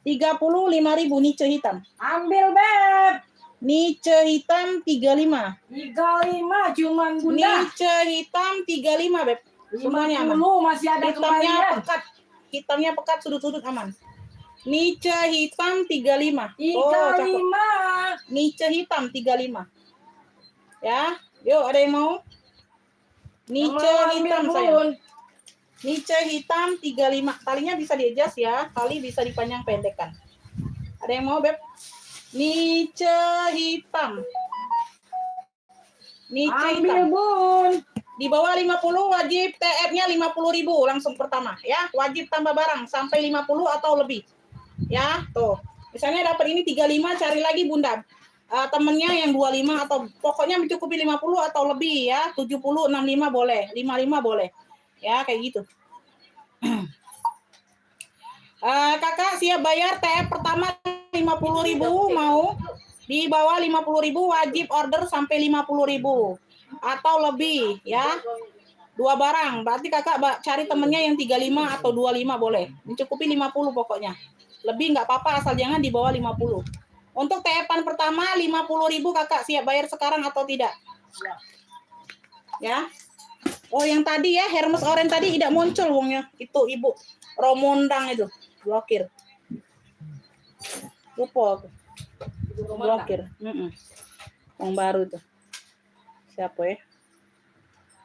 35.000 niche hitam. Ambil, Beb. Niche hitam 35. 35 cuman, Bunda. Niche hitam 35, Beb. Semuanya aman. 50 masih ada Hitamnya kembalian. pekat. Hitamnya pekat, sudut-sudut aman. Niche hitam 35. Oh, cakep. 35. Niche hitam 35. Ya, yuk ada yang mau? Niche hitam sayang. Niche hitam 35. Talinya bisa di-adjust ya. Tali bisa dipanjang pendekkan. Ada yang mau, Beb? Niche hitam. Niche Ambil, hitam. Bun. Di bawah 50 wajib TF-nya 50.000 langsung pertama ya. Wajib tambah barang sampai 50 atau lebih. Ya, tuh. Misalnya dapat ini 35, cari lagi Bunda. Temennya yang 25 atau pokoknya mencukupi 50 atau lebih ya. 70, 65 boleh, 55 boleh. Ya, kayak gitu. Kakak siap bayar TF pertama 50.000, mau di bawah 50.000 wajib order sampai 50.000 atau lebih ya. 2 barang, berarti kakak cari temennya yang 35 atau 25 boleh. Mencukupi 50 pokoknya. Lebih nggak apa-apa asal jangan di bawah 50. Untuk TF-an pertama 50.000 kakak siap bayar sekarang atau tidak? Ya. Oh yang tadi ya Hermes Orange tadi tidak muncul wongnya. Itu Ibu Romondang itu blokir. Lupa aku. Blokir. Yang baru tuh. Siapa ya?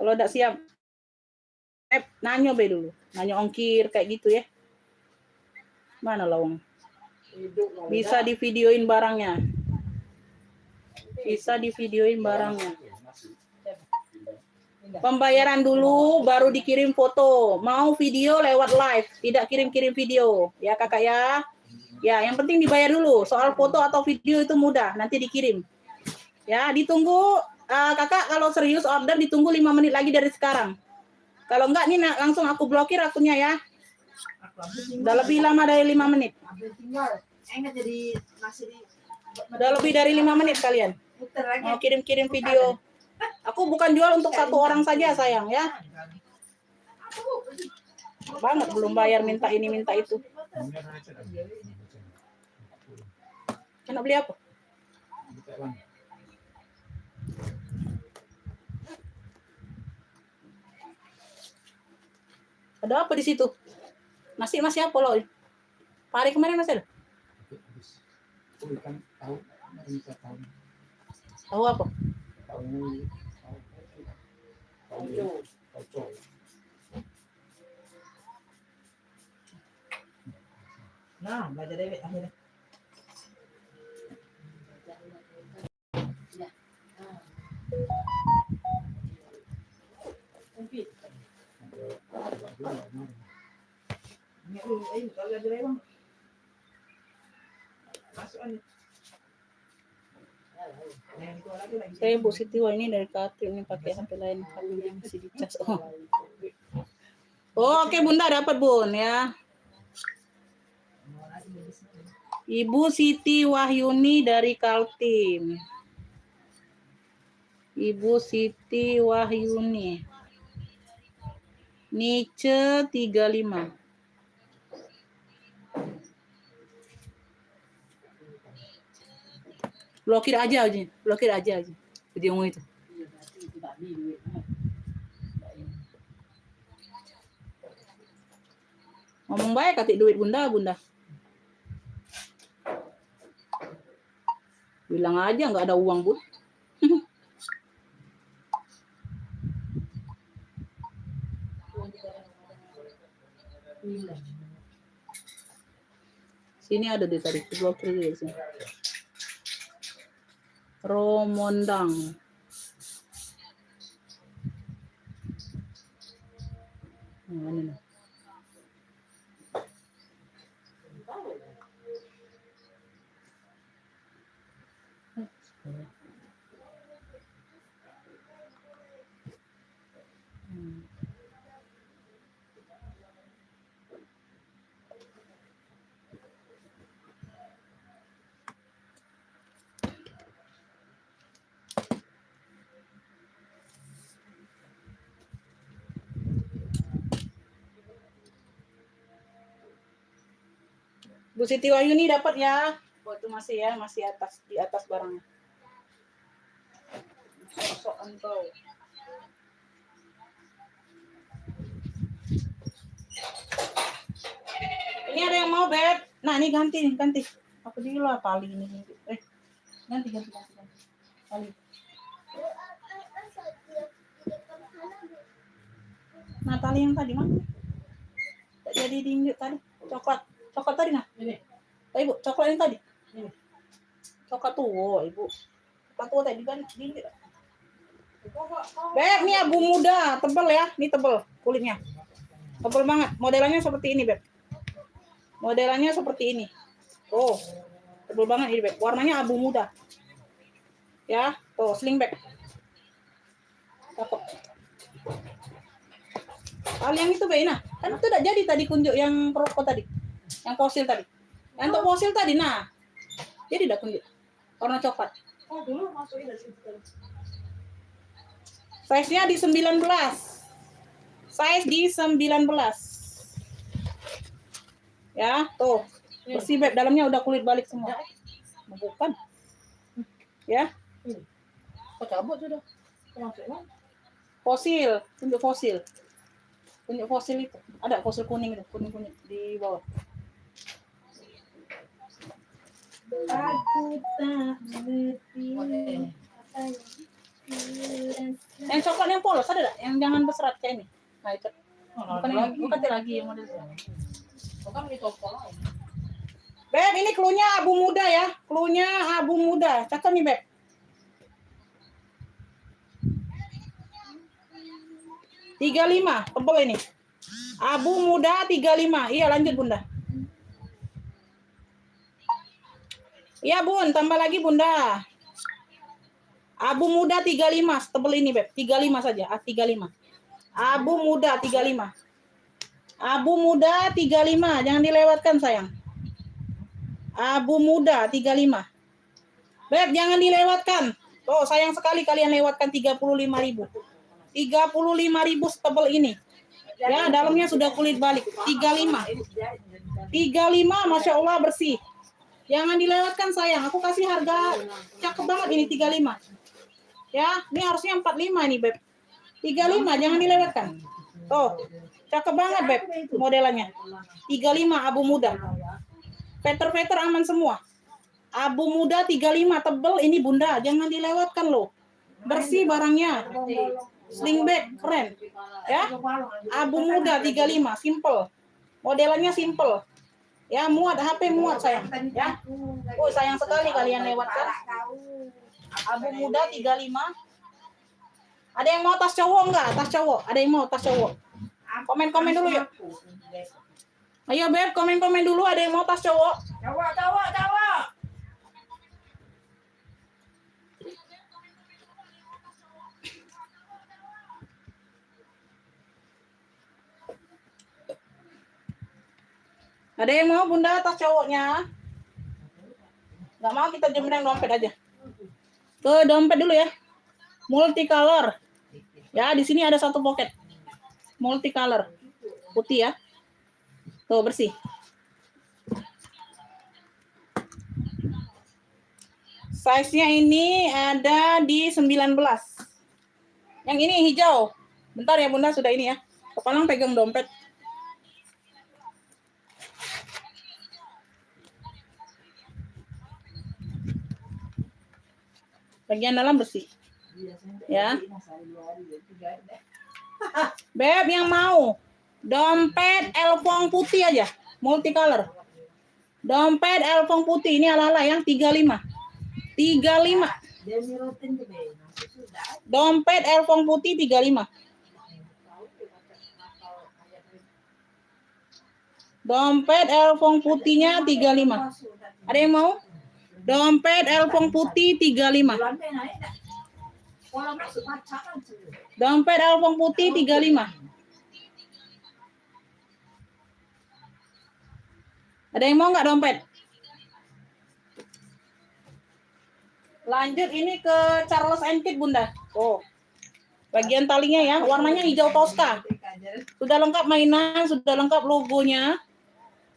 Kalau tidak siap nanyo be dulu. Nanyo ongkir kayak gitu ya. Mana lawang? Bisa di videoin barangnya. Bisa di videoin barangnya. Pembayaran dulu baru dikirim foto. Mau video lewat live, tidak kirim-kirim video. Ya kakak ya. Ya, yang penting dibayar dulu. Soal foto atau video itu mudah, nanti dikirim. Ya, ditunggu kakak kalau serius order ditunggu 5 menit lagi dari sekarang. Kalau enggak nih langsung aku blokir akunnya ya. Udah lebih lama dari 5 menit. Udah lebih dari 5 menit kalian. Mau kirim-kirim video. Aku bukan jual untuk 1 orang saja sayang ya. banget belum bayar, minta ini minta itu. Enak beli apa? Ada apa di situ? Nasi masih apa loh? Hari kemarin masih ada? Tahu apa? Nah, belajar dewek akhirnya. Ini ayo kalau ada lewat. Masuk aja. Saya Bu Siti, wah ini dari kartu ini pakai HP lain, HP masih dicas. Oh, oke Bunda dapat Bun ya. Ibu Siti Wahyuni dari Kaltim. Ibu Siti Wahyuni. Niche 35. Blokir aja. Video itu. Ngomong baik kasih duit Bunda. Bilang aja nggak ada uang, Bun. Sini ada deh tadi, blokir di sini. Romondang. Mana nih? Bu Siti Wahyuni dapat ya. Buat itu masih ya, masih di atas barangnya. Sok engkau. Ini ada yang mau, Beb? Nah, ini ganti. Apa dulu lah tali ini. Ganti. Tali. Nah, tali yang tadi mana? Tak jadi diinjek tadi. Coklat tadi nah. Ini. Ibu, coklat yang tadi. Ini. Coklat tua, Ibu. Coklat tua tadi kan diinjek. Beb, ini abu muda, tebal ya. Ini tebal kulitnya. Tebal banget. Modelannya seperti ini, Beb. Modelannya seperti ini. Oh, tebal banget ini, Beb. Warnanya abu muda. Ya, tuh sling bag. Cakep. Kali yang itu, Beb, nah. Kan itu udah jadi tadi kunjuk yang perokok tadi. Yang fosil tadi. Yang untuk fosil tadi, nah. Jadi udah kunjuk. Warna coklat. Oh, dulu masukin dari situ. Size-nya di 19. Size di 19. Ya, tuh. Bersih, Beb. Dalamnya udah kulit balik semua. Bukan. Ya. Kok cabut sudah? Maksudnya? Fosil. Tunjuk fosil. Tunjuk fosil itu. Ada fosil kuning itu. Kuning di bawah. Aku tak mengerti. Yang coklat yang polos ada tak? Yang jangan berserat kayak ini. Nah itu. Bukan lagi yang model. Bukan di toko lain. Beb, ini cluenya abu muda ya. Cluenya abu muda. Cakep nih, Beb. $35, tebel ini. Abu muda 35. Iya, lanjut Bunda. Iya, Bun, tambah lagi Bunda. Abu muda 35, tebel ini, Beb. 35 saja, 35. Abu muda 35. Abu muda 35, jangan dilewatkan sayang. Abu muda 35. Beb, jangan dilewatkan. Oh, sayang sekali kalian lewatkan 35.000. 35.000 setebel ini. Ya, dalamnya sudah kulit balik. 35. 35, Masya Allah bersih. Jangan dilewatkan sayang. Aku kasih harga cakep banget ini 35. Ya, ini harusnya 45 ini, Beb. 35, jangan dilewatkan. Tuh, cakep banget, Beb, modelannya. 35, abu muda. Veter-veter aman semua. Abu muda 35, tebel ini Bunda. Jangan dilewatkan loh. Bersih barangnya. Sling bag, keren. Ya, abu muda 35, simple. Modelannya simple. Ya, muat, HP muat sayang. Ya. Oh, sayang sekali kalian lewatkan. Abu muda 35. Ada yang mau tas cowok enggak? Tas cowok. Ada yang mau tas cowok? Komen-komen dulu yuk. Ayo Beb, komen-komen dulu. Ada yang mau tas cowok? Cowok. Ada yang mau Bunda tas cowoknya? Nggak mau, kita jembreng dompet aja. Ke dompet dulu ya. Multicolor. Ya, di sini ada satu pocket. Multicolor. Putih ya. Tuh, bersih. Size-nya ini ada di 19. Yang ini hijau. Bentar ya Bunda, sudah ini ya. Kepalang pegang dompet. Bagian dalam bersih. Ya. Beb yang mau dompet elfong putih aja, multicolor. Dompet elfong putih ini ala-ala yang 35. 35. Dompet elfong putih 35. Dompet elfong putihnya 35. Ada yang mau? Dompet elfong putih 35. Dompet elfong putih 35. Ada yang mau nggak dompet? Lanjut ini ke Charles & Keith Bunda. Oh, bagian talinya ya, warnanya hijau Tosca. Sudah lengkap mainan, sudah lengkap logonya.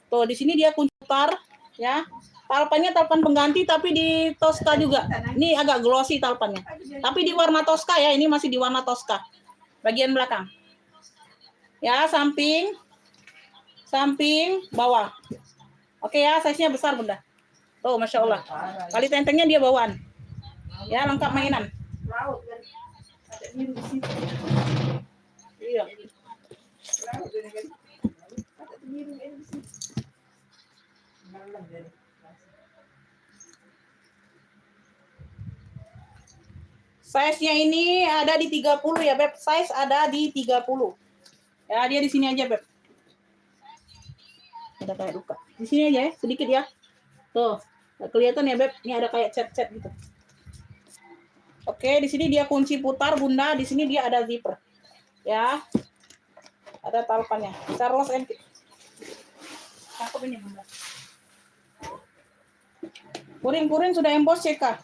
Tuh di sini dia kunci putar, ya. Talpannya talpan pengganti tapi di Tosca juga. Ini agak glossy talpannya. Tapi di warna Tosca ya, ini masih di warna Tosca. Bagian belakang. Ya, samping bawah. Oke ya, size-nya besar Bunda. Tuh, Masya Allah. Kali tentengnya dia bawaan. Ya, lengkap mainan. Iya. Size-nya ini ada di 30 ya, Beb. Size ada di 30. Ya, dia di sini aja, Beb. Ada kayak luka. Di sini aja ya, sedikit ya. Tuh, nggak kelihatan ya, Beb. Ini ada kayak cat-cat gitu. Oke, di sini dia kunci putar, Bunda. Di sini dia ada zipper. Ya. Ada talpannya. Charles & Keith. Cakep ini, Bunda. Kuring-kuring sudah emboss CK.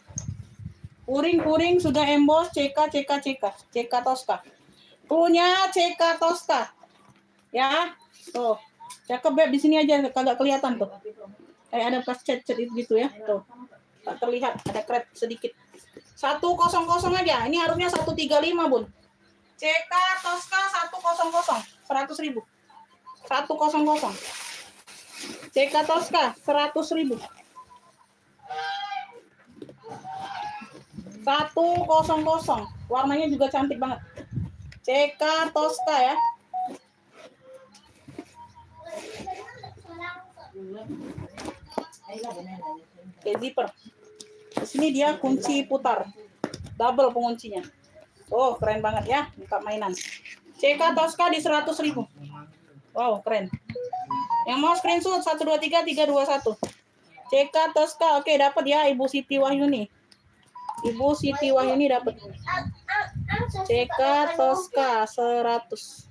Kuring-kuring sudah emboss CK Tosca. Punya CK Tosca. Ya. Tuh. Cakep Beb, di sini aja kagak kelihatan tuh. Kayak ada pas cat-cat gitu ya. Tuh. Tak terlihat, ada kret sedikit. 100 aja. Ini harusnya 135, Bun. CK Tosca 100. 100.000. 100. CK Tosca 100.000. 100. Warnanya juga cantik banget. CK Tosca ya. Oke, zipper. Di sini dia kunci putar. Double penguncinya. Oh, keren banget ya. Lengkap mainan. CK Tosca di 100.000. Wow, keren. Yang mau screenshot 123321. CK Tosca. Oke, dapat ya Ibu Siti Wahyuni. Ibu Siti Wahyuni dapat. CK Tosca 100.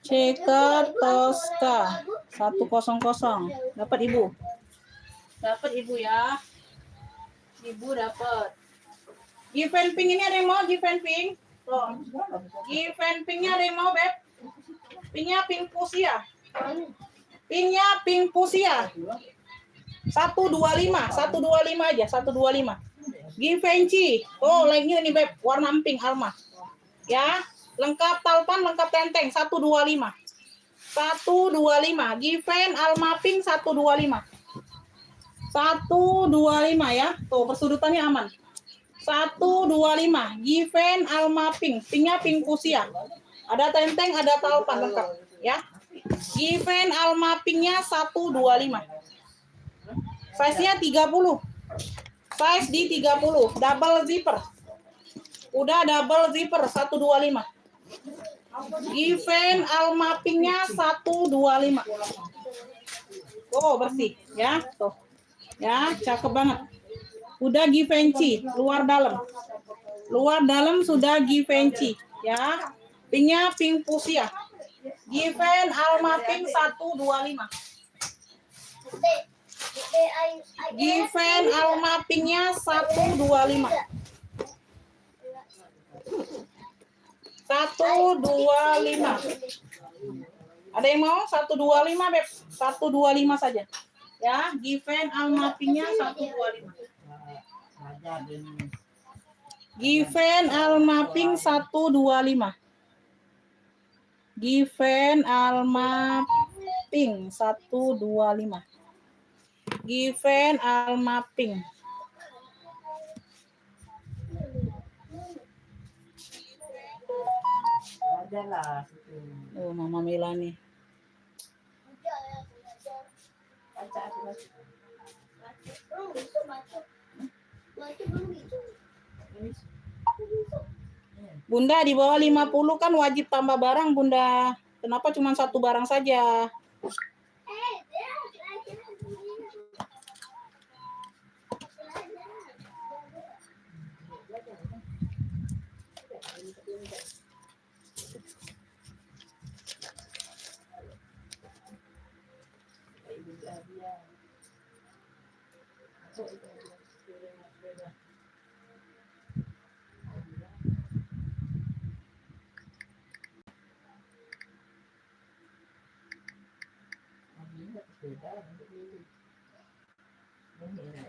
CK Tosca 100. Dapat Ibu. Dapat Ibu ya. Ibu dapat. Given pink ini ada yang mau given pink? Tuh. Given pinknya ada yang mau, Beb? Pinknya pink fuchsia. Pinknya pink fuchsia. 125 aja, 125. Givenchy. Oh, like-nya nih, Beb. Warna pink Alma. Ya, lengkap talpan, lengkap tenteng, 125. 125. Given Alma pink 125. 125 ya. Tuh, persudutannya aman. 125. Given Alma pink. Pinknya pink fuchsia. Ada tenteng, ada talpan lengkap, ya. Given Alma pinknya 125. Size-nya 30. Size di 30. Double zipper. Udah double zipper 125. Given Alma pinknya 125. Oh, bersih ya. Tuh. Ya, cakep banget. Udah Givenchy, luar dalam. Luar dalam sudah Givenchy, ya. Pinknya pink fuchsia. Given Alma pink 125. Given Alma pinknya 125. 125. Ada yang mau 125, Beb? 125 saja. Ya, Given Alma pinknya 125. Given Alma pink 125. Given Alma pink 125. Given Alma pink. Adalah. Oh, Mama Milani. Baca aku baca. Bunda, di bawah 50 kan wajib tambah barang, Bunda. Kenapa cuma satu barang saja?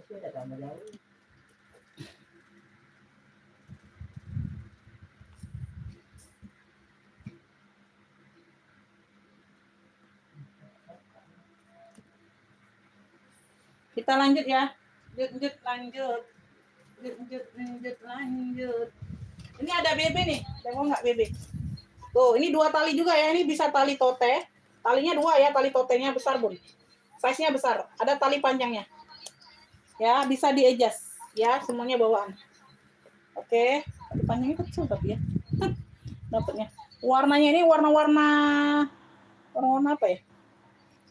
Sudah tambah jauh. Kita lanjut ya. Lanjut. Ini ada BB nih. Tengok nggak BB? Tuh, ini 2 tali juga ya. Ini bisa tali tote. Talinya 2 ya. Tali totenya besar, Bun. Size-nya besar. Ada tali panjangnya. Ya, bisa di-adjust. Ya, semuanya bawaan. Oke. Tali panjangnya kecil tapi ya. Dapatnya. Warnanya ini warna-warna apa ya?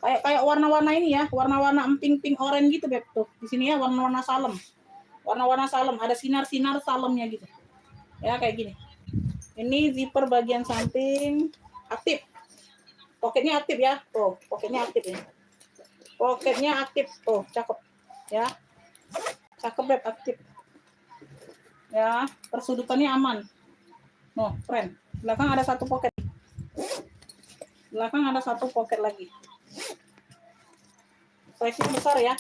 Kayak warna-warna ini ya, warna-warna pink orange gitu, Beb. Tuh, di sini ya warna-warna salem. Warna-warna salem, ada sinar-sinar salemnya gitu. Ya, kayak gini. Ini zipper bagian samping aktif. Poketnya aktif ya. Tuh, poketnya aktif ya. Poketnya aktif. Tuh, cakep. Ya. Cakep, Beb, aktif. Ya, persudutannya aman. Oh, keren. Belakang ada satu poket. Belakang ada satu poket lagi. Size-nya besar ya.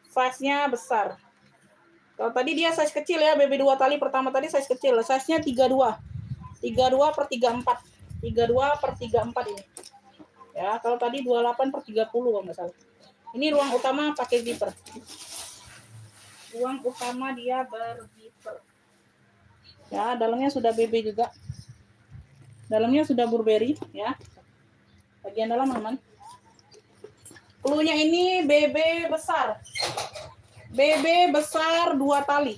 Size-nya besar. Kalau tadi dia size kecil ya, BB 2 tali pertama tadi size kecil. Size-nya 32. 32/34. 32/34 ini. Ya, kalau tadi 28/30 kalau nggak salah. Ini ruang utama pakai zipper. Ruang utama dia berzipper. Ya, dalamnya sudah BB juga. Dalamnya sudah Burberry ya. Bagian dalam aman. Cluenya ini BB besar. BB besar 2 tali.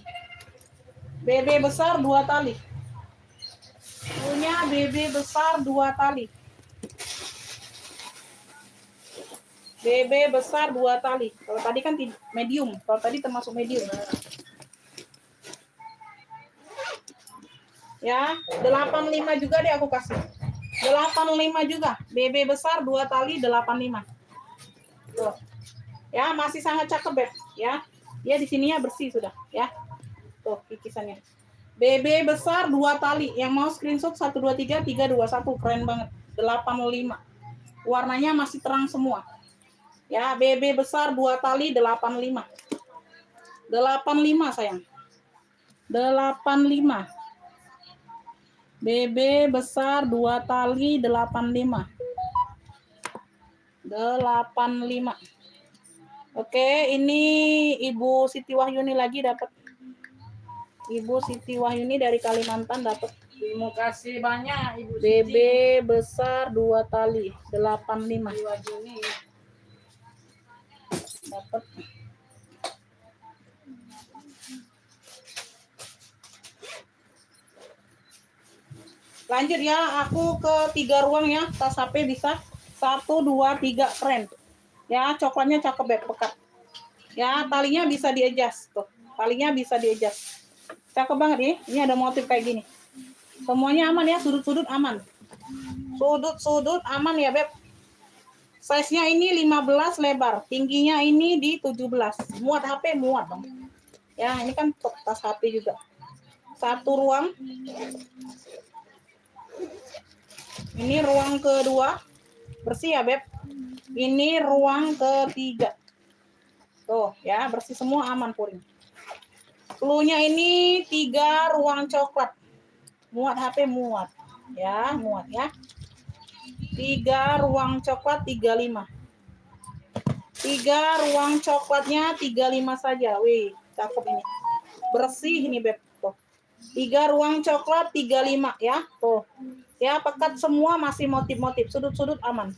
BB besar 2 tali. Cluenya BB besar 2 tali. BB besar 2 tali. Kalau tadi kan medium. Kalau tadi termasuk medium. Ya, 85 juga deh aku kasih. 85 juga. BB besar 2 tali 85. Tuh. Ya, masih sangat cakep, Beb, ya. Dia di sininya bersih sudah, ya. Tuh kikisannya. BB besar 2 tali. Yang mau screenshot 123 321, keren banget. 85. Warnanya masih terang semua. Ya, BB besar 2 tali 85. 85 sayang. 85. BB besar 2 tali 85. 85. Oke, ini Ibu Siti Wahyuni lagi dapat. Ibu Siti Wahyuni dari Kalimantan dapat. Terima kasih banyak Ibu BB Siti. besar 2 tali 85. Ibu Juni. Dapat. Lanjut ya, aku ke 3 ruang ya. Tas HP bisa 1 2 3, keren. Ya, coklatnya cakep ya, pekat. Ya, talinya bisa di-adjust tuh. Talinya bisa di-adjust. Cakep banget nih. Ini ada motif kayak gini. Semuanya aman ya, sudut-sudut aman. Sudut-sudut aman ya, Beb. Size-nya ini 15 lebar, tingginya ini di 17. Muat HP, muat dong. Ya, ini kan tas HP juga. 1 ruang. Ini ruang kedua. Bersih ya, Beb. Ini ruang ketiga. Tuh, ya, bersih semua, aman puring. Cluenya ini 3 ruang coklat. Muat HP, muat. Ya, muat ya. 3 ruang coklat 35. 3 ruang coklatnya 35 saja. Wih, cakep ini. Bersih ini, Beb. Tuh. 3 ruang coklat 35 ya. Tuh. Ya, pekat semua, masih motif-motif. Sudut-sudut aman.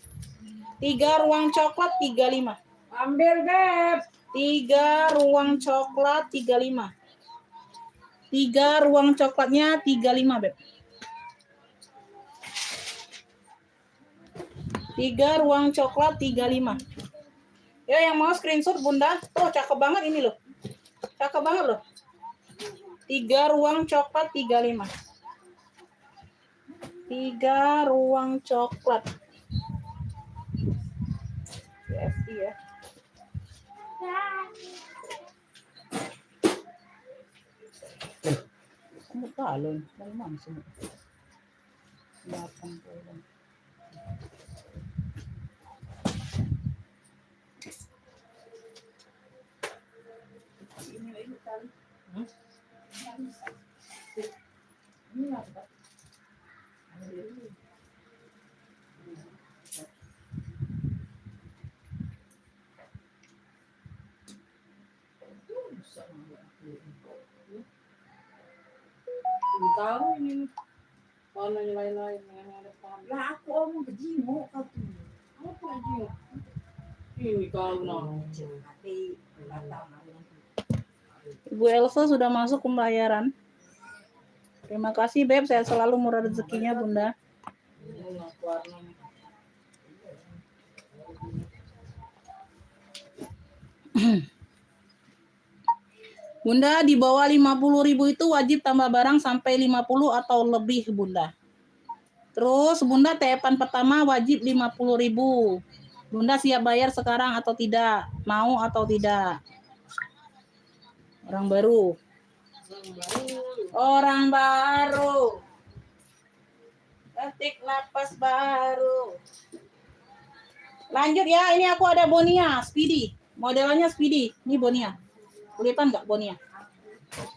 3 ruang coklat 35. Ambil, Beb. 3 ruang coklat 35. 3 ruang coklatnya 35, Beb. 3 ruang coklat 35. Ya, yang mau screenshot Bunda. Tuh, cakep banget ini loh. Cakep banget loh. 3 ruang coklat 35. 3 ruang coklat. CSI ya. Semut galon. Dari mana semut? 80. Ini lagi kali. Ini apa? Tahu ini warnanya lain-lain yang ada paham. Lah aku omong ke Jimo kau tuh. Apa aja? Ini kalau nah. Hati batal. Ibu Elsa sudah masuk pembayaran. Terima kasih, Beb. Saya selalu murah rezekinya, Bunda. Warnanya. Bunda, di bawah 50.000 itu wajib tambah barang sampai 50 atau lebih, Bunda. Terus Bunda TF-an pertama wajib 50.000. Bunda siap bayar sekarang atau tidak? Mau atau tidak? Orang baru. Orang baru. Ketik napas baru. Lanjut ya, ini aku ada Bonia, Speedy. Modelannya Speedy. Ini Bonia. Kelihatan nggak Bonia?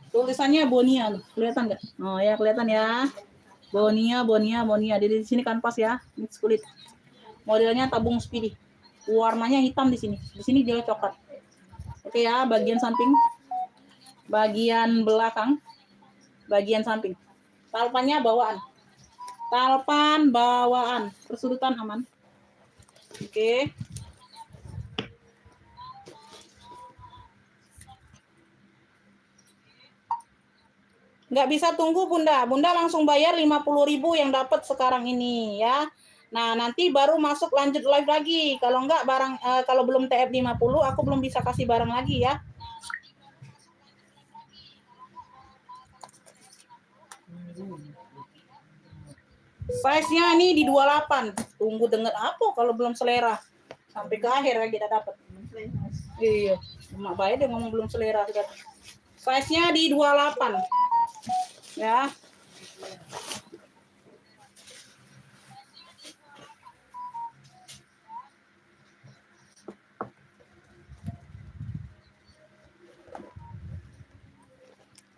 Tulisannya Bonia nih. Kelihatan nggak? Oh ya, kelihatan ya. Bonia, Bonia, Bonia. Di sini kanvas ya. Mix kulit. Modelnya tabung Speedy. Warnanya hitam di sini. Di sini dia coklat. Oke ya, bagian samping. Bagian belakang. Bagian samping. Talpannya bawaan. Talpan bawaan. Persudutan aman. Oke. Nggak bisa tunggu Bunda. Bunda langsung bayar 50.000 yang dapat sekarang ini ya. Nah, nanti baru masuk lanjut live lagi. Kalau enggak kalau belum TF 50 aku belum bisa kasih barang lagi ya. Size-nya ini di 28. Tunggu dengar apa kalau belum selera. Sampai ke akhir kita dapat. Iya. Mak bayar dia ngomong belum selera. Size-nya di 28. Ya.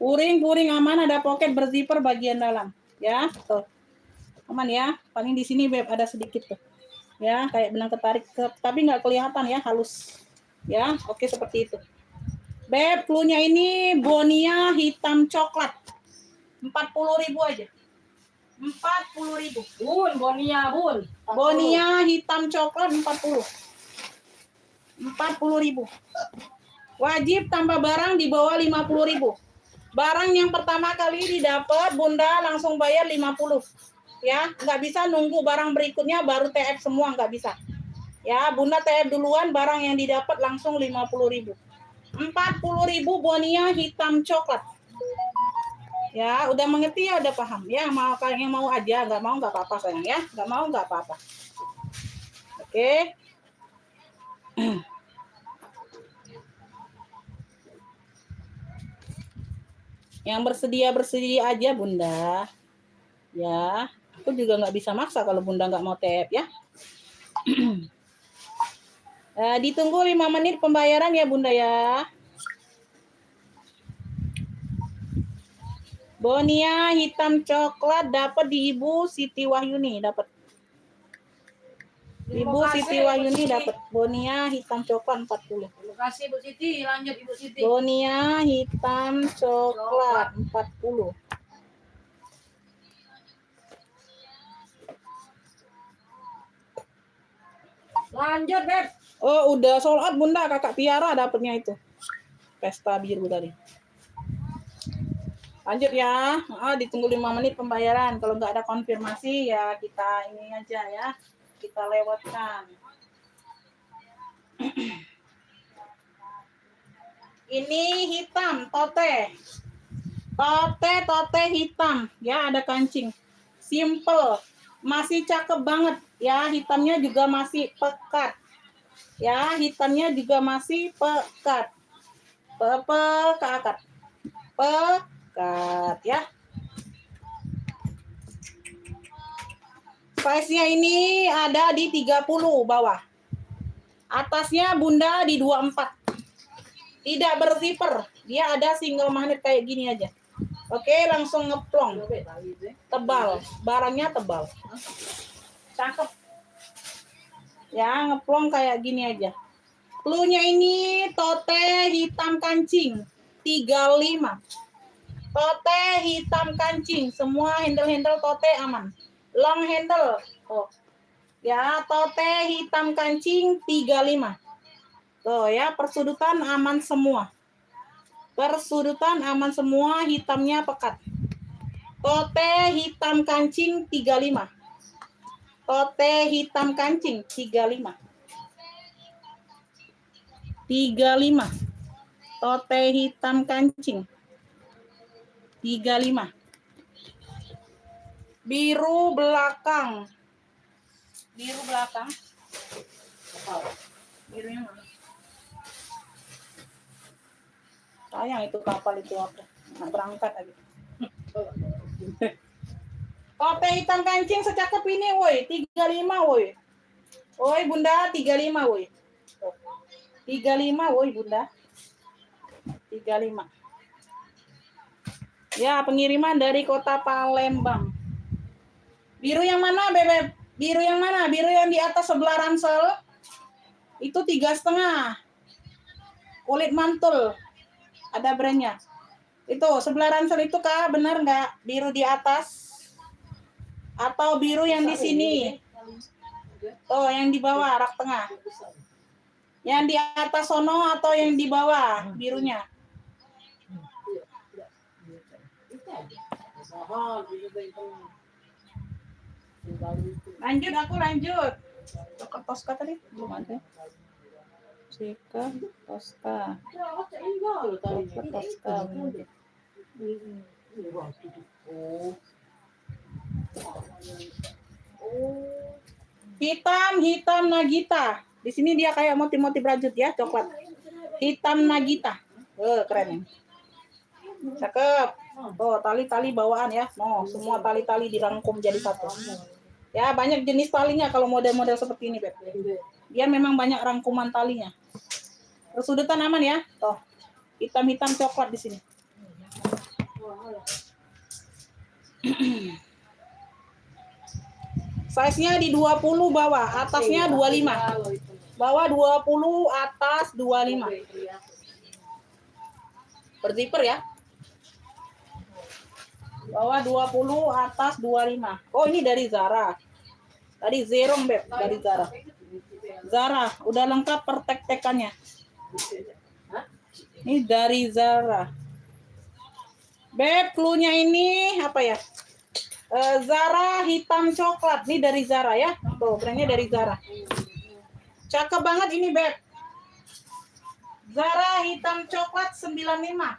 Puring aman, ada pocket berzipper bagian dalam. Ya, tuh. Aman ya. Paling di sini Beb ada sedikit tuh. Ya, kayak benang ketarik tapi nggak kelihatan ya, halus. Ya, oke seperti itu. Beb, clue-nya ini Bonia hitam coklat. 40.000 aja. 40.000. Bun, Bonia, Bun. Bonia hitam coklat 40. 40.000. Wajib tambah barang di bawah 50.000. Barang yang pertama kali didapat Bunda langsung bayar 50. Ya, nggak bisa nunggu barang berikutnya baru TF semua, nggak bisa. Ya, Bunda TF duluan, barang yang didapat langsung 50.000. 40.000 Bonia hitam coklat. Ya, udah mengerti ya, udah paham. Ya, mau kalian yang mau aja, nggak mau nggak apa-apa sayang ya. Nggak mau nggak apa-apa. Oke. Yang bersedia aja Bunda. Ya, aku juga nggak bisa maksa kalau Bunda nggak mau TF ya. Ditunggu 5 menit pembayaran ya Bunda ya. Bonia hitam coklat dapat di Ibu Siti Wahyuni, dapat. Ibu Siti Wahyuni dapat Bonia hitam coklat 40. Terima kasih Bu Siti, lanjut Ibu Siti. Bonia hitam coklat 40. Lanjut, Beb. Oh, udah sold out Bunda, Kakak Tiara dapatnya itu. Pesta biru tadi. Lanjut ya. Ditunggu 5 menit pembayaran. Kalau nggak ada konfirmasi ya kita ini aja ya. Kita lewatkan. Ini hitam, tote. Tote hitam. Ya, ada kancing. Simple. Masih cakep banget. Ya, hitamnya juga masih pekat. Ya, hitamnya juga masih pekat. Pekat ya. Size-nya ini ada di 30 bawah. Atasnya Bunda di 24. Tidak berzipper. Dia ada single magnet kayak gini aja. Oke, langsung ngeplong. Tebal. Barangnya tebal. Cakep. Ya, ngeplong kayak gini aja. Clue-nya ini tote hitam kancing 35. Tote hitam kancing, semua handle tote aman. Long handle. Oh. Ya, tote hitam kancing 35. Tuh ya, persudutan aman semua. Persudutan aman semua, hitamnya pekat. Tote hitam kancing 35. Tote hitam kancing 35. 35. Tote hitam kancing 35. Biru belakang. Biru belakang. Birunya mana? Sayang itu kapal itu apa? Nggak berangkat lagi. Tote hitam kancing secakep ini, woi. 35, woi. Woi, Bunda, 35, woi. 35, woi, Bunda. 35. Ya, pengiriman dari Kota Palembang. Biru yang mana, Bebek? Biru yang mana? Biru yang di atas sebelah ransel. Itu 3,5. Kulit mantul. Ada brandnya. Itu sebelah ransel itu kah? Benar nggak? Biru di atas? Atau biru yang di sini? Oh, yang di bawah, rak tengah. Yang di atas sono atau yang di bawah birunya? Lanjut, aku lanjut. Ke Tosca tadi belum ada. Sika, Tosca. Tosca. Hitam Nagita. Di sini dia kayak motif-motif rajut ya, coklat. Hitam Nagita. Keren. Cakep. Tuh, tali-tali bawaan ya. No, semua tali-tali dirangkum jadi satu. Ya, banyak jenis talinya kalau model-model seperti ini, Beb. Dia memang banyak rangkuman talinya. Kesudutan aman ya. Tuh. Hitam-hitam coklat di sini. Size-nya di 20 bawah, atasnya 25. Bawah 20, atas 25. Berzipper ya. Bawah 20, atas 25. Oh, ini dari Zara. Tadi Zerong, Beb, dari Zara. Zara, udah lengkap pertek-tekannya. Ini dari Zara. Beb, clue-nya ini apa ya? Zara hitam coklat. Ini dari Zara ya. Tuh, brandnya dari Zara. Cakep banget ini, Beb. Zara hitam coklat 95.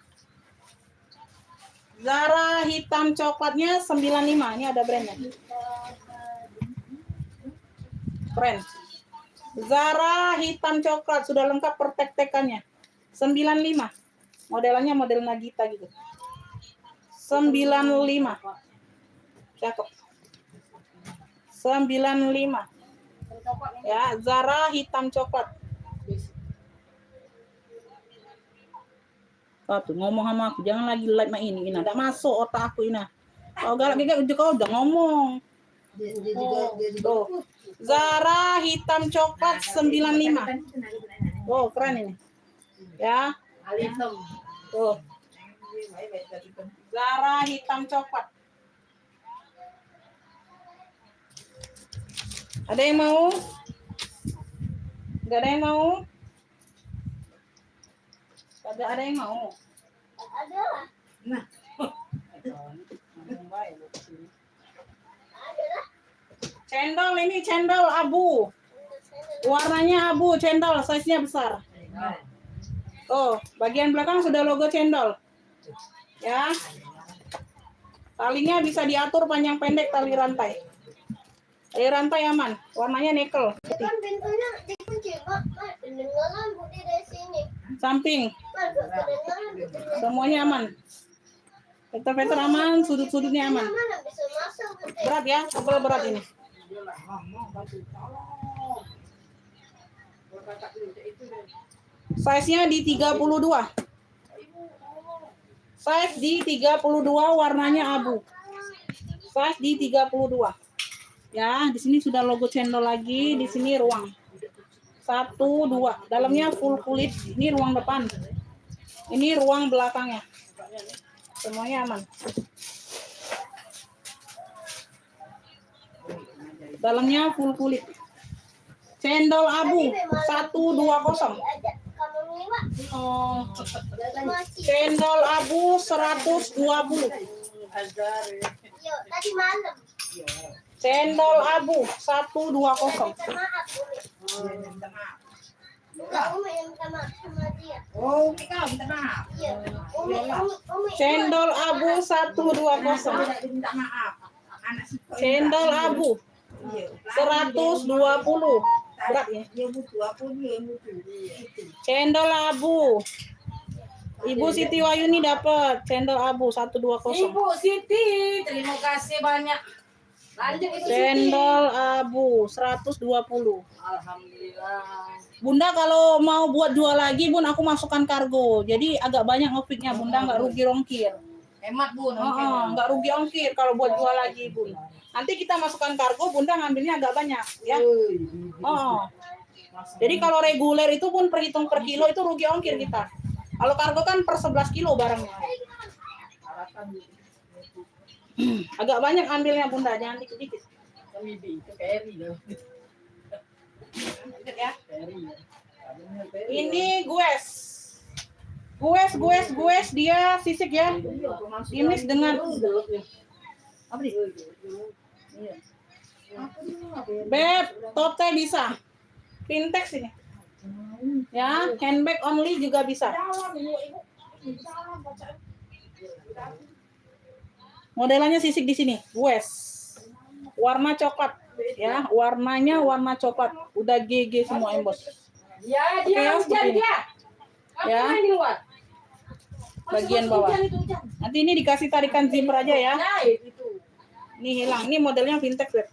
Zara hitam coklatnya 95. Ini ada brandnya. Keren. Zara hitam coklat sudah lengkap pertek-tekannya. 95. Modelannya model Nagita gitu. 95. Cakep. 95. Ya, Zara hitam coklat. Kau tuh ngomong sama aku, jangan lagi like ini, Ina. Nggak masuk otak aku, Ina. Kau galak kau udah ngomong. Tuh. Zara hitam coklat 95. Oh, keren ini. Ya. Tuh. Zara hitam coklat. Ada yang mau? Nggak ada yang mau? Ada yang mau? Ada. Nah. Cendol ini cendol abu. Warnanya abu, cendol, size-nya besar. Oh, bagian belakang sudah logo cendol. Ya. Talinya bisa diatur panjang pendek tali rantai. Tali rantai aman, warnanya nikel. Kan pintunya dikunci, Mak. Kedengaran Budi dari sini. Samping, Mak, kedengaran Budi dari semuanya aman. Veter-veter aman, sudut-sudutnya aman. mana bisa masuk Budi. Berat ya, tebal berat ini. Size-nya di 32. Size di 32, warnanya abu. Size di 32. Ya, di sini sudah logo cendol lagi, di sini ruang. 1, 2. Dalamnya full kulit. Ini ruang depan. Ini ruang belakangnya. Semuanya aman. Dalamnya full kulit. Cendol abu 120. Kamu lima, Oh, masih. cendol abu 120. Yuk, tadi malam. Cendol abu 120. Minta maaf, Umi. Enggak, Umi yang minta maaf sama dia. Oh, kita minta maaf. Iya. Umi. Cendol abu 120. Minta maaf. Anak si Cendol abu 120. Berat ya. dia butuh aku dia butuh. Cendol abu. Ibu Siti Wayuni dapat cendol abu 120. Ibu Siti, terima kasih banyak. Lanjut Ibu Siti. Cendol abu 120. Alhamdulillah. Bunda kalau mau buat jual lagi, Bun, aku masukkan kargo. Jadi agak banyak ngefitnya, Bunda nggak rugi ongkir. Hemat Bun. Nggak rugi ongkir kalau buat jual lagi, Bun. Nanti kita masukkan kargo, Bunda ngambilnya agak banyak, ya. Jadi kalau reguler itu pun perhitung per kilo itu rugi ongkir kita. Kalau kargo kan per 11 kilo barangnya. Agak banyak ambilnya, Bunda, jangan dikit-dikit. Itu Peri loh. Ya. Ini gues dia sisik ya. Dimis dengan apa nih? Beb, tote bisa. Pintex ini. Ya, handbag only juga bisa. Modelannya sisik di sini, gues. Warna coklat, ya, warnanya warna coklat. Udah GG semua embos. Ya, Oke, dia ya, hujan seperti ini. dia. Kamu Ya. main di luar. bagian bawah. Nanti ini dikasih tarikan zipper aja ya. Ini hilang. Ini modelnya vintage, Beb.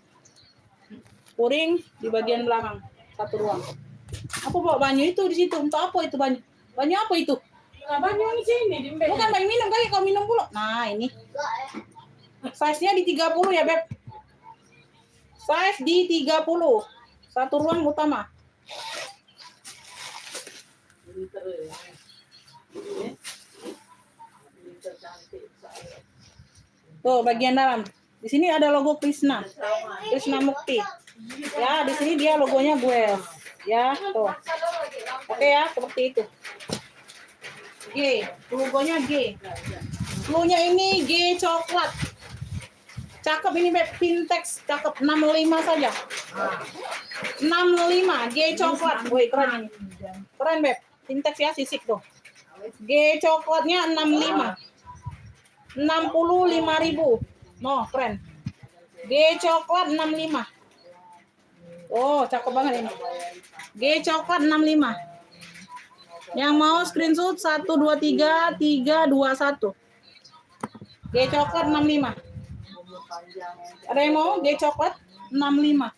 Puring di bagian belakang, satu ruang. Apa bawa banyu itu di situ? Untuk apa itu banyu? Banyu apa itu? Nah, banyu di sini di mbak. Bukan banyu minum kali, kau minum pula. Nah, ini. Size-nya di 30 ya, Beb. Size di 30. Satu ruang utama. Tuh, bagian dalam. Di sini ada logo Krishna Mukti. Ya, di sini dia logonya gue. Ya, tuh. Oke ya, seperti itu. G, logonya G. Cluenya ini G coklat. Cakep ini, Beb, vintage, cakep. 65 saja. 65 G coklat. Woi, keren ini. Keren, Beb. Vintage ya, sisik tuh. G coklatnya 65. 65.000. No, keren. G coklat 65. Oh, cakep banget ini. G coklat 65. Yang mau screenshot 123321. G coklat 65. Ada yang mau G coklat 65?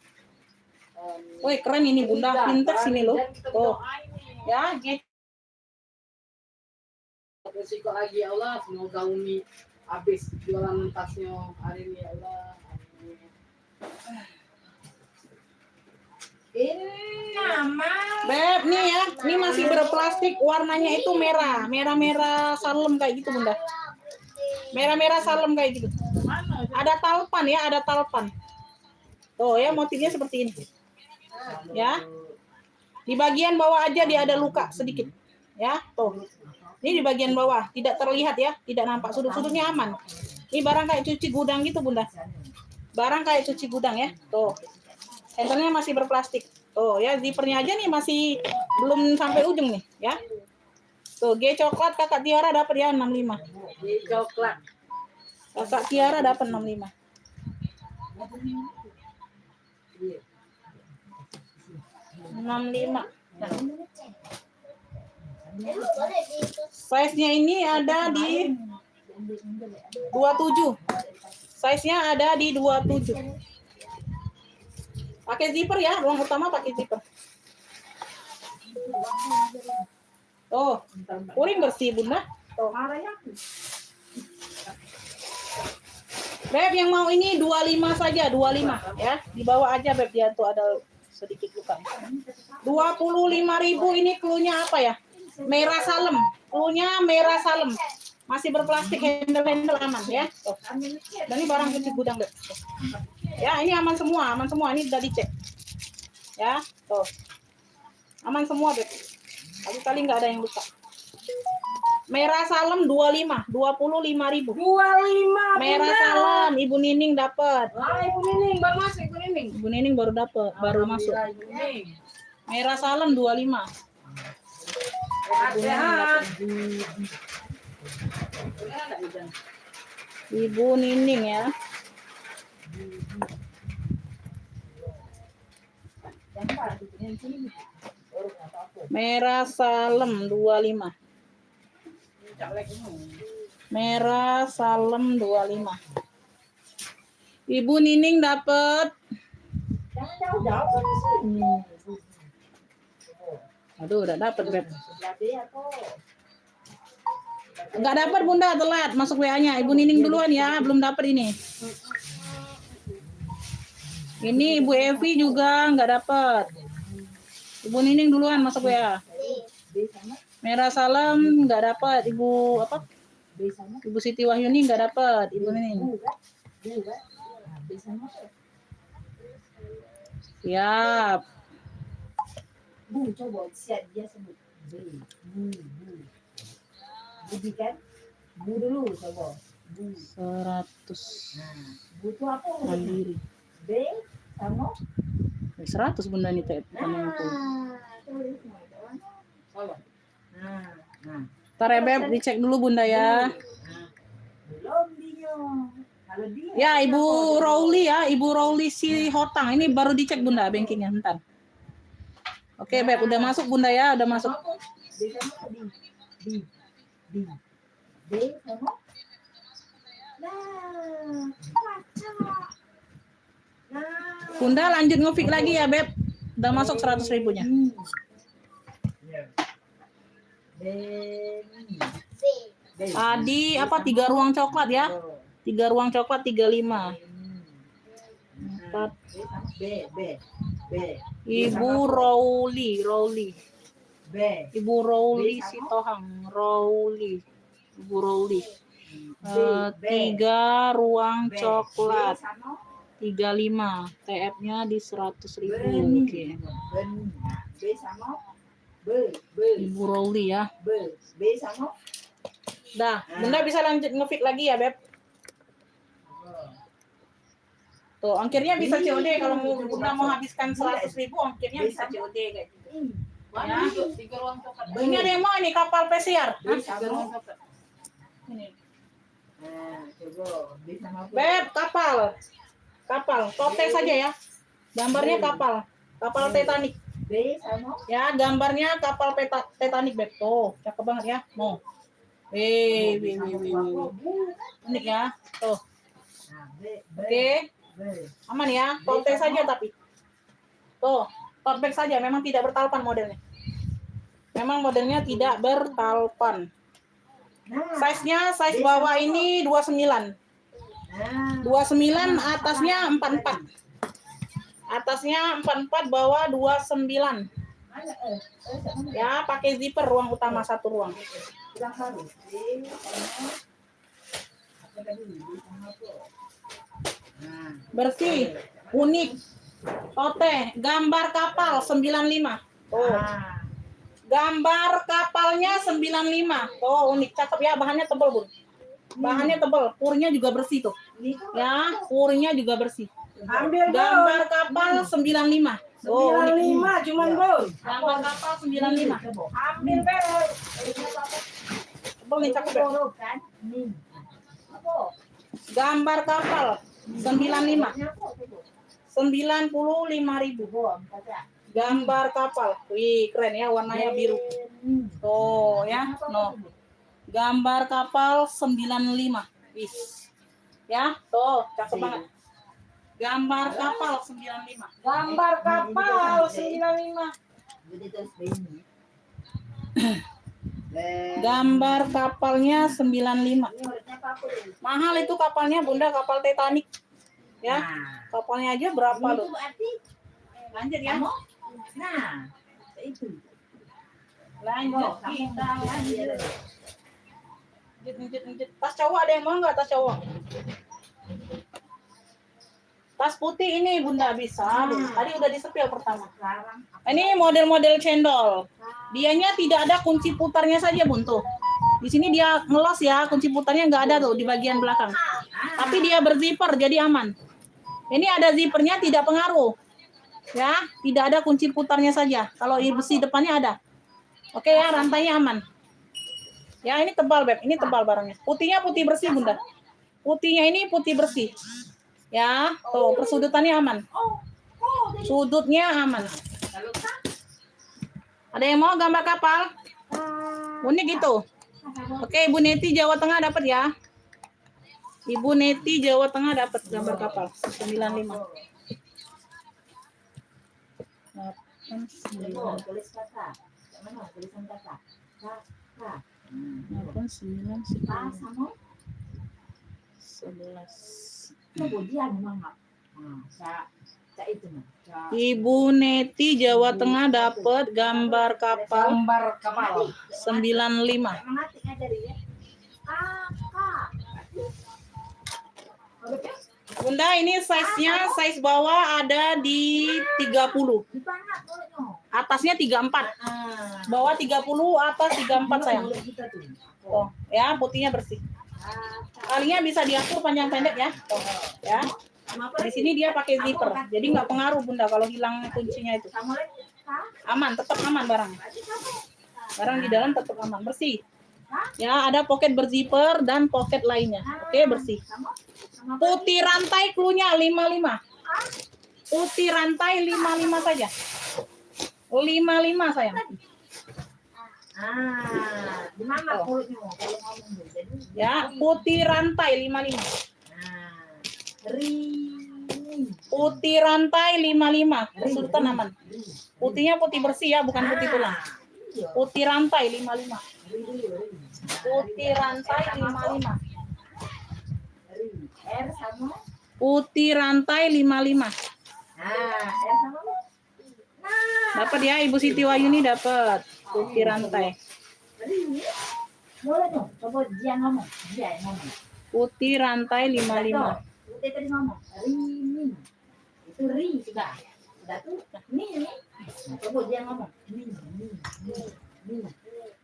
Woi, keren ini Bunda, vintage ini loh. Oh. Ya, G. Resiko lagi ya Allah, semoga Umi habis jualan tasnya hari ini ya Allah. Ini nama. Beb, nih ya, ini masih berplastik, warnanya itu merah, merah-merah salem kayak gitu Bunda. Merah-merah salem kayak gitu. Ada talpan ya, ada talpan. Tuh ya, motifnya seperti ini. Ya. Di bagian bawah aja dia ada luka sedikit. Ya, tuh. Ini di bagian bawah, tidak terlihat ya, tidak nampak, sudut-sudutnya aman. Ini barang kayak cuci gudang gitu Bunda. Barang kayak cuci gudang ya, tuh. Handle-nya masih berplastik. Tuh ya, zippernya aja nih masih belum sampai ujung nih, ya. Tuh, G coklat Kakak Tiara dapat ya 65. G coklat. Kakak Tiara dapat 65. Iya. 65. Size-nya ini ada di 27. Size-nya ada di 27. Pakai zipper ya, ruang utama pakai zipper. Oh, puring bersih Bunda. Tuh. Beb, yang mau ini 25 saja, 25 ya. Dibawa aja Beb, dia tuh ada sedikit luka. 25.000 ini cluenya apa ya? Merah salem. Cluenya merah salem. Masih berplastik, handle aman ya. Tuh. Dan ini barang cuci gudang Beb. Tuh. Ya, ini aman semua. Ini udah dicek. Ya, tuh. Aman semua Beb. Kali-kali nggak ada yang luka. Merah salem 25, 25.000. 25. Merah salem, Ibu Nining dapat. Ah, Ibu Nining baru masuk, Ibu Nining. Ibu Nining baru dapat, baru masuk. Ibu Nining. Merah salem 25. Sehat. Ibu Nining ya. Merah salem 25. Merah salem 25. Ibu Nining dapat. Aduh, udah dapat Beb. Enggak dapat Bunda, telat masuk WA-nya. Ibu Nining duluan ya, belum dapat ini. Ini Ibu Evi juga enggak dapat. Ibu Nining duluan masuk WA. Merah salem enggak dapat. Ibu apa? Ibu Siti Wahyuni enggak dapat. Ibu Nining. Siap. Bu, coba siap dia sebut. Bu. Budi kan? Bu dulu coba. Bu. 100. Bu itu apa? Mandiri. B sama 100 Bunda nih Teh. Ntar ya Beb, dicek dulu Bunda ya. belum dia. Kalau dia Ya Ibu Rowli ya, Ibu Rowli si Hotang. Ini baru dicek Bunda bankingnya, ntar. Oke Beb, udah masuk Bunda ya, udah masuk. B sama di. B sama. Nah, kaca. Nah. Bunda lanjut ngefik lagi ya, Beb. Udah masuk 100 ribunya. Iya. B. Tadi apa 3 ruang coklat ya? 3 ruang coklat 35. 4. B. Ibu Rowli. B. Ibu Rowli Sitohang. Ibu Rowli. 3 ruang coklat 35. TF-nya di 100 ribu. Oke. B sama. B. Ibu Rowli ya. B sama. Dah, Bunda bisa lanjut ngefik lagi ya, Beb. Tuh, ongkirnya bisa COD kalau Bunda mau habiskan 100 ribu, ongkirnya bisa COD kayak gitu. Ya. 3 ruang coklat. Ini ada yang mau ini kapal pesiar. B sama. 3 ruang coklat. Ini. Nah, coba B sama. Beb, kapal, tote saja ya. Gambarnya kapal Titanic. B sama. Ya, gambarnya kapal Titanic, Beb. Tuh, cakep banget ya. Mau. Unik ya. Tuh. Nah, B. Oke. Aman ya. Tote saja tapi. Tuh, tote bag saja. Memang tidak bertalpan modelnya. Memang modelnya tidak bertalpan. Nah, Size bawah ini 29. 29 atasnya 44. Atasnya 44, bawah 29. Ya, pakai zipper ruang utama 1 ruang. bilang baru. B sama. Apa tadi? B sama apa? Nah, Bersih, unik. Tote, gambar kapal 95. Tuh. nah. Gambar kapalnya 95. Tuh, unik, cakep ya, bahannya tebal, Bun. Bahannya tebal, purnya juga bersih tuh. Ya, purnya juga bersih. Ambil Gambar kapal 95. Oh, unik. 95 cuman, Bun. Gambar kapal 95. Ambil, Bun. Tebal nih, cakep ya. Kan? Apa? Gambar kapal 95. Apa? Coba. 95.000. Coba, baca. Gambar kapal. Wih, keren ya, warnanya biru. Tuh ya, no. Gambar kapal 95. Wih. Ya, tuh, cakep banget. Gambar kapal 95. Gambar kapal 95. Jadi terus B ini. Gambar kapalnya 95. Ini harusnya apa dulu? Mahal itu kapalnya, Bunda, kapal Titanic. Ya, Nah, kapalnya aja berapa ini loh? tuh berarti Lanjut ya. kamu. Nah, itu. Lanjut Kamu kita lanjut. lanjut. Tas cowok ada yang mau nggak tas cowok? Tas putih ini Bunda bisa. Tadi udah disepil pertama. Sekarang Ini model-model cendol. Dianya tidak ada kunci putarnya saja, Bun, tuh. Di sini dia ngelos ya, kunci putarnya nggak ada tuh di bagian belakang. Tapi dia berzipper jadi aman. Ini ada zippernya, tidak pengaruh. Ya, tidak ada kunci putarnya saja. Kalau besi depannya ada. Oke ya, rantainya aman. Ya, ini tebal, Beb. Ini tebal barangnya. Putihnya putih bersih, Bunda. Putihnya ini putih bersih. Ya, tuh persudutannya aman. Sudutnya aman. Ada yang mau gambar kapal? Unik gitu. Oke, Ibu Neti Jawa Tengah dapat ya. Ibu Neti Jawa Tengah dapat gambar kapal 95. Coba tulis kata. Yang mana tulisan kata? Kata. Kata sama 11. kemudian mangap. Nah, cak itu mah. Ibu Neti Jawa Tengah dapat gambar kapal Gambar kapal. 95. Mengatik ngajari ya. Kakak. Bunda, ini size-nya size bawah ada di 30. Dipangat bolehnya. Atasnya 34. Bawah 30, atas 34 sayang. Oh, ya, putihnya bersih. Talinya bisa diatur panjang pendek ya. Tuh, ya. Di sini dia pakai zipper. Jadi nggak pengaruh, Bunda, kalau hilang kuncinya itu. Aman, tetap aman barangnya. Barang di dalam tetap aman, bersih. Ya, ada pocket berzipper dan pocket lainnya. Oke, bersih. Putih rantai klunya 55. Putih rantai 55 saja. 55 sayang. Di mana Oh. mulutnya kalau ngomong tuh. Jadi Ya, putih rantai 55. Ring. Putih rantai 55. Kesulitan aman. Putihnya putih bersih ya, bukan putih tulang. Iya. Putih rantai 55. Ring. Putih rantai 55. Ring. R sama. Putih rantai 55. R sama. Dapat ya Ibu Siti Wahyuni, dapat putih rantai. Ring. Boleh dong, coba dia ngomong. Dia yang ngomong. Putih rantai 55. Udah tadi ngomong. Ring. Itu ring sudah. Sudah tuh. Nih. Nah, coba dia ngomong. Nih.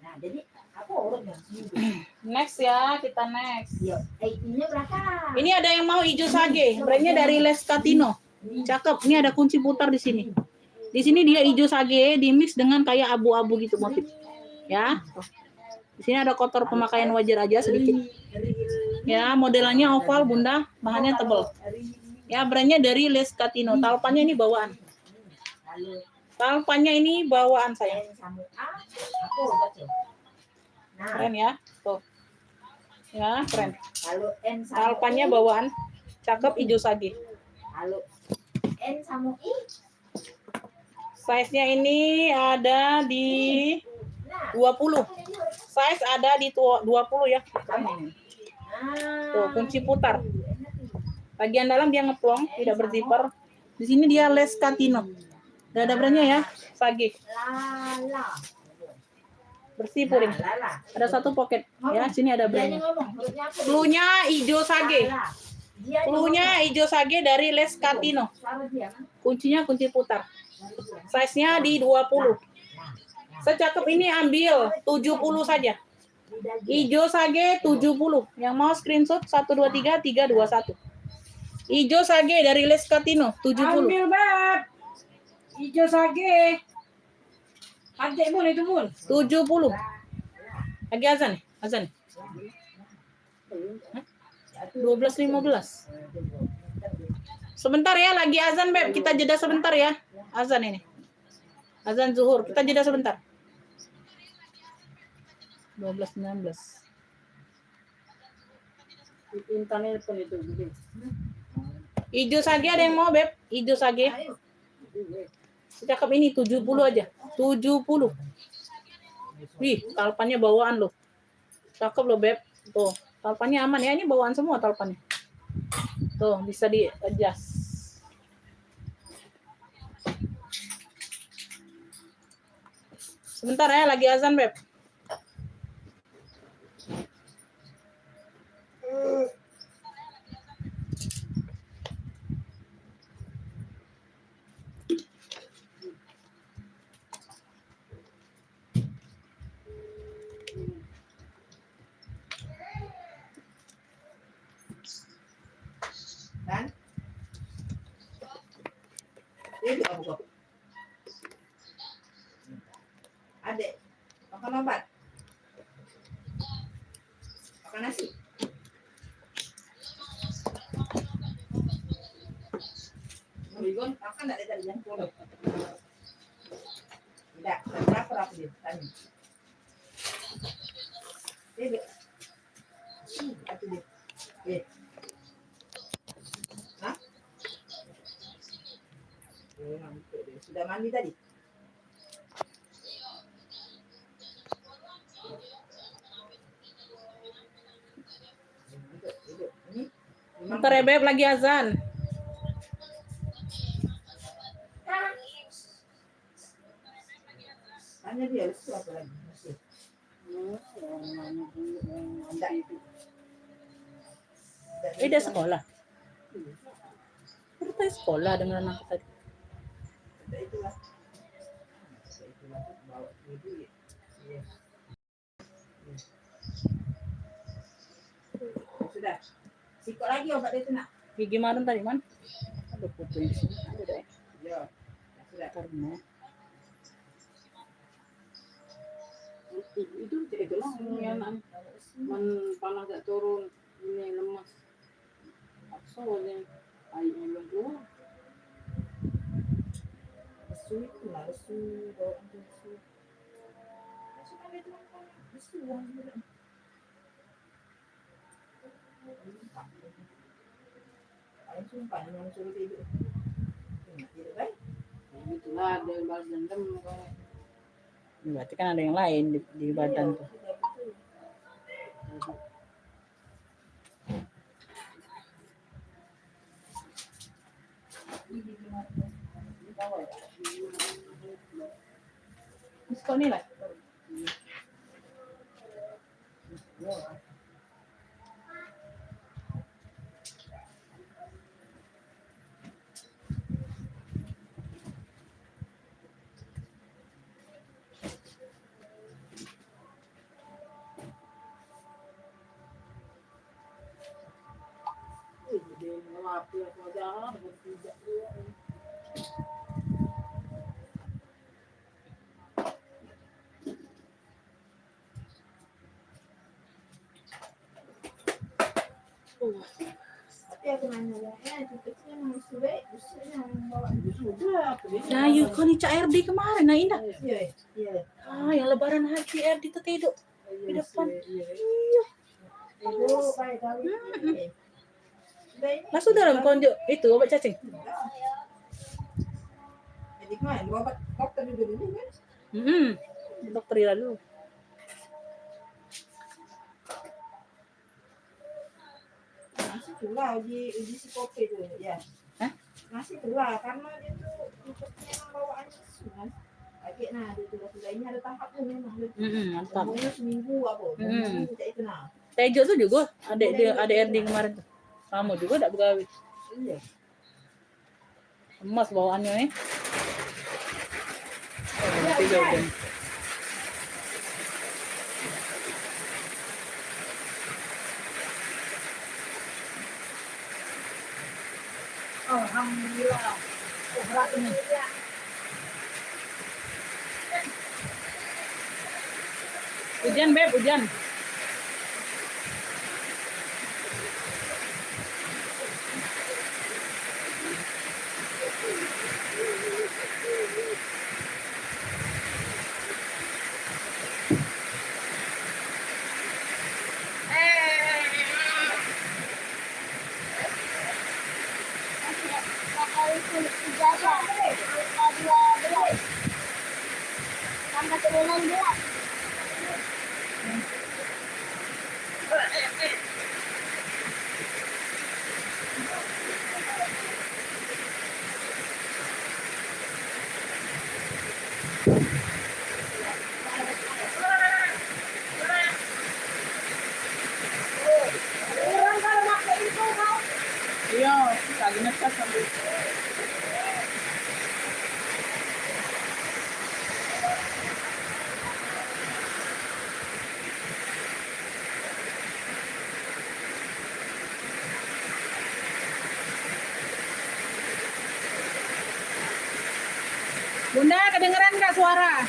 Nah, jadi apa urutnya? Next ya, kita next. Yuk, ini berapa? Ini ada yang mau hijau sage, brandnya dari Les Catino. Cakep. Ini ada kunci putar di sini. Di sini dia hijau sage di mix dengan kayak abu-abu gitu motif. Ya. Di sini ada kotor pemakaian wajar aja sedikit. Ya, modelannya oval Bunda, bahannya tebal. Ya, brandnya dari Les Catino. Talpannya ini bawaan. Talpannya ini bawaan saya. Keren ya. Tuh. Ya, keren. Talpannya bawaan. Cakep hijau sage. Halo. N sama I. Size-nya ini ada di 20. Size ada di 20 ya. Tuh, kunci putar. Bagian dalam dia ngeplong, tidak berzipper. Di sini dia Les Catino. Udah ada brandnya ya, sage. Lala. Bersih puring. Ada satu pocket. Ya, sini ada brandnya. Cluenya hijau sage. Cluenya hijau sage dari Les Catino. Kuncinya kunci putar. Size-nya di 20. Secakep ini ambil 70 saja. Hijau sage 70. Yang mau screenshot 123 321. Hijau sage dari Les Catino 70. Ambil Beb. Hijau sage. Adik Mun itu Mun. 70. Lagi azan nih, azan. 12.15. Sebentar ya, lagi azan Beb. Kita jeda sebentar ya. Azan ini. Azan zuhur. Kita jeda sebentar. 12.19. Internet pun itu gede. Hijau sage ada yang mau Beb? Hijau sage. Secakep ini 70 aja. 70. Wih, talpannya bawaan loh. Cakep loh Beb. Tuh, talpannya aman ya. Ini bawaan semua talpannya. Tuh, bisa di adjust. Sebentar ya, lagi azan Beb. Kan? Ini buka. Adek, makan obat. Makan nasi. Merigon, makan enggak dari jam 10. Tidak, lapar aku dia tadi. Bebe. Aku dia. Hah? Sudah mandi tadi? Bentar ya Beb, lagi azan. Tanya dia, itu apa lagi? Masih. Dia sekolah. Kita sekolah dengan anak tadi. Itulah. Sudah. Sikok lagi obat itu nak. Gigi marun tadi man. Ada foto di sini. Ada deh. Ya. Sudah. Karena itu lah yang man panas gak turun ini lemas. Soalnya airnya belum keluar. Lesu itu lah, lesu bawaan lesu. itu kan disuang. Ayo sumpah yang suruh tidur. Tidur kan? Itulah ada yang balas dendam kalau Berarti kan ada yang lain di badan tuh. Sudah betul. Kok nilai? dia ngelapir wajah berpijak dia. Tapi aku nanya ya, tutupnya mau sudah, busuknya mau bawa. Sudah, aku ini. Nah, yuk kau nih CRD kemarin, nah indah. Iya, iya. Yang lebaran hari CRD tuh tidur di depan. Iya. Itu baik kali. Masuk dalam konjo itu obat cacing. Jadi kemarin obat dokter juga dulu kan? Dokter Ira dulu. Masih pula uji psikope itu ya. Hah? Masih pula karena dia tuh memang bawaannya sungai. Kayak nah dia sudah ini ada tahapnya memang. Mantap. Semuanya seminggu apa? Seminggu kayak itu nah. Tejo tuh juga ada RD kemarin tuh. Kamu juga enggak begawi. Iya. Emas bawaannya nih. Tejo kan. Alhamdulillah. Berat ini. Hujan, Beb, hujan. Sampai turunan belas. Orang kalau pakai itu kau. Iya, lagi ngetes sambil. Bunda, kedengeran nggak suara?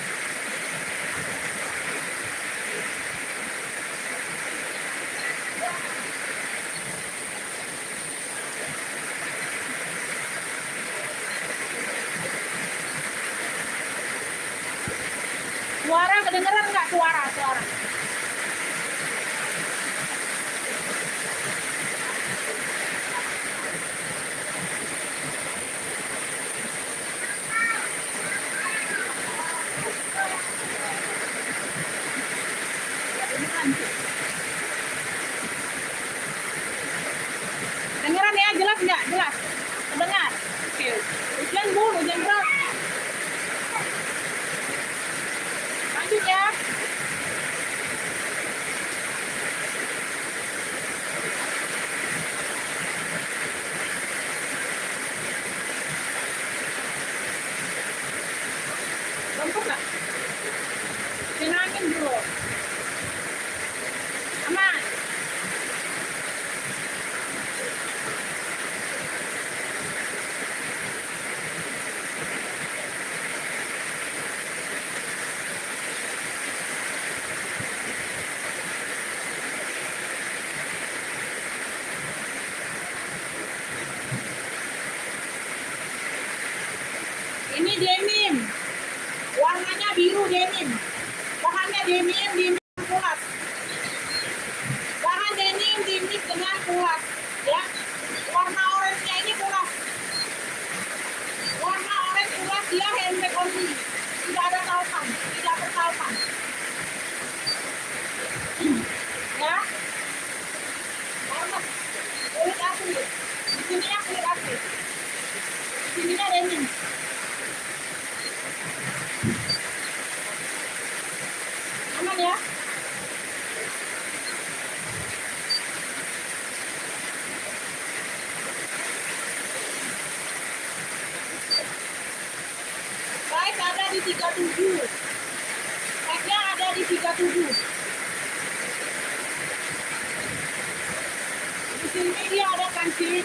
Suara kedengeran nggak suara? Kedengeran ya, jelas nggak? Jelas. Kedengar. Oke. Hujan bu, hujan berat. Lanjut ya. Lempuk nggak? Tenangin dulu. Aman. Ini denim. Warnanya biru denim. Bahannya denim. di kulas. Bahan denim dimix dengan kulas, ya. Warna orange-nya ini kulas. Warna orange kulas, dia handbag only. Tidak ada taupan, tidak bertaupan. Ya. Hermes, kulit asli. Di sininya kulit asli. Di sininya denim. Aman ya? Size ada di 37. Size-nya ada di 37. Di sini dia ada kancing.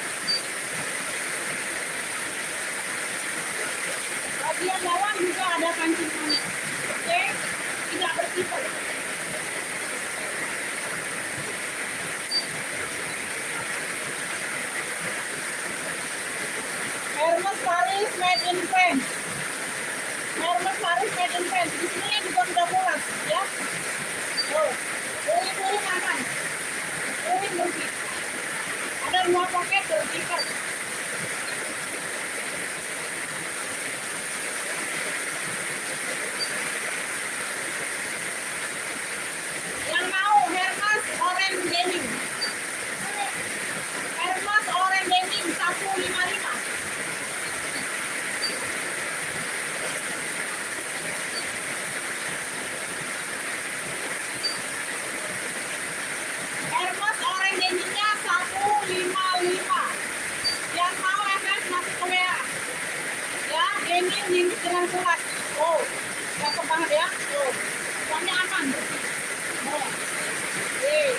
Bagian bawah juga ada kancing manik. Oke? Tidak bersifat. Hermes Paris made in France. Hermes Paris made in France. Di sini juga sudah mulas, ya. Oh, kulit aman. Kulit bersih. Ada 2 poket bersihkan. Yang mau Hermes orange denim. Hermes orange denim 155. Hermes orange denimnya 155. Yang mau FF masuk ke WA. Ya, denim dimix dengan kulas. Oh, cakep banget ya. Oh, soalnya aman. Oh. 155.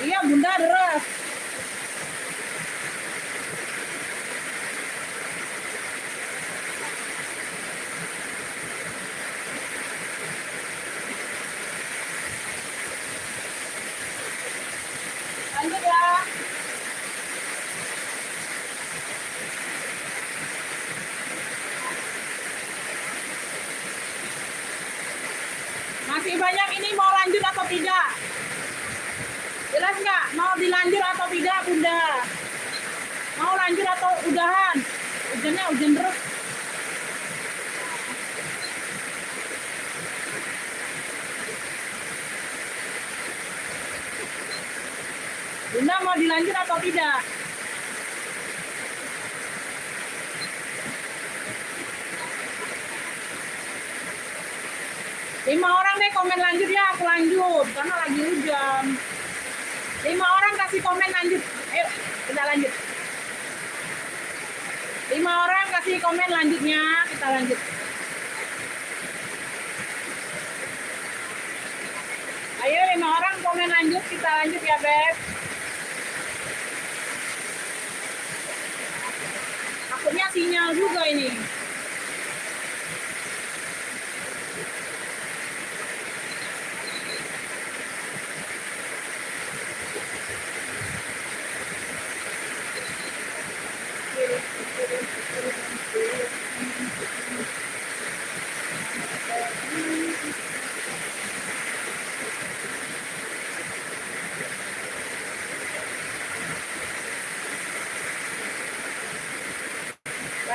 Iya, Bunda deras. Lanjut ya. Masih banyak ini, mau lanjut atau tidak? Jelas nggak? Mau dilanjut atau tidak, Bunda? Mau lanjut atau udahan? Hujannya hujan terus. Bunda mau dilanjut atau tidak? Lima orang deh komen lanjut ya, aku lanjut karena lagi hujan. 5 orang kasih komen lanjut. Ayo. Kita lanjut. 5 orang kasih komen lanjutnya, kita lanjut. Ayo 5 orang komen lanjut, kita lanjut ya Beb. Takutnya sinyal juga ini.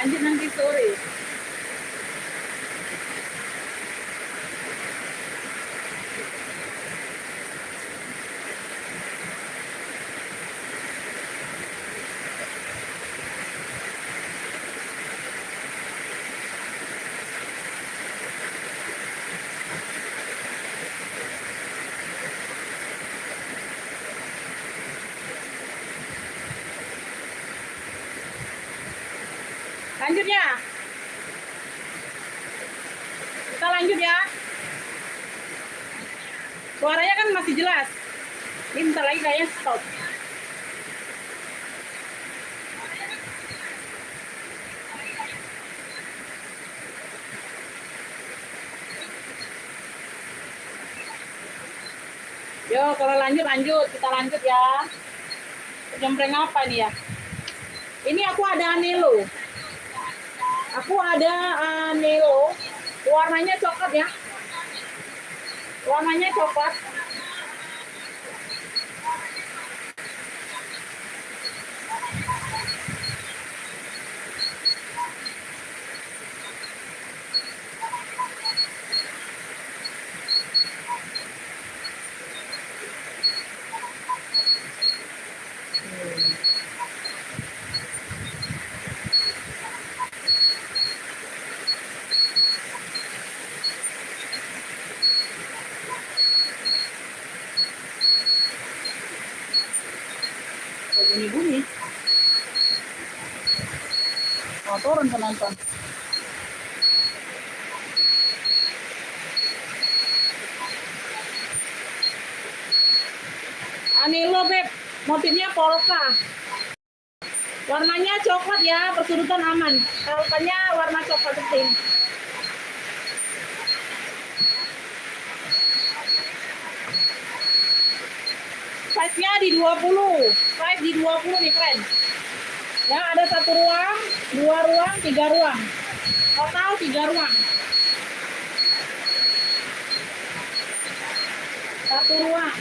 Lanjut nanti sore. Lanjut ya. Kita lanjut ya. Suaranya kan masih jelas. Ini bentar lagi kayaknya stop. Yo, kalau lanjut, kita lanjut ya. Jempreng apa nih ya? Ini aku ada anelo. Aku ada anelo. Warnanya coklat ya. Warnanya coklat. Bunyi-bunyi. Oh, turun penonton. Anelo Beb, motifnya polka. Warnanya coklat ya, persudutan aman. Polkanya warna coklat penting. Size-nya di 20. Size di 20 nih, keren. Ya, ada 1 ruang, 2 ruang, 3 ruang. Total 3 ruang. 1 ruang.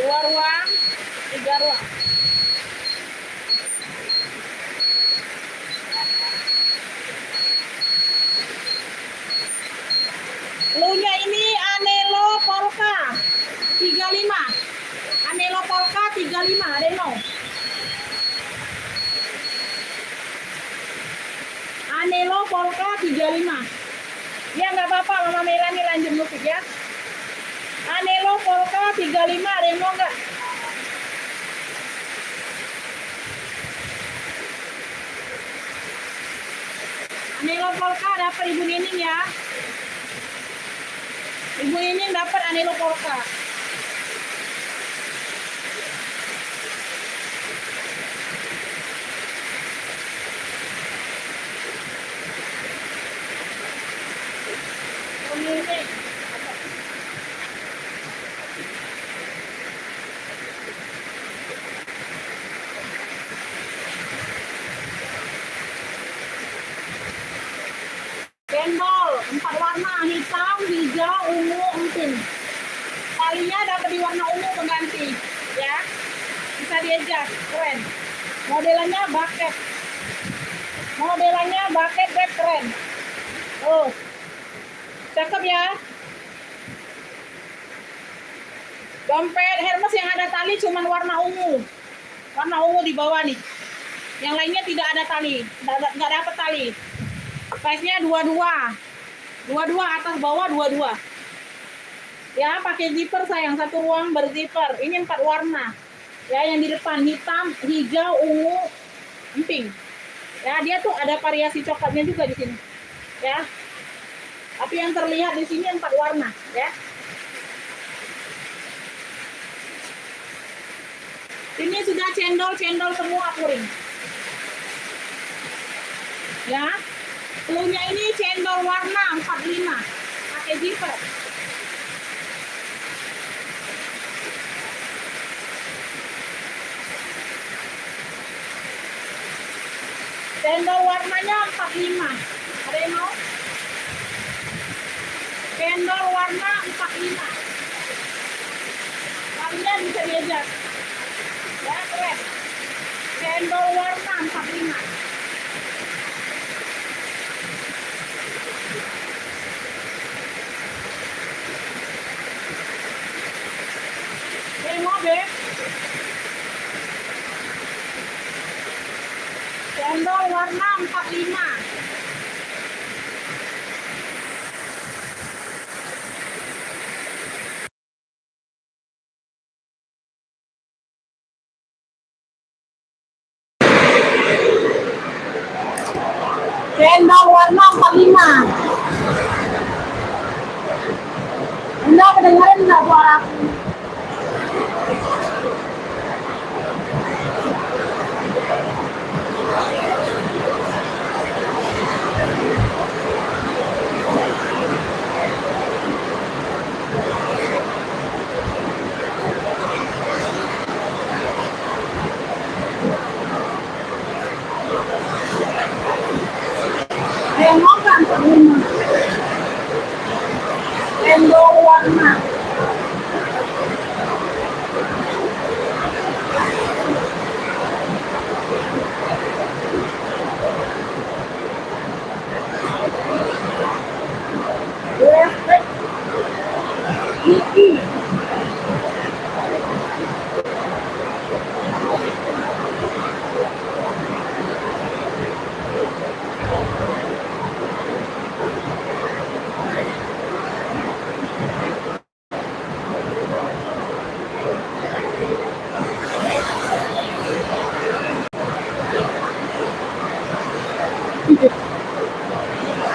2 ruang, 3 ruang. Cluenya ini anelo polka 35. Anelo polka 35, ada yang mau? Anelo polka 35. Ya nggak apa-apa, Mama Melani lanjut musik ya. Anelo polka 35, ada yang mau nggak? Anelo polka dapat Ibu Nining ya. Ibu Nining dapat anelo polka. Ibu Nining. Cendol 4 warna, hitam, hijau, ungu, emping. Talinya dapat di warna ungu pengganti, ya. Bisa diadjust, keren. Modelannya bucket. Modelannya bucket bag keren. Oh, cakep ya. Dompet Hermes yang ada tali cuman warna ungu. Warna ungu di bawah nih. Yang lainnya tidak ada tali, nggak dapat tali. Size-nya 22. 22 atas bawah 22. Ya, pakai zipper sayang, satu ruang berzipper. Ini 4 warna. Ya, yang di depan hitam, hijau, ungu, pink. Ya, dia tuh ada variasi coklatnya juga di sini. Ya. Tapi yang terlihat di sini 4 warna, ya. Ini sudah cendol-cendol semua puring. Ya. Cluenya ini cendol warna 45. Pakai zipper. Cendol warnanya 45. Ada yang mau? Cendol warna 45. Kalian bisa diajak. Ya, keren. Cendol warna 45. Mau deh. Cendol warna 45. Cendol warna 45. Bunda kedengaran nggak suara aku? Mau kan? Cendol warna.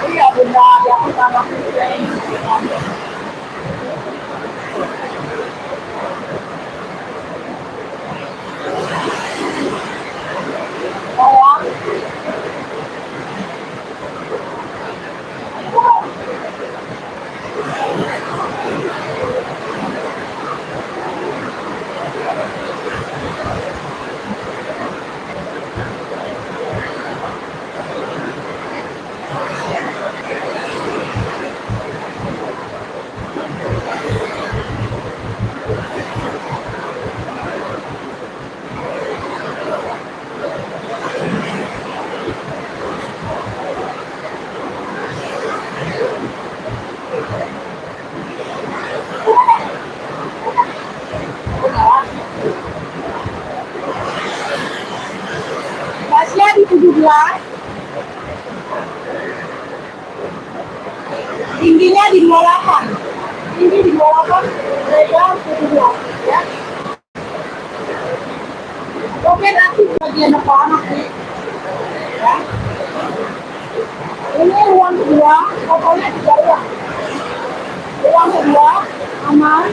Iya bunda, yang pertama. Masnya di 17, tingginya di 28, tinggi di 28, lebar 17, ya. Oke, nanti bagian anak nih, ya. Ini ruang kedua, pokoknya 3 ruang. Ruang kedua, aman.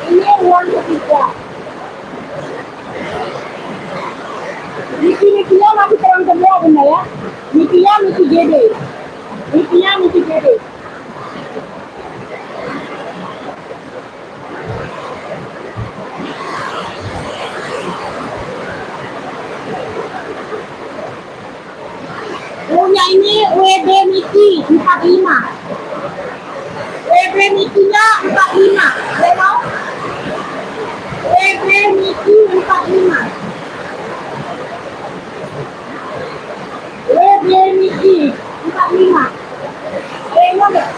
Ini ruang ketiga. Miki-mikinya masih terang semua bunda ya. Mikinya Miki GD. Mikinya Miki GD. Punya ini WB Miki 45. WB Mikinya 45. Mau? WB Miki 45. WB Miki 45. Mau nggak?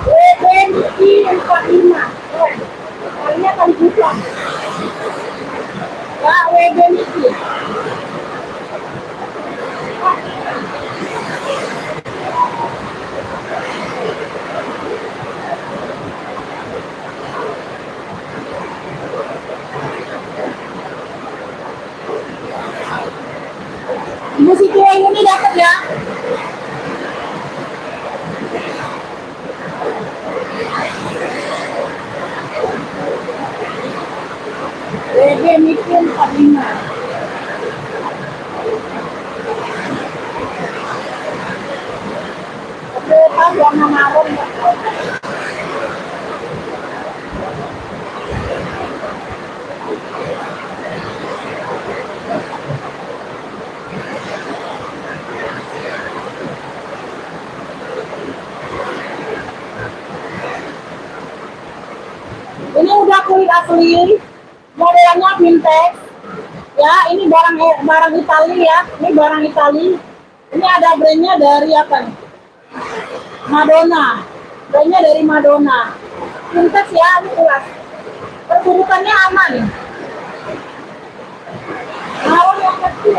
WB Miki 45. Kalinya kali buka. Ya, WB Miki. Musik yang ini dapat ya. BB Mikir 45. Oke, kan warna marun ya. Ini udah kulit asli, modelnya vintage. Ya, ini barang Itali ya. Ini barang Itali. Ini ada brandnya dari apa nih? Madonna. Brandnya dari Madonna. Vintage ya, ini jelas. Perburukannya aman. Marun yang kecil.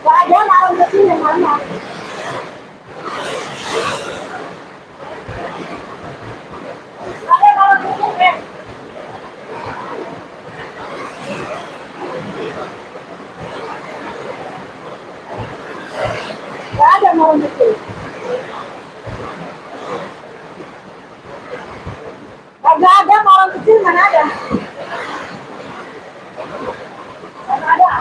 Gak ada marun kecil yang mana? Ada marun kecil ya? Gak ada marun kecil. Gak ada marun kecil, mana ada? Mana ada?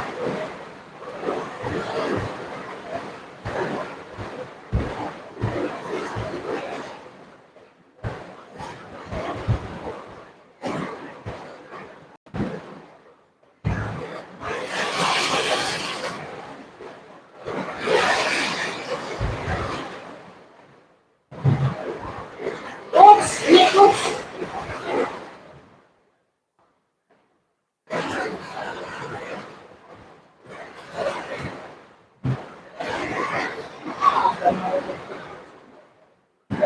Ups, ini ups.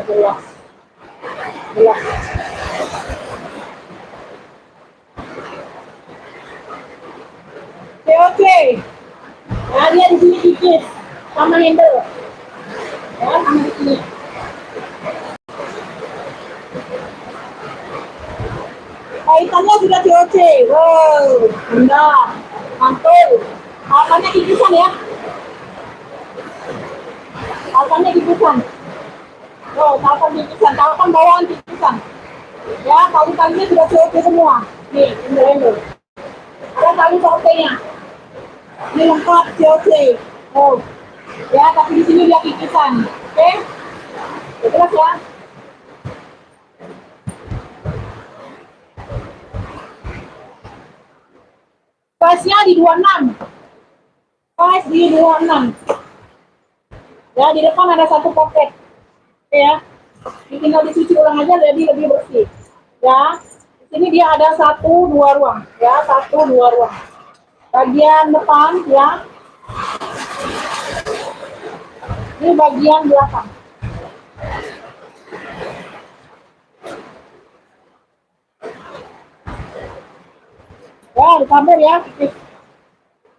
Jelas. Jelas. Oke. Nah, dia di sini dikit sama handle. Ya, sama di sini. Kaitannya sudah COC. Wow, indah, mantul. Alkannya kikisan ya. Alkannya kikisan. Oh, talkan kikisan, talkan bawaan kikisan. Ya, tali-talinya sudah COC semua. Nih, handle. Ada tali COC-nya. Ini lengkap COC. Oh, ya, tapi di sini dia kikisan. Oke, jelas ya. Size-nya di 26. Size di 26. Ya, di depan ada satu pocket. Oke ya. Ini tinggal dicuci ulang aja jadi lebih bersih. Ya. Di sini dia ada 1-2 ruang. Ya, 1-2 ruang. Bagian depan ya. Ini bagian belakang. Ya, dikambil ya.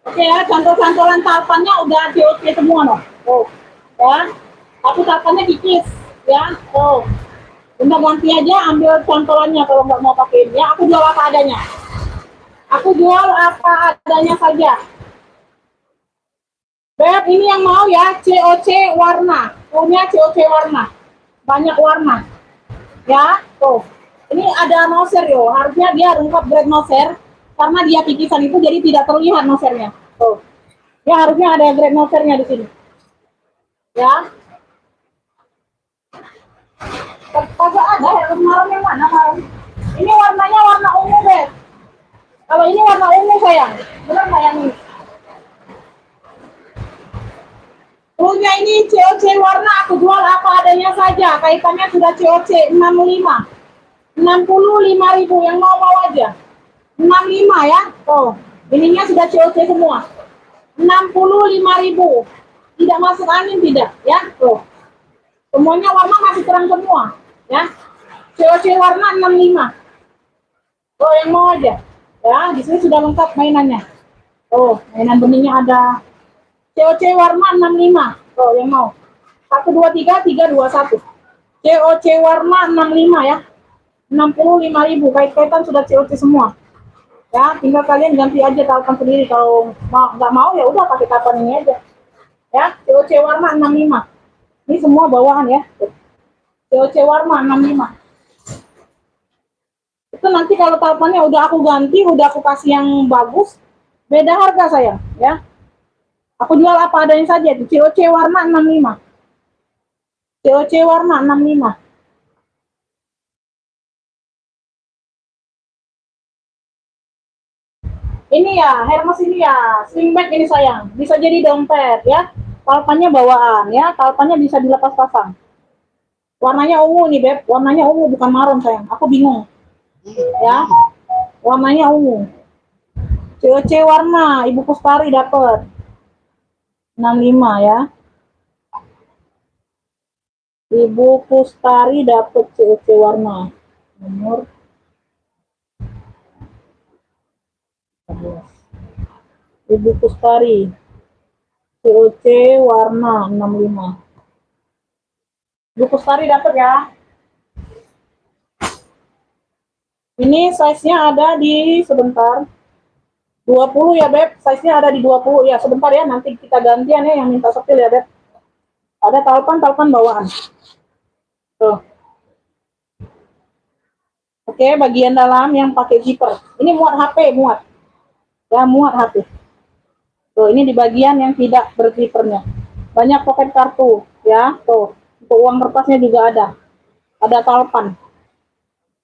Oke ya, cantol-cantolan talpannya udah COC semua loh. Oh, ya. Tapi talpannya kikis, ya. Oh, udah ganti aja, ambil cantolannya kalau nggak mau pakai ini. Ya, aku jual apa adanya. Aku jual apa adanya saja. Beb, ini yang mau ya, COC warna. Punya COC warna. Banyak warna. Ya, tuh. Ini ada noser yo. Harusnya dia lengkap grade noser. Karena dia kikisan itu jadi tidak terlihat nosernya. Tuh. Ya harusnya ada grade nosernya di sini. Ya. Kagak ada ya, marun yang mana marun? Ini warnanya warna ungu, Beb. Kalau ini warna ungu sayang. Benar nggak yang ini? Punya ini COC warna, aku jual apa adanya saja. Kaitannya sudah COC 65. 65.000 yang mau aja. 65 ya. Oh, ininya sudah COC semua. 65.000. Tidak masuk angin tidak, ya. Tuh. Semuanya warna masih terang semua, ya. COC warna 65. Oh, yang mau aja. Ya, di sini sudah lengkap mainannya. Oh, mainan benihnya ada. COC warna 65. Oh, yang mau. 1 2 3 3 2 1. COC warna 65 ya. 65.000. Kait-kaitan sudah COC semua. Ya, tinggal kalian ganti aja tautan sendiri. Kalau nggak mau ya udah pakai tautan ini aja. Ya, COC warna 65. Ini semua bawahan ya. COC warna 65. Itu nanti kalau tautannya udah aku ganti, udah aku kasih yang bagus, beda harga sayang, ya. Aku jual apa adanya saja itu. COC warna 65. COC warna 65. Ini ya, Hermes ini ya, sling bag ini sayang. Bisa jadi dompet ya. Talpannya bawaan ya, talpannya bisa dilepas pasang. Warnanya ungu nih, Beb. Warnanya ungu bukan marun sayang. Aku bingung. Ya. Warnanya ungu. COC warna, Ibu Kustari dapat 65 ya. Ibu Kustari dapat COC warna nomor 11. Ibu Kustari COC warna 65. Ibu Kustari dapat ya. Ini size-nya ada di sebentar 20 ya, Beb. Size-nya ada di 20 ya. Sebentar ya, nanti kita gantian ya yang minta sepil ya, Beb. Ada talpan bawaan. Tuh. Oke, bagian dalam yang pakai zipper. Ini muat HP, muat. Ya, muat HP. Tuh, ini di bagian yang tidak berzippernya. Banyak pocket kartu, ya. Tuh, untuk uang kertasnya juga ada. Ada talpan.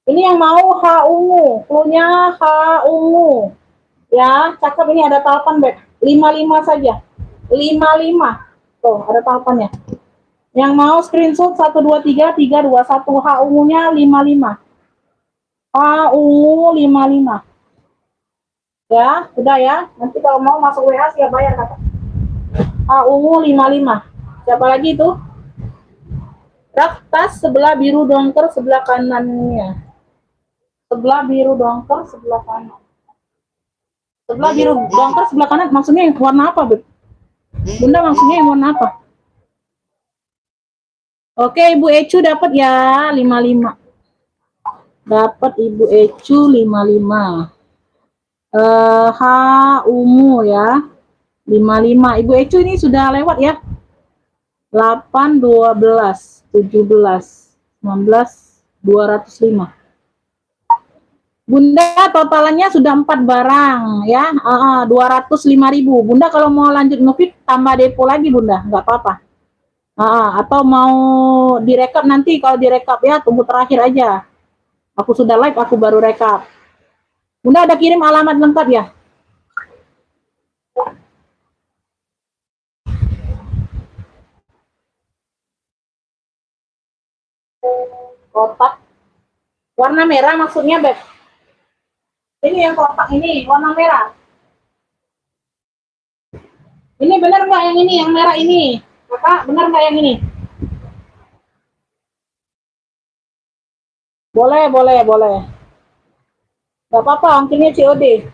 Ini yang mau H ungu, cluenya H ungu. Ya, cakep, ini ada talpan, Beb. 55 saja. 55. Tuh, ada talpannya. Yang mau screenshot 123 321 H ungunya 55. H ungu 55. Ya, udah ya. Nanti kalau mau masuk WA siap bayar kata. H ungu 55. Siapa lagi itu? Rak tas sebelah biru dongker sebelah kanannya. Sebelah biru dongker sebelah kanan. Sebelah biru dongker sebelah kanan maksudnya yang warna apa, Beb? Bunda maksudnya yang warna apa? Oke, Ibu Ecu dapat ya 55. Dapat Ibu Ecu 55. H ungu ya 55. Ibu Ecu ini sudah lewat ya. 8 12 17 19 205. Bunda totalannya sudah 4 barang ya. 205.000. Bunda kalau mau lanjut ngefit tambah depo lagi Bunda, nggak apa-apa. Atau mau direkap nanti, kalau direkap ya tunggu terakhir aja. Aku sudah live, aku baru rekap. Bunda ada kirim alamat lengkap ya? Kotak warna merah maksudnya, Beb? Ini yang kotak ini warna merah. Ini benar nggak yang ini, yang merah ini? Kakak, benar nggak yang ini? Boleh. Gak apa-apa, ongkirnya COD.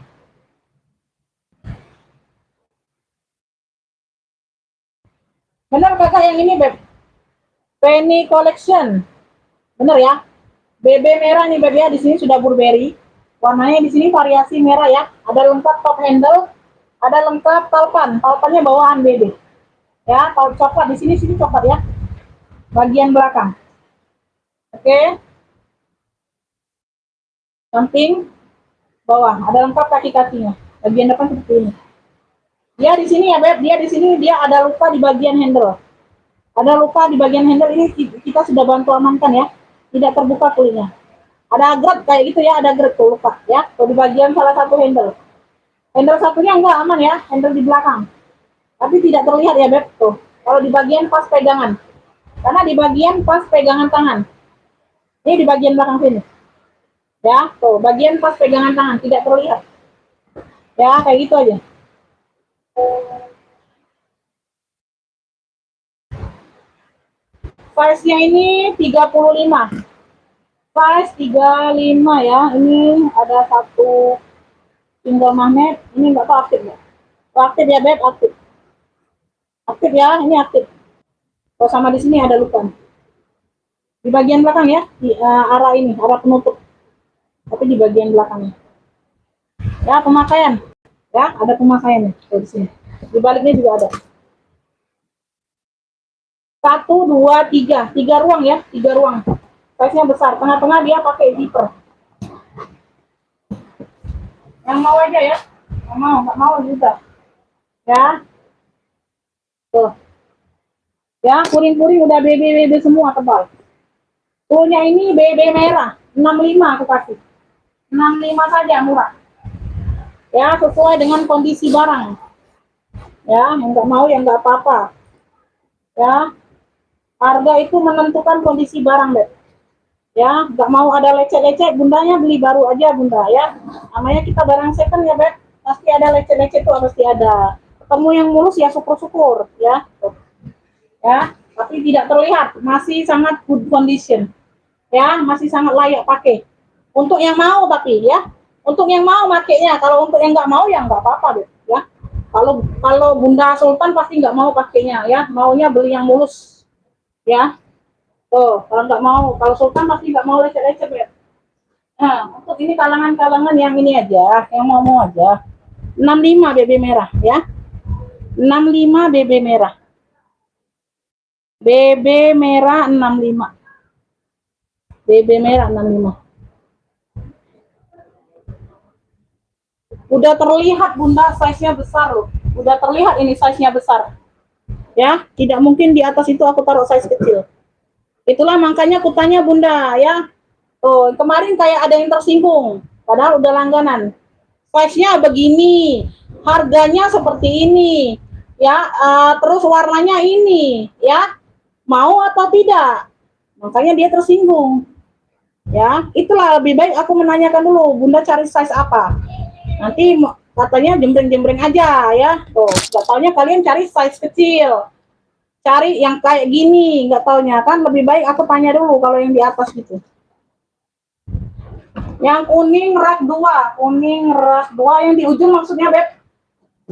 Benar kakak yang ini, Beb? Penny Collection. Benar ya? BB merah nih, Beb ya. Di sini sudah Burberry. Warnanya di sini variasi merah ya. Ada lengkap top handle, ada lengkap talpan. Talpannya bawaan BB. Ya, kalau coklat di sini coklat ya. Bagian belakang. Oke. Samping bawah, ada lengkap kaki-kakinya. Bagian depan seperti ini. Dia di sini ya, Beb. Dia di sini dia ada luka di bagian handle. Ada luka di bagian handle ini kita sudah bantu amankan ya. Tidak terbuka kulitnya. Ada grab kayak gitu ya, ada grab tuh luka ya. Tuh di bagian salah satu handle. Handle satunya enggak aman ya, handle di belakang. Tapi tidak terlihat ya, Beb. Tuh. Kalau di bagian pas pegangan. Karena di bagian pas pegangan tangan. Ini di bagian belakang sini. Ya, tuh bagian pas pegangan tangan tidak terlihat. Ya, kayak gitu aja. Size-nya ini 35. Size 35 ya. Ini ada satu tinggal magnet. Ini enggak tahu aktif ya. Aktif ya, Beb, aktif. Aktif ya, ini aktif. Oh, sama di sini ada luka. Di bagian belakang ya, di arah ini, arah penutup. Tapi di bagian belakangnya. Ya, pemakaian. Ya, ada pemakaiannya. Tuh, di sini. Di baliknya juga ada. 1, 2, 3. 3 ruang ya, 3 ruang. Size-nya besar. Tengah-tengah dia pakai zipper. Yang mau aja ya. Yang mau, nggak mau juga. Ya. Tuh. Ya, kuring-kuring udah BB semua tebal. Punya ini BB merah. 65 aku kasih. 65 saja murah. Ya, sesuai dengan kondisi barang. Ya, yang nggak mau yang nggak apa-apa. Ya, harga itu menentukan kondisi barang, Beb. Ya, nggak mau ada lecet-lecet, bundanya beli baru aja, bunda ya. Namanya kita barang second ya, Beb. Pasti ada lecet-lecet tuh, pasti ada. Ketemu yang mulus ya syukur-syukur, ya. Ya, tapi tidak terlihat, masih sangat good condition. Ya, masih sangat layak pakai. Untuk yang mau tapi ya, untuk yang mau makainya. Kalau untuk yang nggak mau ya nggak apa-apa, Beb. Ya. Kalau Bunda Sultan pasti nggak mau pakainya ya, maunya beli yang mulus. Ya. Oh, kalau nggak mau, kalau Sultan pasti nggak mau lecet-lecet ya. Nah, untuk ini kalangan-kalangan yang ini aja, yang mau aja. 65 BB merah ya. 65 BB merah. BB merah 65. BB merah 65. Udah terlihat Bunda size-nya besar loh. Udah terlihat ini size-nya besar. Ya, tidak mungkin di atas itu aku taruh size kecil. Itulah makanya aku tanya Bunda ya. Oh, kemarin kayak ada yang tersinggung, padahal udah langganan. Size-nya begini, harganya seperti ini, ya, terus warnanya ini, ya, mau atau tidak? Makanya dia tersinggung, ya. Itulah lebih baik aku menanyakan dulu, Bunda cari size apa? Nanti katanya jembreng-jembreng aja, ya. Tuh, nggak taunya kalian cari size kecil, cari yang kayak gini, nggak taunya kan lebih baik aku tanya dulu kalau yang di atas gitu. Yang kuning rak 2, kuning rak 2 yang di ujung maksudnya, Beb.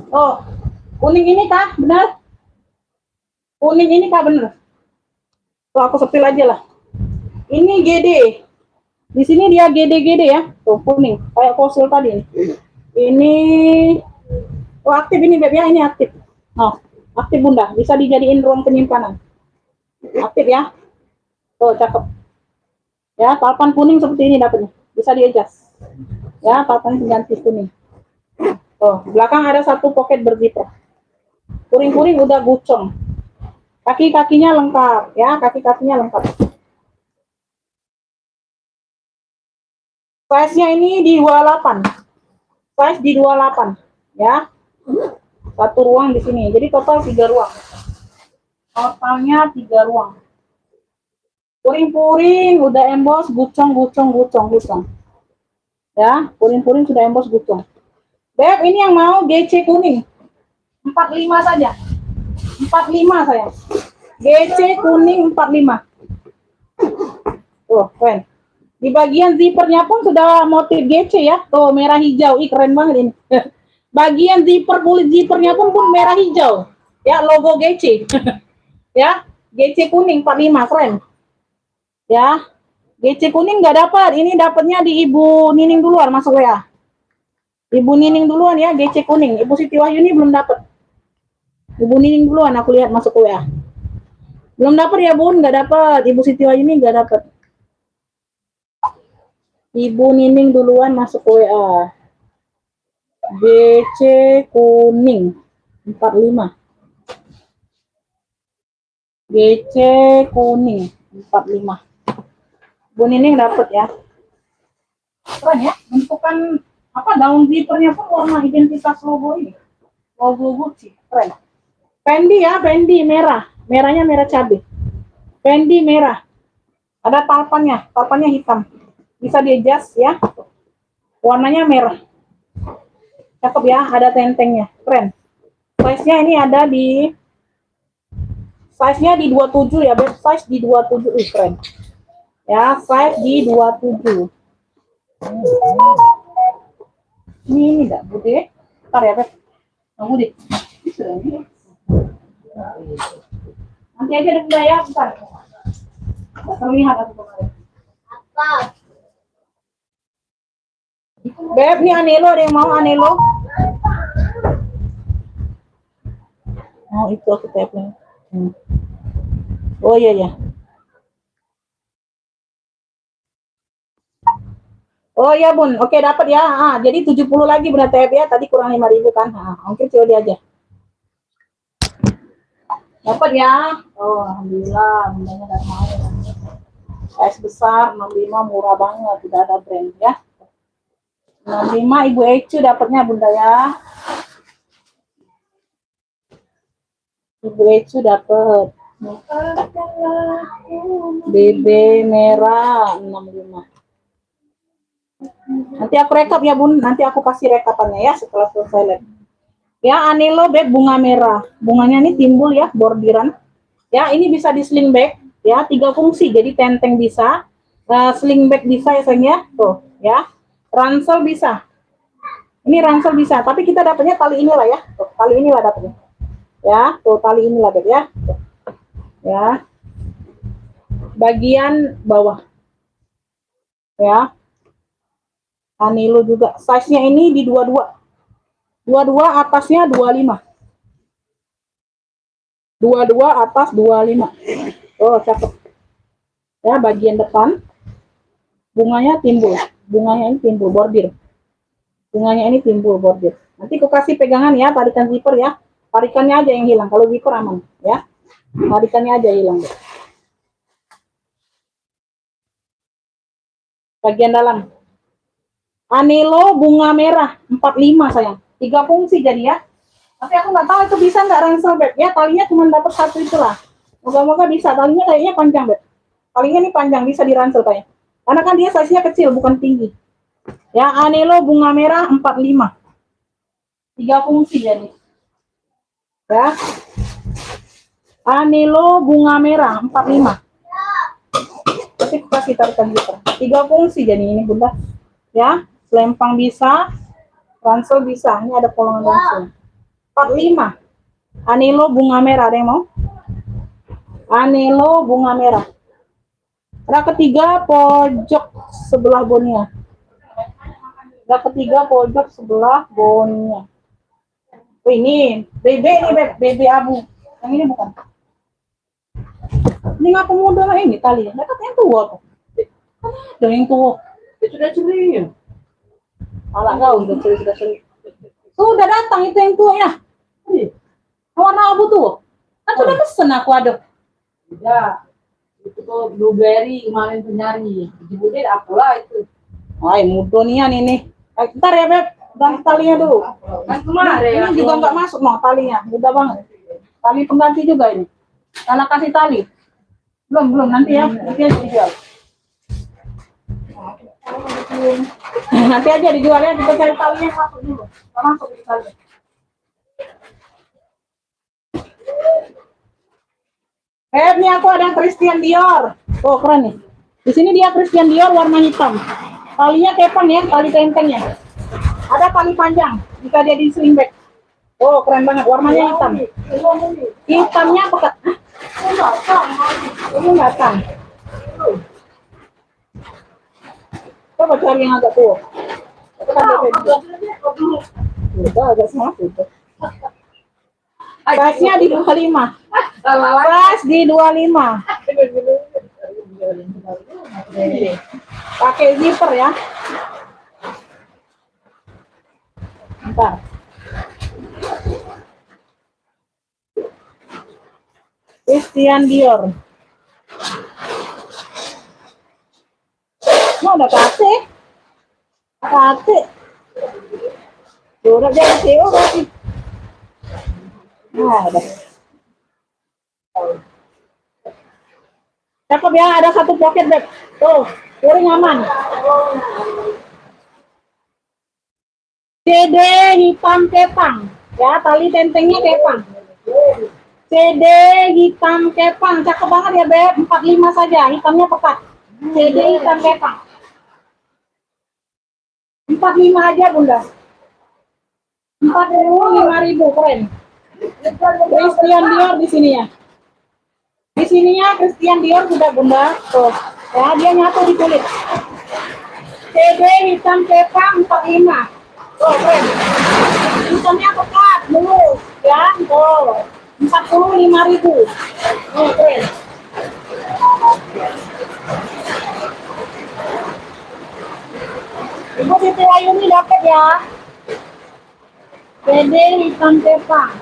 Oh, kuning ini kah? Benar? Kuning ini kah benar? Tuh aku sepil aja lah. Ini GD. Di sini dia GD ya. Tuh kuning, kayak fosil tadi. Ini oh aktif ini, Beb ya, ini aktif. Oh, aktif Bunda, bisa dijadiin ruang penyimpanan. Aktif ya. Tuh cakep. Ya, papan kuning seperti ini dapatnya. Bisa di-adjust. Ya, papan ganti kuning. Oh, belakang ada satu pocket berzipper. Kuring-kuring udah gucong. Kaki-kakinya lengkap, ya, kaki-kakinya lengkap. Size-nya ini di 28. Size di 28, ya. Satu ruang di sini. Jadi total 3 ruang. Totalnya 3 ruang. Puring-puring udah emboss gucong. Ya, puring-puring sudah emboss gucong. Beb, ini yang mau GC kuning. 45 saja. 45 saya. GC kuning 45. Tuh, keren. Di bagian zippernya pun sudah motif GC ya. Tuh, merah hijau. Ih, keren banget ini. Bagian zipper, kulit zippernya pun merah hijau. Ya, logo GC. Ya, GC kuning 45, keren. Ya, GC kuning nggak dapat. Ini dapatnya di Ibu Nining duluan masuk WA. Ibu Nining duluan ya, GC kuning. Ibu Siti Wahyuni belum dapat. Ibu Nining duluan aku lihat masuk WA. Belum dapat ya Bun, nggak dapat. Ibu Siti Wahyuni nggak dapat. Ibu Nining duluan masuk WA. GC kuning 45. GC kuning 45. Bu Nining dapat ya. Keren ya, bentukan apa daun zippernya pun warna identitas logo ini. Logo Gucci, keren. Fendi ya, Fendi merah. Merahnya merah cabai. Fendi merah. Ada talpannya hitam. Bisa di-adjust ya. Warnanya merah. Cakep ya, ada tentengnya. Keren. Size-nya ini ada di size-nya di 27 ya, Beb. Size di 27. Keren. Ya, size di 27. Ini enggak, Bude. Bentar ya, Beb. Bude. Nanti aja deh, Bunda ya, bentar. Nggak terlihat aku kemarin. Apa? Beb, nih Anelo, ada yang mau Anelo? Oh, itu aku tepin. Oh iya ya. Oh iya Bun, oke dapat ya. Jadi 70 lagi Bunda TF ya. Tadi kurang 5.000 kan. Oke COD aja. Dapat ya. Oh alhamdulillah, bundanya udah mau. Es besar 65 murah banget, tidak ada brand ya. 65 Ibu Ecu dapatnya Bunda ya. Ibu Ecu dapat. BB merah 65. Nanti aku rekap ya Bun, nanti aku kasih rekapannya ya setelah selesai live. Ya Anelo beb bunga merah, bunganya ini timbul ya bordiran. Ya ini bisa di sling bag ya, 3 fungsi, jadi tenteng bisa, sling bag bisa ya sayang ya, tuh ya, ransel bisa. Ini ransel bisa, tapi kita dapatnya tali inilah ya, tuh, tali inilah dapatnya. Ya, tuh tali inilah beb ya. Tuh. Ya. Bagian bawah. Ya. Anelo juga, size-nya ini di 22. 22 atasnya 25. 22 atas 25. Oh, cakep. Ya, bagian depan bunganya timbul. Bunganya ini timbul bordir. Bunganya ini timbul bordir. Nanti aku kasih pegangan ya, tarikan zipper ya. Tarikannya aja yang hilang. Kalau zipper aman ya. Tarikannya aja hilang. Bagian dalam. Anelo bunga merah 45 sayang. 3 fungsi jadi ya. Tapi aku nggak tahu itu bisa nggak ransel beb ya, talinya cuma dapat 1 itulah. Moga-moga bisa, talinya kayaknya panjang beb. Talinya ini panjang, bisa diransel kayaknya. Karena kan dia size-nya kecil bukan tinggi. Ya Anelo bunga merah 45. 3 fungsi jadi. Ya. Anelo bunga merah 45. Nanti aku kasih tarikan gitu. 3 fungsi jadi ini Bunda. Ya, selempang bisa, ransel bisa. Ini ada kolongan ransel. 45. Anelo bunga merah, ada yang mau? Anelo bunga merah. Rak ketiga pojok sebelah bonnya. Rak ketiga pojok sebelah bonnya. Oh, ini BB ini BB abu. Yang ini bukan. Ini ngapa muda lah ini tali? Dapat yang tua kok. Ada yang tua. Itu sudah curi. Alah kau sudah curi. Sudah datang itu yang tua ya. Warna abu tuh. Kan sudah pesen aku ada. Ya, itu tuh blueberry kemarin tuh nyari. Jebutnya aku lah itu. Ay, mudonian ini. Ntar ya Beb, ganti talinya dulu. Kan kemarin Ini juga nggak masuk noh talinya, mudah banget. Tali pengganti juga ini. Karena kasih tali. Belum nanti ya, nanti aja dijual. Nanti aja dijual ya, kita cari talinya masuk dulu. Kita masuk di tali. Ini aku ada Christian Dior. Oh keren nih. Di sini dia Christian Dior warna hitam. Talinya kepang ya, tali tentengnya. Ada tali panjang jika dia di sling bag. Oh keren banget, warnanya hitam. Hitamnya pekat. Ini batang. Coba cari yang agak tua. Udah agak semangat itu. Size-nya di 25. Size di 25. Pakai zipper ya. Bentar. Christian Dior. Mau ada kate. Kate. Udah jadi CEO berarti. Nah, ada. Cakep ya, ada 1 pocket beb. Tuh, touring aman. CD hitam kepang. Ya, tali tentengnya kepang. CD hitam kepang. Cakep banget ya beb, 45 saja. Hitamnya pekat. CD hitam kepang. 45 aja Bunda. 45.000 keren. Christian Dior di sini ya. Di sininya Christian Dior sudah Bunda. Tuh. Ya, dia nyatu di kulit. TB hitam kepang 45. Oh, keren. Hitamnya pekat, mulus, ya. Oh, 45.000. Oh, keren. Ibu Siti Wayuni dapat ya. TB hitam kepang.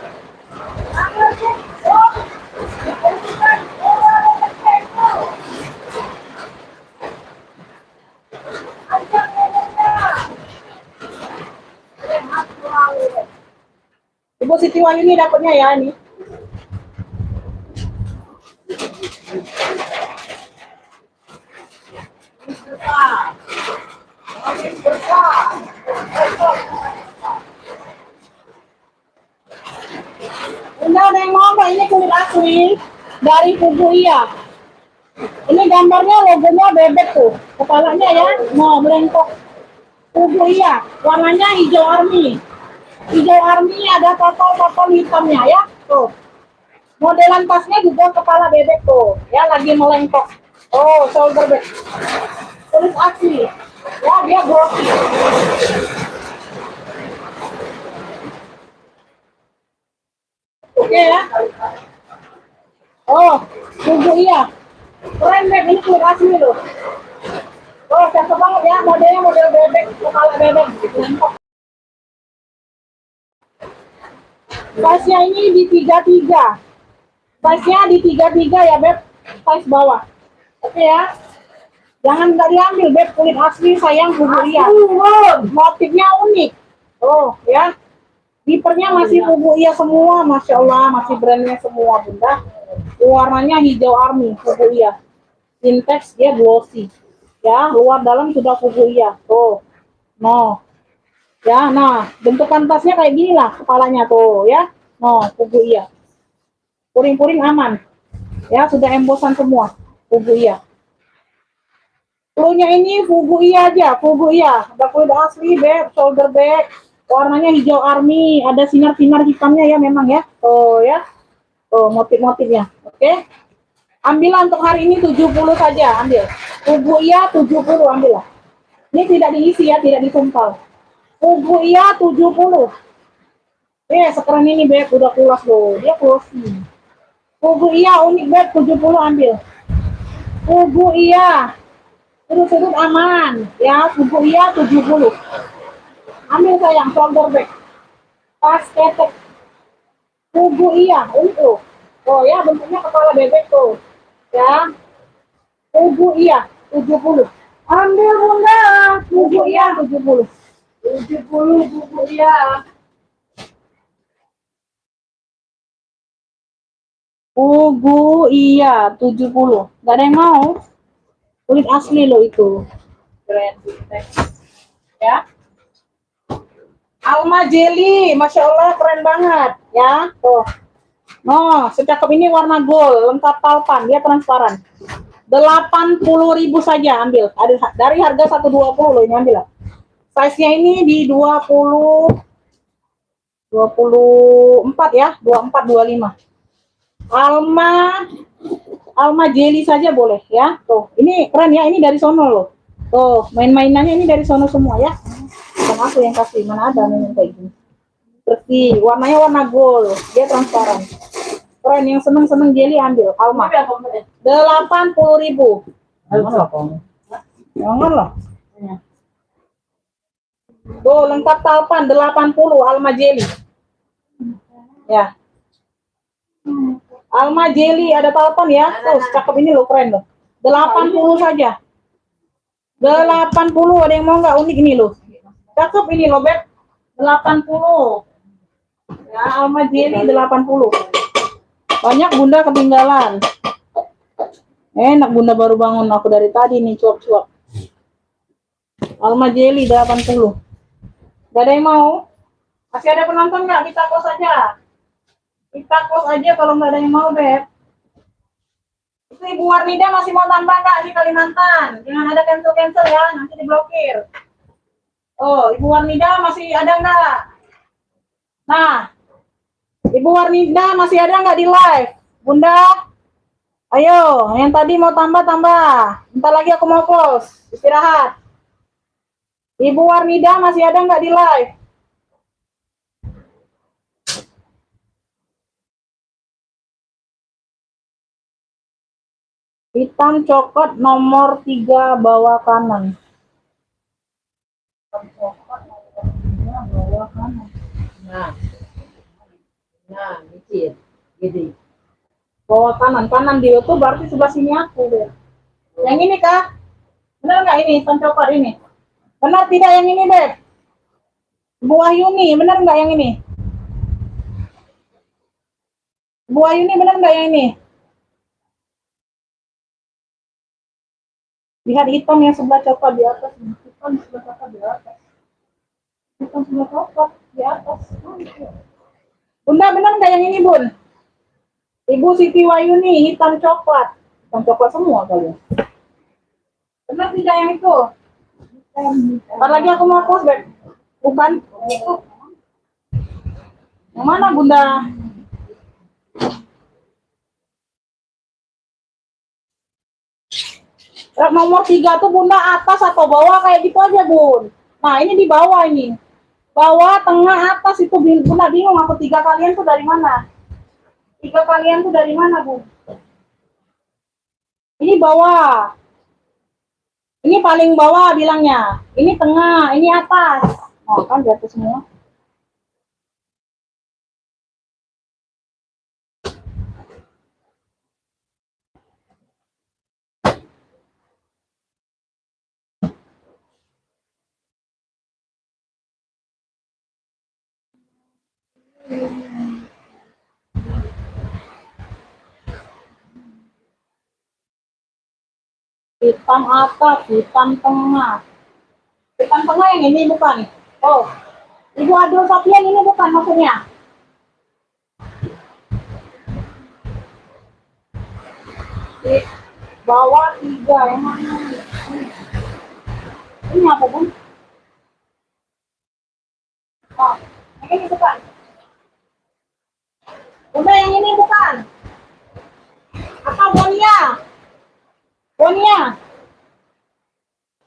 Ibu Siti Wahyuni dapatnya ya ini. Bunda ada yang mau nggak? Ini kulit asli dari Pugu Iya. Ini gambarnya logonya bebek tuh, kepalanya ya, mau melengkok. Pugu Iya, warnanya hijau army. Hijau army ada total hitamnya ya, tuh. Modelan tasnya juga kepala bebek tuh, ya lagi melengkok. Oh, shoulder bag. Kulit asli, ya dia glossy. Oke ya. Oh, Pugu Iya. Keren beb, ini kulit asli loh. Oh, cakep banget ya, modelnya model bebek, kepala bebek. Lengkok. Size-nya ini di 33. Size-nya di 33 ya, Beb. Size bawah. Oke ya. Jangan nggak diambil, Beb. Kulit asli sayang Pugu Iya. Motifnya unik. Oh, ya. Zippernya masih Pugu Iya semua, Masya Allah. Masih brandnya semua, Bunda. Warnanya hijau army, Pugu Iya. Syntax dia glossy. Ya, luar dalam sudah Pugu Iya. Tuh. No. Ya, nah, bentukan tasnya kayak gini lah kepalanya tuh ya. No, Pugu Iya. Puring-puring aman. Ya, sudah embosan semua Pugu Iya. Cluenya ini Pugu Iya aja, Pugu Iya. Ada kulit asli, Beb, shoulder bag. Warnanya hijau army, ada sinar-sinar hitamnya ya memang ya. Oh ya. Oh, motif-motifnya. Oke. Ambillah untuk hari ini 70 saja, ambil. Pugu Iya 70, ambillah. Ini tidak diisi ya, tidak disumpal. Pugu Iya 70. Sekarang ini Beb, udah kulas loh. Dia closing. Pugu Iya unik Beb, 70 ambil. Pugu Iya. Sudut-sudut aman. Ya, Pugu Iya 70. Ambil sayang, shoulder bag. Tas ketek. Pugu Iya, unik loh. Oh ya, bentuknya kepala bebek tuh. Ya. Pugu Iya 70. Ambil Bunda. Pugu Iya 70. 70 Pugu Iya. Pugu Iya 70. Gak ada yang mau. Kulit asli loh itu. Keren. Ya. Alma Jelly, Masya Allah keren banget. Ya. Tuh. No, secakep ini warna gold, lengkap palpan, dia transparan. 80.000 saja ambil. Ada dari harga 120 loh ini ambil lah. Size-nya ini di 24 ya, 24 25. Alma Jelly saja boleh ya. Tuh, ini keren ya, ini dari sono loh. Tuh, main-mainannya ini dari sono semua ya. Bukan aku yang kasih, mana ada nih kayak gini. Bersih, warnanya warna gold, dia transparan. Keren, yang seneng-seneng jelly ambil, Alma. 80.000. Jangan lah. Tuh, lengkap talpan 80 Alma Jelly. Ya. Alma Jelly ada talpan ya. Tuh, cakep ini loh, keren loh. 80 saja. 80, ada yang mau nggak? Unik ini loh. Cakep ini loh, Beb. 80. Ya, Alma Jelly 80. Banyak Bunda ketinggalan. Enak Bunda baru bangun aku dari tadi nih cuap-cuap. Alma Jelly 80. Gak ada yang mau? Masih ada penonton nggak? Kita close aja. Kita close aja kalau nggak ada yang mau, Beb. Itu Ibu Warnida masih mau tambah nggak di Kalimantan? Jangan ada cancel-cancel ya, nanti diblokir. Oh, Ibu Warnida masih ada nggak? Nah, Ibu Warnida masih ada nggak di live? Bunda, ayo, yang tadi mau tambah. Bentar lagi aku mau close. Istirahat. Ibu Warnida masih ada nggak di live? Hitam coklat nomor 3 bawah kanan. Hitam coklat nomor 3 bawah kanan. Nah, dikit. Gini. Bawah kanan, kanan di YouTube berarti sebelah sini aku deh. Yang ini kah? Benar nggak ini hitam coklat ini? Benar tidak yang ini, Beb? Bu Wahyuni, benar nggak yang ini? Bu Wahyuni, benar nggak yang ini? Lihat hitam yang sebelah coklat di atas. Hitam sebelah coklat di atas. Hitam sebelah coklat di atas. Bunda, benar nggak yang ini, Bun? Ibu Siti Wahyuni, hitam coklat. Hitam coklat semua kalian. Benar tidak yang itu? Ntar lagi aku mau post, Beb. Bukan? Yang mana, Bunda? Nomor 3 tuh Bunda atas atau bawah kayak gitu aja, Bun. Nah, ini di bawah ini. Bawah, tengah, atas itu Bunda bingung aku 3 kalian tuh dari mana? 3 kalian tuh dari mana, Bu? Ini bawah. Ini paling bawah bilangnya. Ini tengah, ini atas. Oh, kan di atas semua. Hitam atas, hitam tengah. Hitam tengah yang ini bukan? Oh, Ibu Adul Sofian ini bukan maksudnya? Di bawah 3 yang mana? Ini apa, Bun? Oh, yang ini bukan? Bunda yang ini bukan? Atau Bonia? Bonia?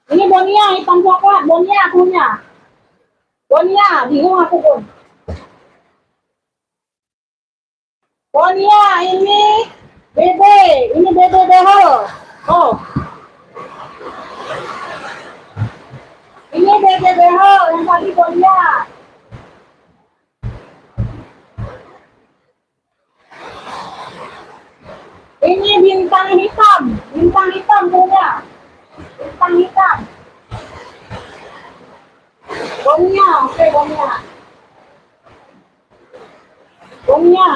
Ini Bonia, hitam coklat. Bonia punya. Bonia, bingung aku, Bun. Bonia, ini BB. Ini BB Behel. Oh. Ini BB Behel yang tadi Bonia. Ini bintang hitam punya. Bintang hitam. Bonia, oke Bonia. Bonia.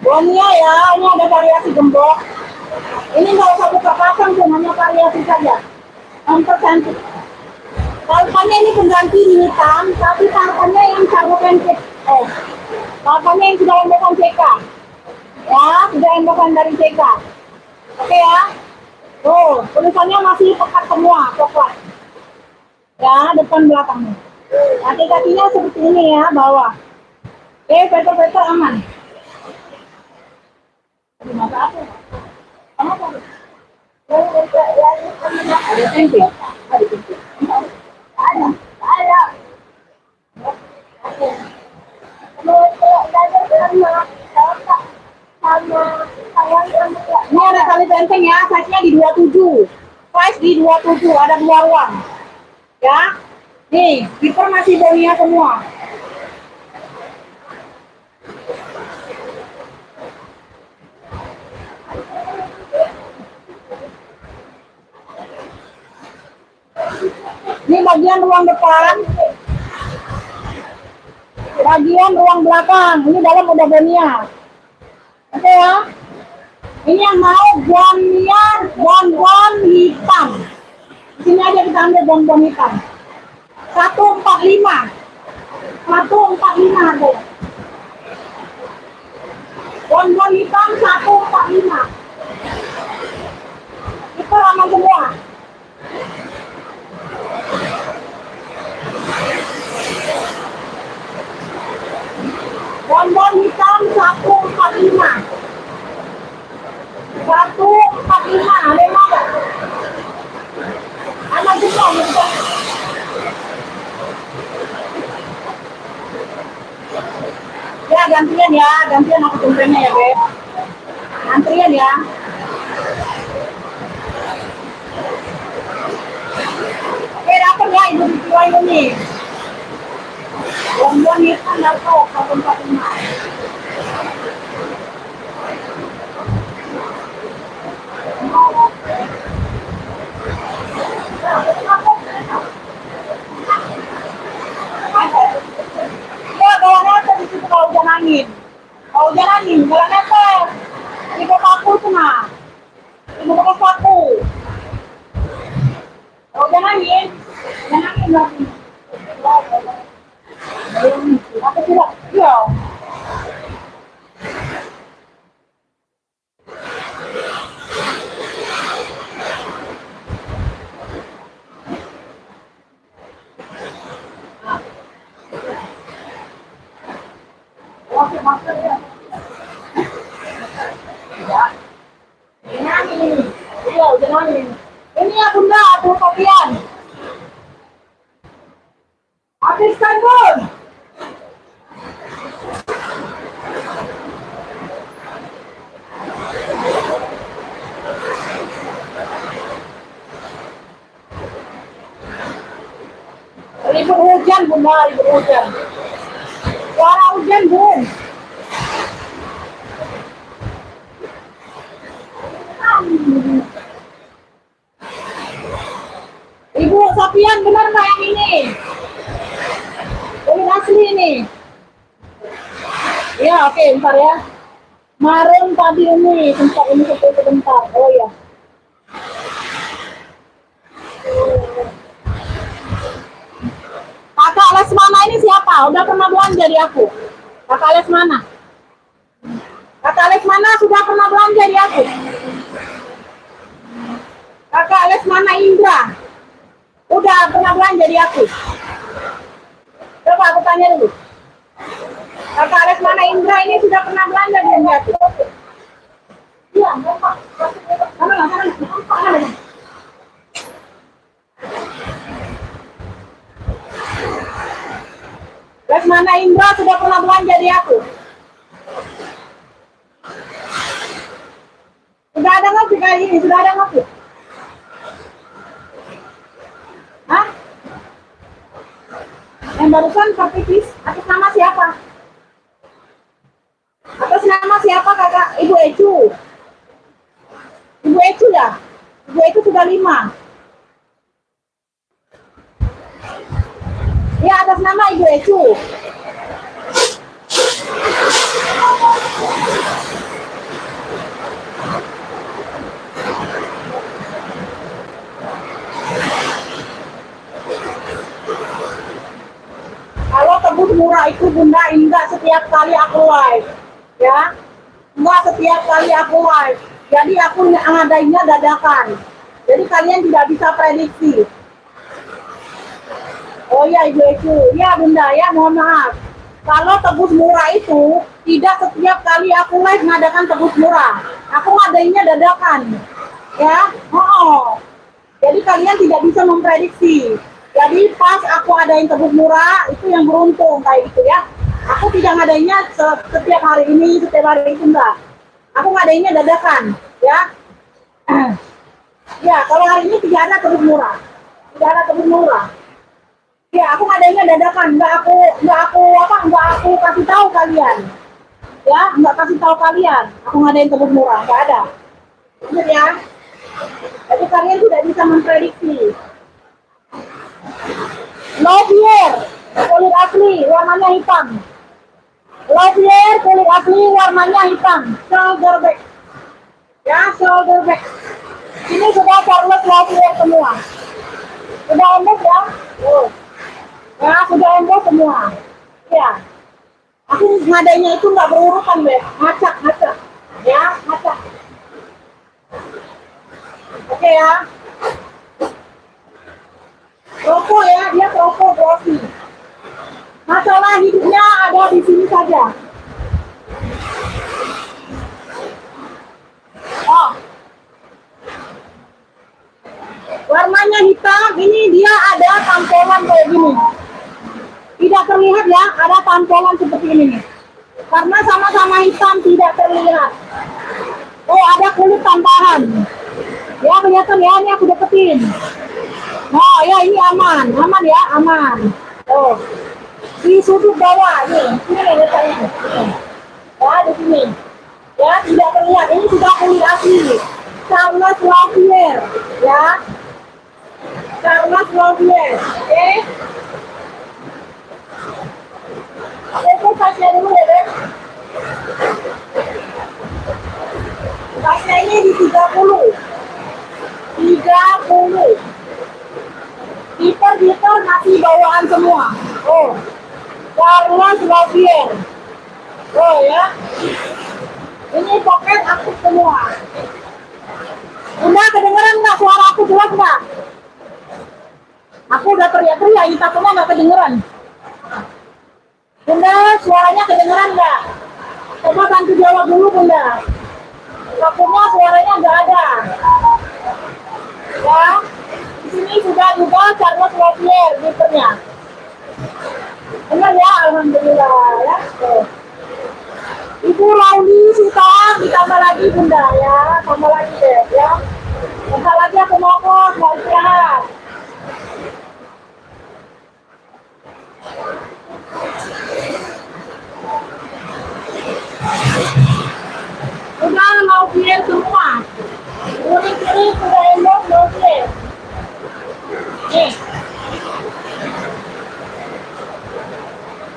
Bonia ya, ini ada variasi gembok. Ini nggak usah buka pasang, hanya variasi saja. Untuk cantik. Kalpannya ini pengganti hitam, tapi kalpannya yang cabukan kalpannya yang sudah embekan CK. Ya, sudah embekan dari CK. Oke ya. Tuh, tulisannya masih pekat semua, coklat. Ya, depan belakangnya. Kaki-kakinya seperti ini ya, bawah. Oke, veter-veter aman. Masa apa? Apa? Ada tempe. Ada tempe. Ada. Ini ada tali benteng ya, size-nya di 27. Size di 27, ada 2 ruang. Ya. Nih, zipper masih Bonia semua. Ini bagian ruang depan, bagian ruang belakang. Ini dalam udah Bonia. Oke ya. Ini yang mau bonbon hitam. Di sini aja kita ambil bonbon hitam. 145. 145 harganya. Bonbon hitam 145. Itu lama semua. Bonbon hitam 145. 145 ada yang mau? Anak semua gitu. Ya gantian aku tumpengnya ya Beb. Antrian ya. Oke dapat ya ibu dijual ini. Bonbon itu dapat 145. Ya kalau nempel di situ kalau hujan angin. Kalau nempel di paku itu nah. Ibu pakai paku. Kalau hujan angin berarti. Aku tidak, iya. Oke, masker ya. Ya. Ini. Iya, udah angin. Ini ya Bunda, aku kopian. Habiskan Bun. Ribut hujan Bunda, ribut hujan. Suara hujan Bun. Ibu Sofian benar nggak yang ini? Kulit asli ini. Ya oke, bentar ya. Kemarin tadi ini tempat ini sebentar. Oh ya. Kakak Lesmana ini siapa? Udah pernah belanja di aku. Kakak Lesmana. Kakak Lesmana sudah pernah belanja di aku. Kakak Lesmana Indra. Udah pernah belanja di aku. Coba aku tanya dulu. Kakak Lesmana Indra ini sudah pernah belanja di aku. Iya, Bapak. Mana? Lesmana Indra sudah pernah belanja di aku. Sudah ada ngopi kali ini? Sudah ada ngopi? Hah? Yang barusan tertipis atas nama siapa? Atas nama siapa kakak? Ibu Ecu. Ibu Ecu ya? Ibu Ecu sudah 5. Ya atas nama Ibu Ecu. Kalau tebus murah itu Bunda enggak setiap kali aku live, ya, enggak setiap kali aku live. Jadi aku ngadainnya dadakan. Jadi kalian tidak bisa prediksi. Oh ya Ibu Ecu, ya Bunda ya mohon maaf. Kalau tebus murah itu tidak setiap kali aku live ngadakan tebus murah. Aku ngadainnya dadakan, ya. Oh. Jadi kalian tidak bisa memprediksi. Jadi pas aku adain tebus murah itu yang beruntung kayak gitu ya. Aku tidak ngadainnya setiap hari ini, setiap hari itu enggak. Aku ngadainnya dadakan, ya. Ya kalau hari ini tidak ada tebus murah, tidak ada tebus murah. Ya aku ngadainnya dadakan, enggak aku kasih tahu kalian, ya, enggak kasih tahu kalian. Aku ngadain tebus murah, enggak ada. Ingat ya. Jadi kalian tidak bisa memprediksi. Lovier, kulit asli, warnanya hitam. Lovier, kulit asli, warnanya hitam. Charles Gerbeck. Ya, shoulder back. Ini sudah Charlotte Lovier semua. Sudah embes ya? Oh. Ya, sudah embes semua. Ya. Aku ngadainya itu nggak berurutan, Beb. Ngacak. Ya, ngacak. Oke ya. Rokok ya, dia rokok grosi. Masalah hidupnya ada di sini saja. Oh. Warnanya hitam, ini dia ada tampolan kayak gini. Tidak terlihat ya, ada tampolan seperti ini nih. Karena sama-sama hitam tidak terlihat. Oh, ada kulit tambahan. Ya, kelihatan ya, ini aku deketin. Oh ya, ini aman ya, aman. Oh, di sudut bawah nih, sini letaknya. Ya, di sini. Ya, tidak terlihat. Ini sudah kulit asli. Charlotte Lovier, ya. Charlotte Lovier, oke. Oke, tasnya dulu ya, Beb. Tasnya ini di 30. Gitar masih bawaan semua. Oh, Charlotte Lovier. Oh ya, ini pocket aktif semua. Bunda, kedengeran nggak suara aku jelas nggak? Aku udah teriak-teriak, ini takutnya nggak kedengeran. Bunda, suaranya kedengeran nggak? Coba bantu jawab dulu, Bunda. Takutnya suaranya nggak ada. Ya, di sini sudah juga Charlotte Lovier gitarnya. Benar ya, alhamdulillah ya. Tuh. Ibu Rauli Sita ditambah lagi Bunda ya, tambah lagi deh ya. Tambah lagi aku mohon mau istirahat. Udah Lovier semua. Kuning-kuning sudah embos Lovier. Nih.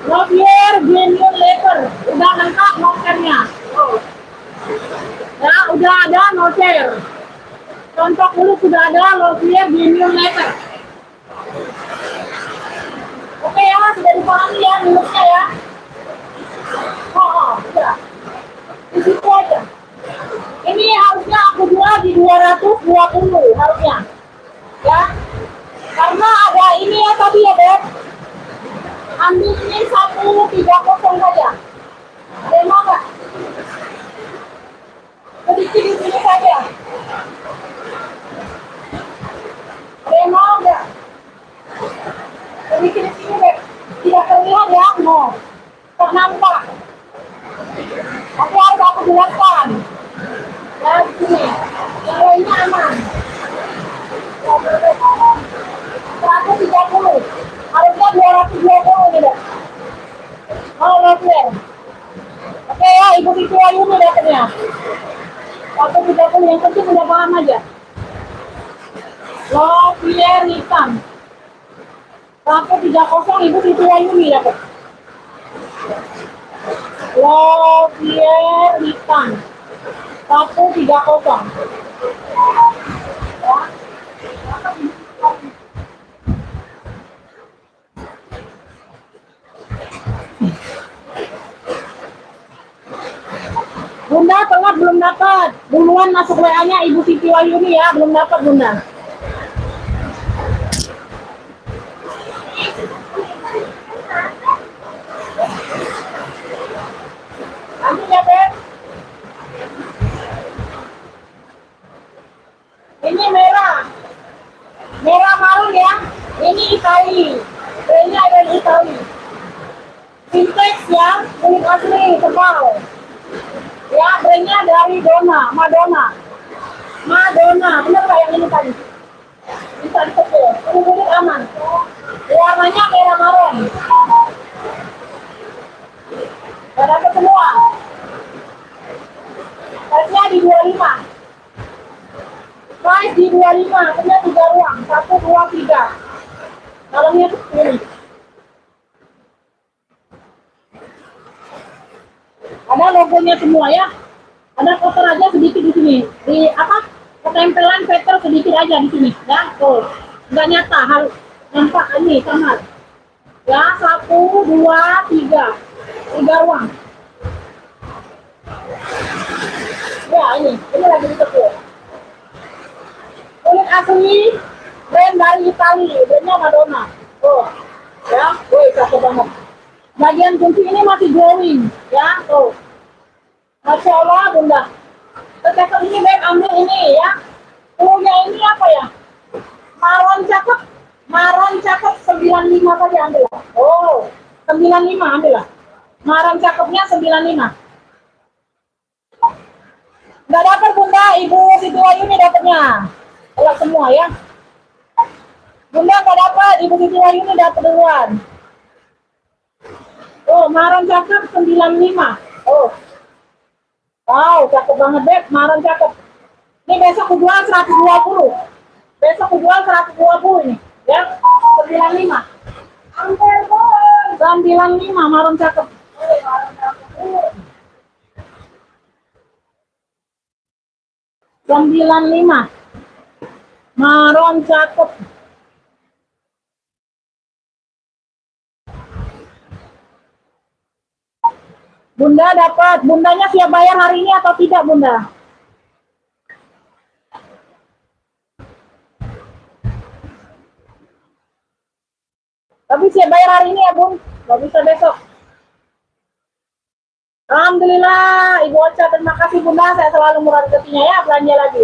Lovier genuine leather, udah lengkap nocernya. Oh. Ya, udah ada nocer. Contoh kulit sudah ada Lovier genuine leather. Oke ya, sudah dipahami ya minusnya ya. Oh, sudah. Di situ aja. Ini harusnya aku jual di 220 harusnya. Ya. Karena ada ini ya tadi ya, Beb. Ambil ini 130 saja. Ada yang mau nggak? Sedikit di sini saja. Ada yang mau nggak? Sedikit di sini, Beb. Tidak terlihat ya, mau. Tak nampak. Tapi harus aku jelaskan. Ya, di sini. Yang lainnya aman. 130. Harusnya 220 nih, Beb. Oh, Lovier. Oke ya, Ibu Titi Ayuni datangnya. 130 yang penting udah paham aja. Lovier hitam. 130 Ibu Titi Ayuni dapat. Lovier hitam. 130. Ya. Bunda telat belum dapat. Duluan masuk WA-nya Ibu Siti Wahyuni ya, belum dapat Bunda. Nanti ya, Beb. Ini merah. Merah marun ya. Ini Itali. Ini ada di Itali. Vintage ya, kulit asli, tebal. Ya, brandnya dari Madonna. Bener nggak yang ini tadi? Bisa dikecil, kulit aman. Warnanya merah marun. Gak dapet semua. Size-nya di 25. Size di 25, punya 3 ruang. 1, 2, 3. Dalamnya ini. Ada logonya semua ya. Ada kotor aja sedikit di sini. Di apa? Ketempelan veter sedikit aja di sini. Ya, tuh. Nggak nyata, hal nampak ini kamar. Ya, 1, 2, 3. 3 ruang. Ya, ini lagi ditekuk. Kulit asli brand dari Itali, brandnya Madonna. Oh, ya, woi cakep banget. Bagian kunci ini masih glowing, ya, tuh. Masya Allah, Bunda. Cakep ini, Beb, ambil ini, ya. Punya ini apa ya? Maron cakep 95 tadi ambil. Oh, 95 ambil lah. Maron cakepnya 95. Nggak dapat Bunda, Ibu Siti Wahyuni dapatnya. Elak semua ya. Bunda nggak dapat, Ibu Siti Wahyuni dapat duluan. Oh, maron cakep 95. Oh. Wow, cakep banget Beb, maron cakep. Ini besok aku jual 120. Besok aku jual 120 ini. Ya, 95. 95 maron cakep. Lima maron cakep. Bunda dapat. Bundanya siap bayar hari ini atau tidak Bunda? Tapi siap bayar hari ini ya Bun, nggak bisa besok. Alhamdulillah, Ibu Ocha, terima kasih Bunda, saya selalu murah rezekinya ya, belanja lagi.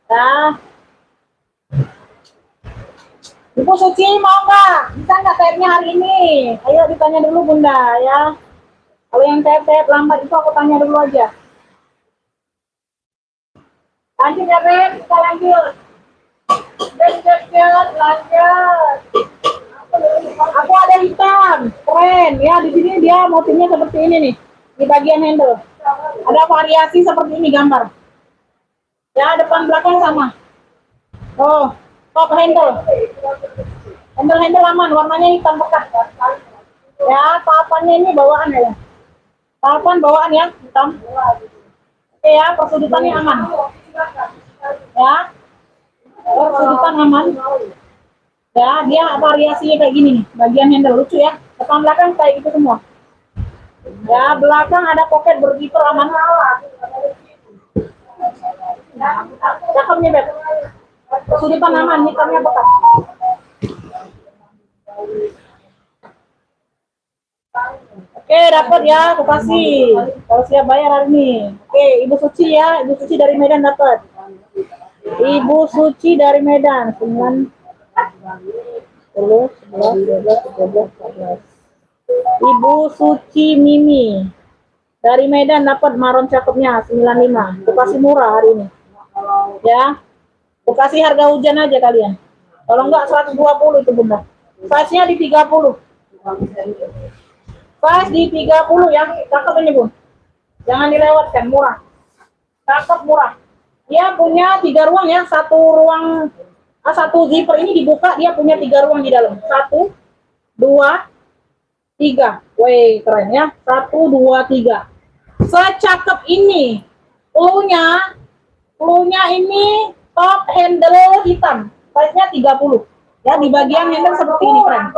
Nah, Ibu Suci mau nggak? Bisa nggak tanya hari ini? Ayo ditanya dulu Bunda ya. Kalau yang tep lambat itu aku tanya dulu aja. Lanjut ya Beb, kita lanjut. Lanjut. Aku ada hitam, keren ya. Di sini dia motifnya seperti ini nih. Di bagian handle ada variasi seperti ini gambar ya, depan belakang sama. Oh, top handle aman, warnanya hitam pekat ya. Papannya ini bawaan ya, papan bawaan ya, hitam. Oke ya, persudutannya aman ya, persudutan aman ya. Dia variasinya kayak gini nih, bagian handle lucu ya, depan belakang kayak gitu semua. Ya, belakang ada pocket berkiper aman. Cakep nih, Beb. Kesulitan aman, hitamnya bekas. Oke, dapat ya, aku kasih. Kalau siap bayar hari ini. Oke, Ibu Suci ya, Ibu Suci dari Medan dapat. Ibu Suci dari Medan, 9, 10, 11, 12, 13. Ibu Suci Mimi dari Medan dapat maron cakepnya 95. Aku kasih murah hari ini ya, aku kasih harga hujan aja kalian. Kalau enggak 120 itu Bunda. Size-nya di 30. Size di 30 ya. Cakep ini Bun, jangan dilewatkan, murah, cakep, murah. Dia punya 3 ruang ya, satu zipper ini dibuka, dia punya 3 ruang di dalam. 1, 2, 3. Woi, keren ya. 1, 2, 3. Secakep ini. Cluenya ini top handle hitam. Size-nya 30. Ya, di bagian handle seperti ini, keren.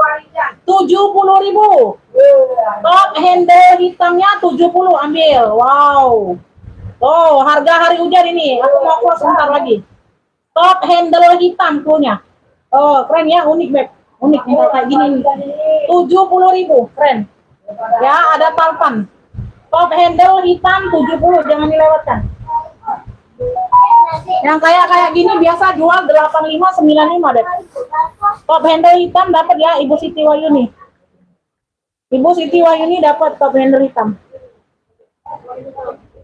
70.000. Top handle hitamnya 70, ambil. Wow. Oh, harga hari hujan ini. Aku mau close sebentar lagi. Top handle hitam cluenya. Oh, keren ya, unik Beb. Unik nih kayak gini nih. 70.000, keren ya. Ada talpan, top handle hitam 70, jangan dilewatkan. Yang kayak gini biasa jual 85, 95 deh. Top handle hitam dapat ya, Ibu Siti Wahyuni. Ibu Siti Wahyuni dapat top handle hitam.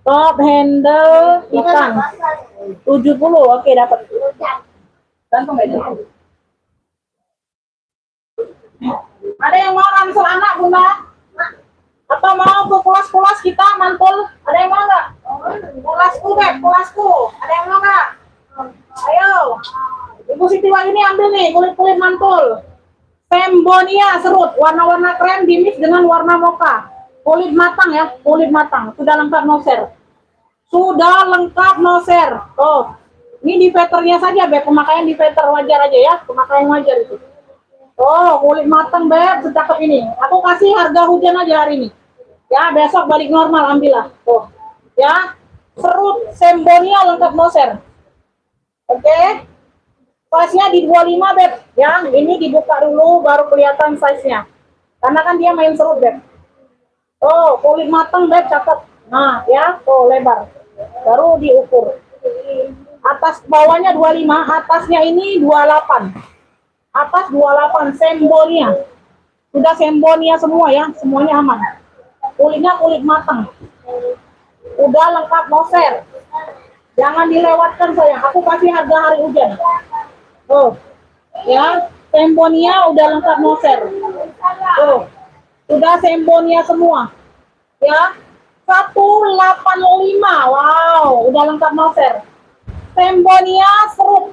Top handle hitam 70, oke dapat. Gantung aja. Ada yang mau ransel anak Bunda? Atau mau ke kelas-kelas kita mantul? Ada yang mau nggak? Kelasku Beb, kelasku. Ada yang mau nggak? Ayo. Ibu Siti Wahyuni ambil nih kulit-kulit mantul. Fembonia serut, warna-warna krem dimix dengan warna mocha. Kulit matang ya, kulit matang. Sudah lengkap no share. Sudah lengkap no share. Oh, ini diveternya saja, Beb. Pemakaian diveter wajar aja ya. Pemakaian wajar itu. Oh, kulit matang, Beb. Secakep ini. Aku kasih harga hujan aja hari ini. Ya, besok balik normal, ambillah. Oh, ya. Serut Sembonia lengkap no share. Oke. Size-nya di 25, Beb. Ya, ini dibuka dulu baru kelihatan size-nya. Karena kan dia main serut, Beb. Oh, kulit matang, Beb, cakep. Nah, ya, tuh lebar. Baru diukur. Atas bawahnya 25, atasnya ini 28. Atas 28 Sembonia. Sudah Sembonia semua ya, semuanya aman. Kulitnya kulit matang. Udah lengkap no share. Jangan dilewatkan sayang. Aku kasih harga hari hujan. Oh, ya, Sembonia udah lengkap no share. Oh, sudah Sembonia semua. Ya, 185. Wow, udah lengkap no share. Sembonia serut.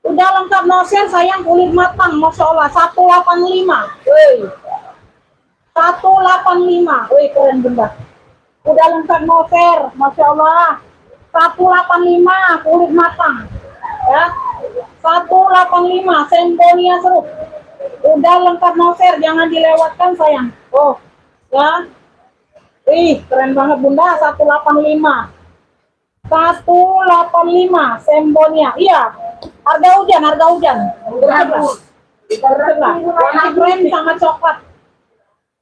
Udah lengkap no share sayang, kulit matang. Masya Allah, 185. Wih. 185. Wih, keren bunda. Udah lengkap no share. Masya Allah. 185 kulit matang. Ya. 185 Sembonia serut. Udah lengkap no share, jangan dilewatkan sayang. Oh, ya. Ih, keren banget bunda, 185. 185 Sembonia. Iya. Harga hujan, harga hujan. Warna krem sama coklat.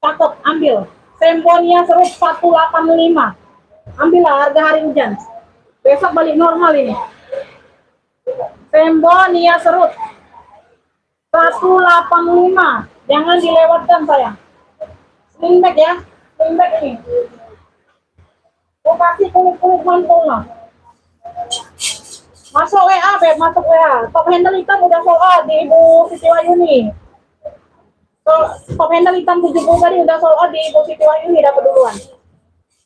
Cakep, ambil. Sembonia serut 185. Ambillah harga hari hujan. Besok balik normal ini. Sembonia serut 185. Jangan dilewatkan sayang. Sling bag ya. Sling bag ini. Aku kasih kulit-kulit mantul lah. Masuk WA, Beb, masuk WA. Top handle hitam udah sold out di Ibu Siti Wahyuni. Top handle hitam 70 tadi udah sold out di Ibu Siti Wahyuni, dapat duluan.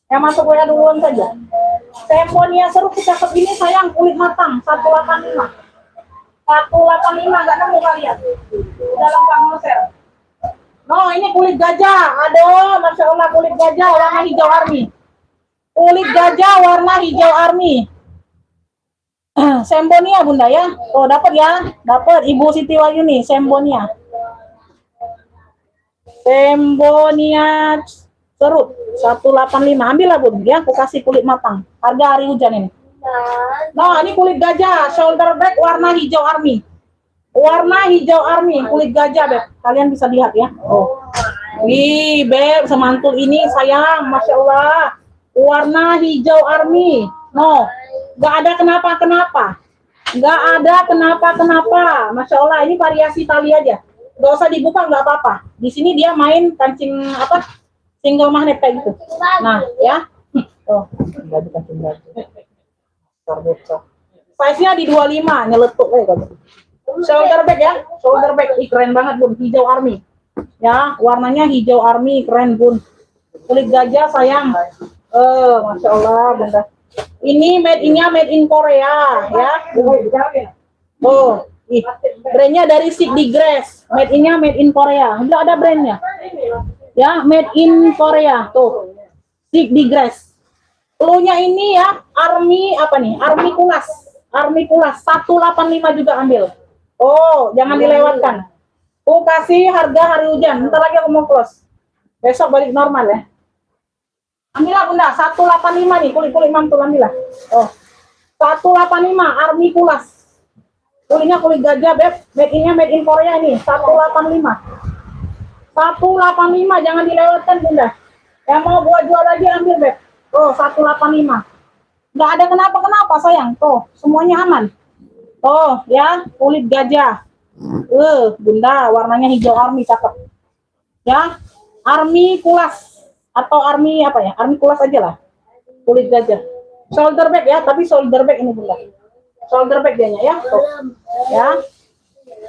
Yang masuk WA duluan saja. Sembonia serut cakep ini sayang, kulit matang 185. 185 enggak nemu kalian. Udah lengkap no share. No, ini kulit gajah. Aduh, Masya Allah, kulit gajah warna hijau army. Kulit gajah warna hijau army. Sembonia bunda ya. Oh, dapat ya. Dapat Ibu Siti Wahyuni Sembonia. Sembonia serut 185. Ambillah bun ya, aku kasih kulit matang. Harga hari hujan ini. Nah, ini kulit gajah, shoulder bag warna hijau army. Warna hijau army, kulit gajah, Beb. Kalian bisa lihat ya. Oh. Wih, Beb, semantul ini sayang, Masya Allah. Warna hijau army. No, nggak ada kenapa-kenapa. Nggak ada kenapa-kenapa. Masya Allah, ini variasi tali aja. Nggak usah dibuka, nggak apa-apa. Di sini dia main kancing apa? Single magnet kayak gitu. Nah, ya. Oh, nggak ada kancing baju. Size-nya di 25, nyeletuk kayak gitu. Shoulder bag ya, shoulder bag. Keren banget bun, hijau army. Ya, warnanya hijau army, keren bun. Kulit gajah sayang. Masya Allah bunda. Ini made in Korea ya. Oh, brandnya dari Sigdi Grass. Made in Korea. Udah ada brandnya. Ya, made in Korea tuh. Sigdi Grass. Cluenya ini ya, army apa nih? Army kulas. Army kulas 185 juga ambil. Oh, jangan dilewatkan. Aku kasih harga hari hujan. Bentar lagi aku mau close. Besok balik normal ya. Ambillah bunda, 185 nih, kulit-kulit mantul ambillah. Oh, 185 army kulas. Kulitnya kulit gajah, Beb. Made in Korea ini, 185. 185, jangan dilewatkan bunda. Yang mau buat jual lagi ambil, Beb. Oh, 185. Nggak ada kenapa-kenapa sayang. Tuh, semuanya aman. Oh, ya, kulit gajah. Bunda, warnanya hijau army, cakep. Ya, army kulas. Atau army apa ya? Army kulas aja lah. Kulit gajah. Shoulder bag ya, tapi shoulder bag ini bunda. Shoulder bag dianya ya. Tuh. Ya.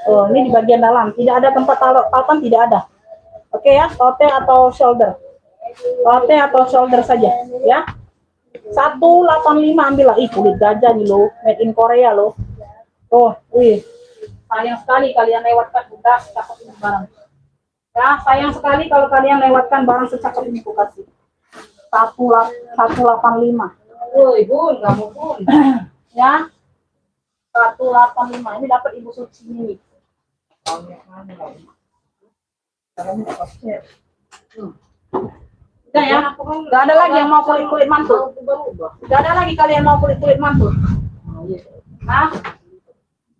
Oh, ini di bagian dalam. Tidak ada tempat taruh papan, tidak ada. Oke ya, tote atau shoulder. Tote atau shoulder saja, ya. 185 ambillah. Ih, kulit gajah nih lo, made in Korea lo. Oh, wih. Sayang sekali kalian lewatkan bunda, cakep ini barang. Ya, sayang sekali kalau kalian lewatkan barang secakep ini aku kasih. 185. Woi, Bun, kamu Bun. Ya. 185 ini dapat Ibu Suci ini. Udah ya, nggak ada lagi yang mau kulit mantul. Nggak ada lagi kalian mau kulit mantul. Hah?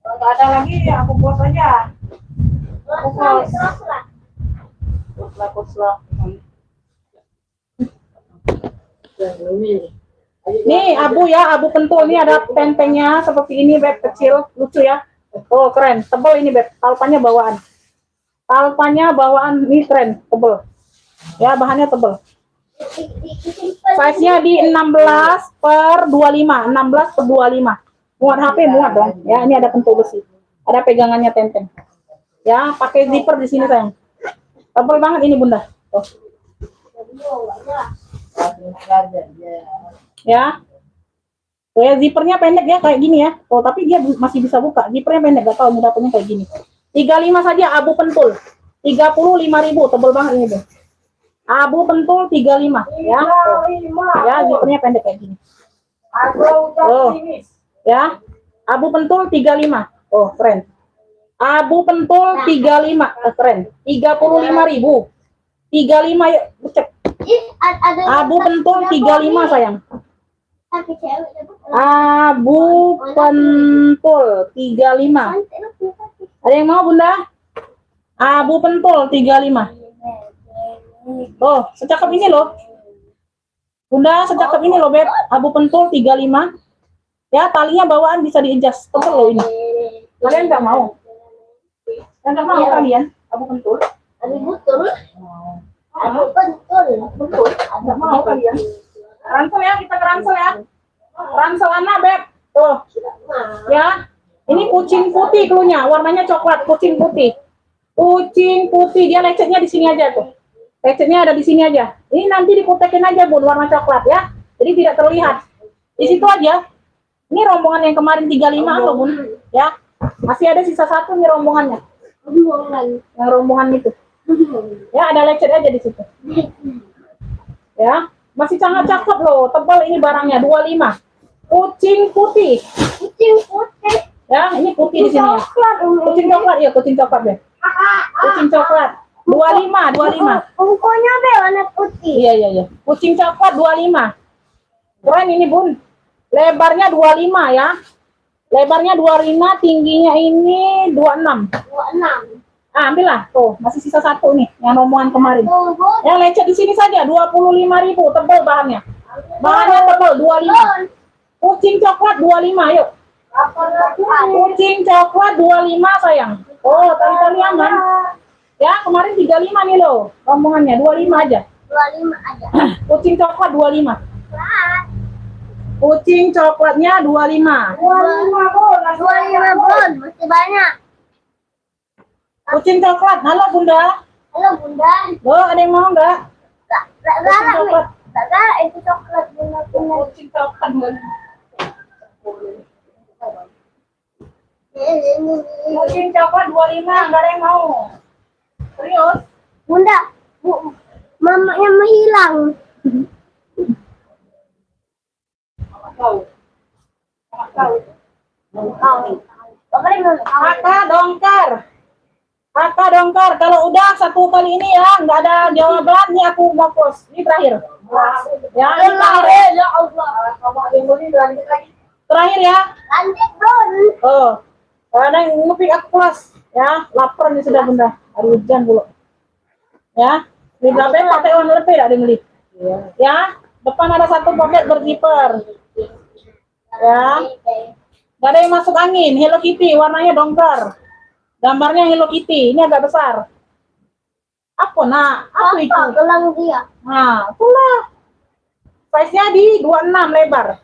Kalau nggak ada lagi, aku buat aja. Kuslah. Nih abu ya, abu pentul. Ini ada tentengnya seperti ini, beb, kecil, lucu ya. Oh keren, tebal ini beb. Talpanya bawaan. Ini keren, tebal. Ya bahannya tebal. Size-nya di 16/25, 16/25. Muat HP muat dong. Ya ini ada pentul besi. Ada pegangannya tenteng. Ya pakai zipper di sini sayang. Tebal banget ini bunda. Tuh. Ya. Tuh ya zippernya pendek ya kayak gini ya. Oh tapi dia masih bisa buka. Zippernya pendek, gak tahu ini dapetnya kayak gini. 35 saja abu pentul. 35.000, tebal banget ini deh. Abu pentul 35 ya. Ya, zippernya pendek kayak gini. Oh. Ya. Abu pentul 35. Oh, keren. Abu pentul 35, keren. 35.000. 35 yuk, cek. Abu pentul 35 sayang. Abu pentul 35. Ada yang mau bunda? Abu pentul 35. Oh, secakep ini loh. Bunda, secakep ini loh, beb. Abu pentul 35. Ya, talinya bawaan bisa di-adjust. Tebel loh ini. Kalian nggak mau? Nggak mau kalian? Abu pentul? Abu pentul. Abu pentul. Betul. Nggak mau kalian? Ransel ya, kita ke ransel ya. Ransel Ana, beb. Tuh. Ya. Ini kucing putih klunya, warnanya coklat, kucing putih. Kucing putih, dia lecetnya di sini aja tuh. Lecetnya ada di sini aja. Ini nanti dikutekin aja bun, warna coklat ya. Jadi tidak terlihat. Di situ aja. Ini rombongan yang kemarin 35 loh bun. Ya, masih ada sisa satu nih rombongannya. Yang rombongan itu. Ya, ada lecet aja di situ. Ya, masih sangat cakep loh. Tebal ini barangnya 25. Kucing putih. Kucing putih. Ya, ini putih di sini ya. Kucing coklat ya, kucing coklat ya. Kucing coklat 25. Kukunya warna putih. Iya. Kucing coklat 25. Keren ini bun. Lebarnya 25 ya. Lebarnya 25, tingginya ini 26. 26. Ambillah tuh, masih sisa satu nih yang rombongan kemarin. Yang lecet di sini saja 25.000, tebal bahannya. Bahannya tebal 25. Kucing coklat 25, yuk. Kucing coklat 25 sayang. Oh, tali-tali aman. Ya, kemarin 35 nih loh. Rombongannya 25 aja. 25 aja. Kucing coklat 25. Kucing coklatnya 25. 25 bun, masih banyak. Kucing coklat, halo bunda. Halo bunda. Oh, ada yang mau nggak? Tak Kucing coklat. galak itu coklat benar-benar. Kucing coklat bunda. Kucing coklat 25, nggak ada yang mau. Serius? Bunda, mamanya menghilang. Tahu. Kakak dongkar. Kalau udah satu kali ini ya, nggak ada jawaban nih aku mau post. Ini terakhir. Ya, ini terakhir. Ya Allah. Terakhir ya. Lanjut bun. Oh, ada yang ngepik aku kelas. Ya, lapar nih sudah bunda. Hari hujan dulu. Ya, di belakang pakai warna lebih tidak dibeli. Ya, depan ada satu pocket berzipper. Ya, nggak ada yang masuk angin. Hello Kitty, warnanya dongkar. Gambarnya Hello Kitty, ini agak besar. Apa nak? Apa itu? Gelang dia. Nah, itulah. Size-nya di 26 lebar.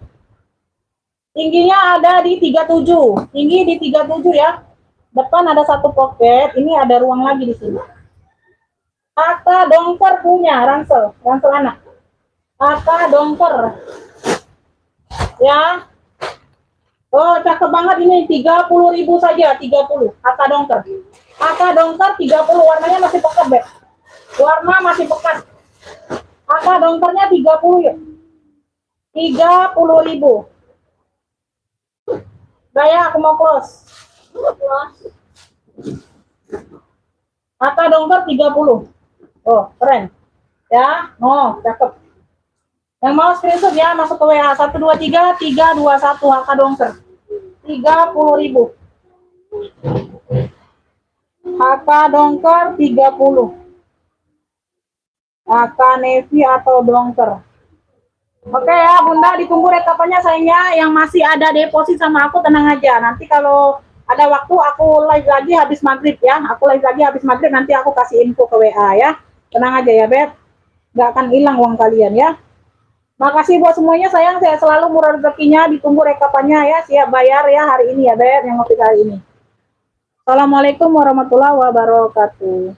Tingginya ada di 37. Tinggi di 37 ya. Depan ada satu pocket, ini ada ruang lagi di sini. Kakak dongker punya ransel anak. Kakak dongker. Ya. Oh, cakep banget ini 30.000 saja, 30. Kakak dongker. Kakak dongker 30, warnanya masih pekat, Beb. Warna masih pekat. Kakak dongkernya 30 yuk. 30.000. Udah ya, aku mau close. Kakak dokter 30. Oh, keren. Ya, oh, cakep. Yang mau screenshot ya, masuk ke WA 123 321 kakak dokter. 30.000. Kakak dongker 30. Kakak Nevi atau dongker. Oke ya Bunda, ditunggu rekapannya sayangnya. Yang masih ada deposit sama aku tenang aja. Nanti kalau ada waktu aku live lagi habis maghrib ya. Aku live lagi habis maghrib, nanti aku kasih info ke WA ya. Tenang aja ya Beb. Gak akan hilang uang kalian ya. Makasih buat semuanya sayang. Saya selalu murah rezekinya. Ditunggu rekapannya ya. Siap bayar ya hari ini ya Beb. Yang ngopi hari ini. Assalamualaikum warahmatullahi wabarakatuh.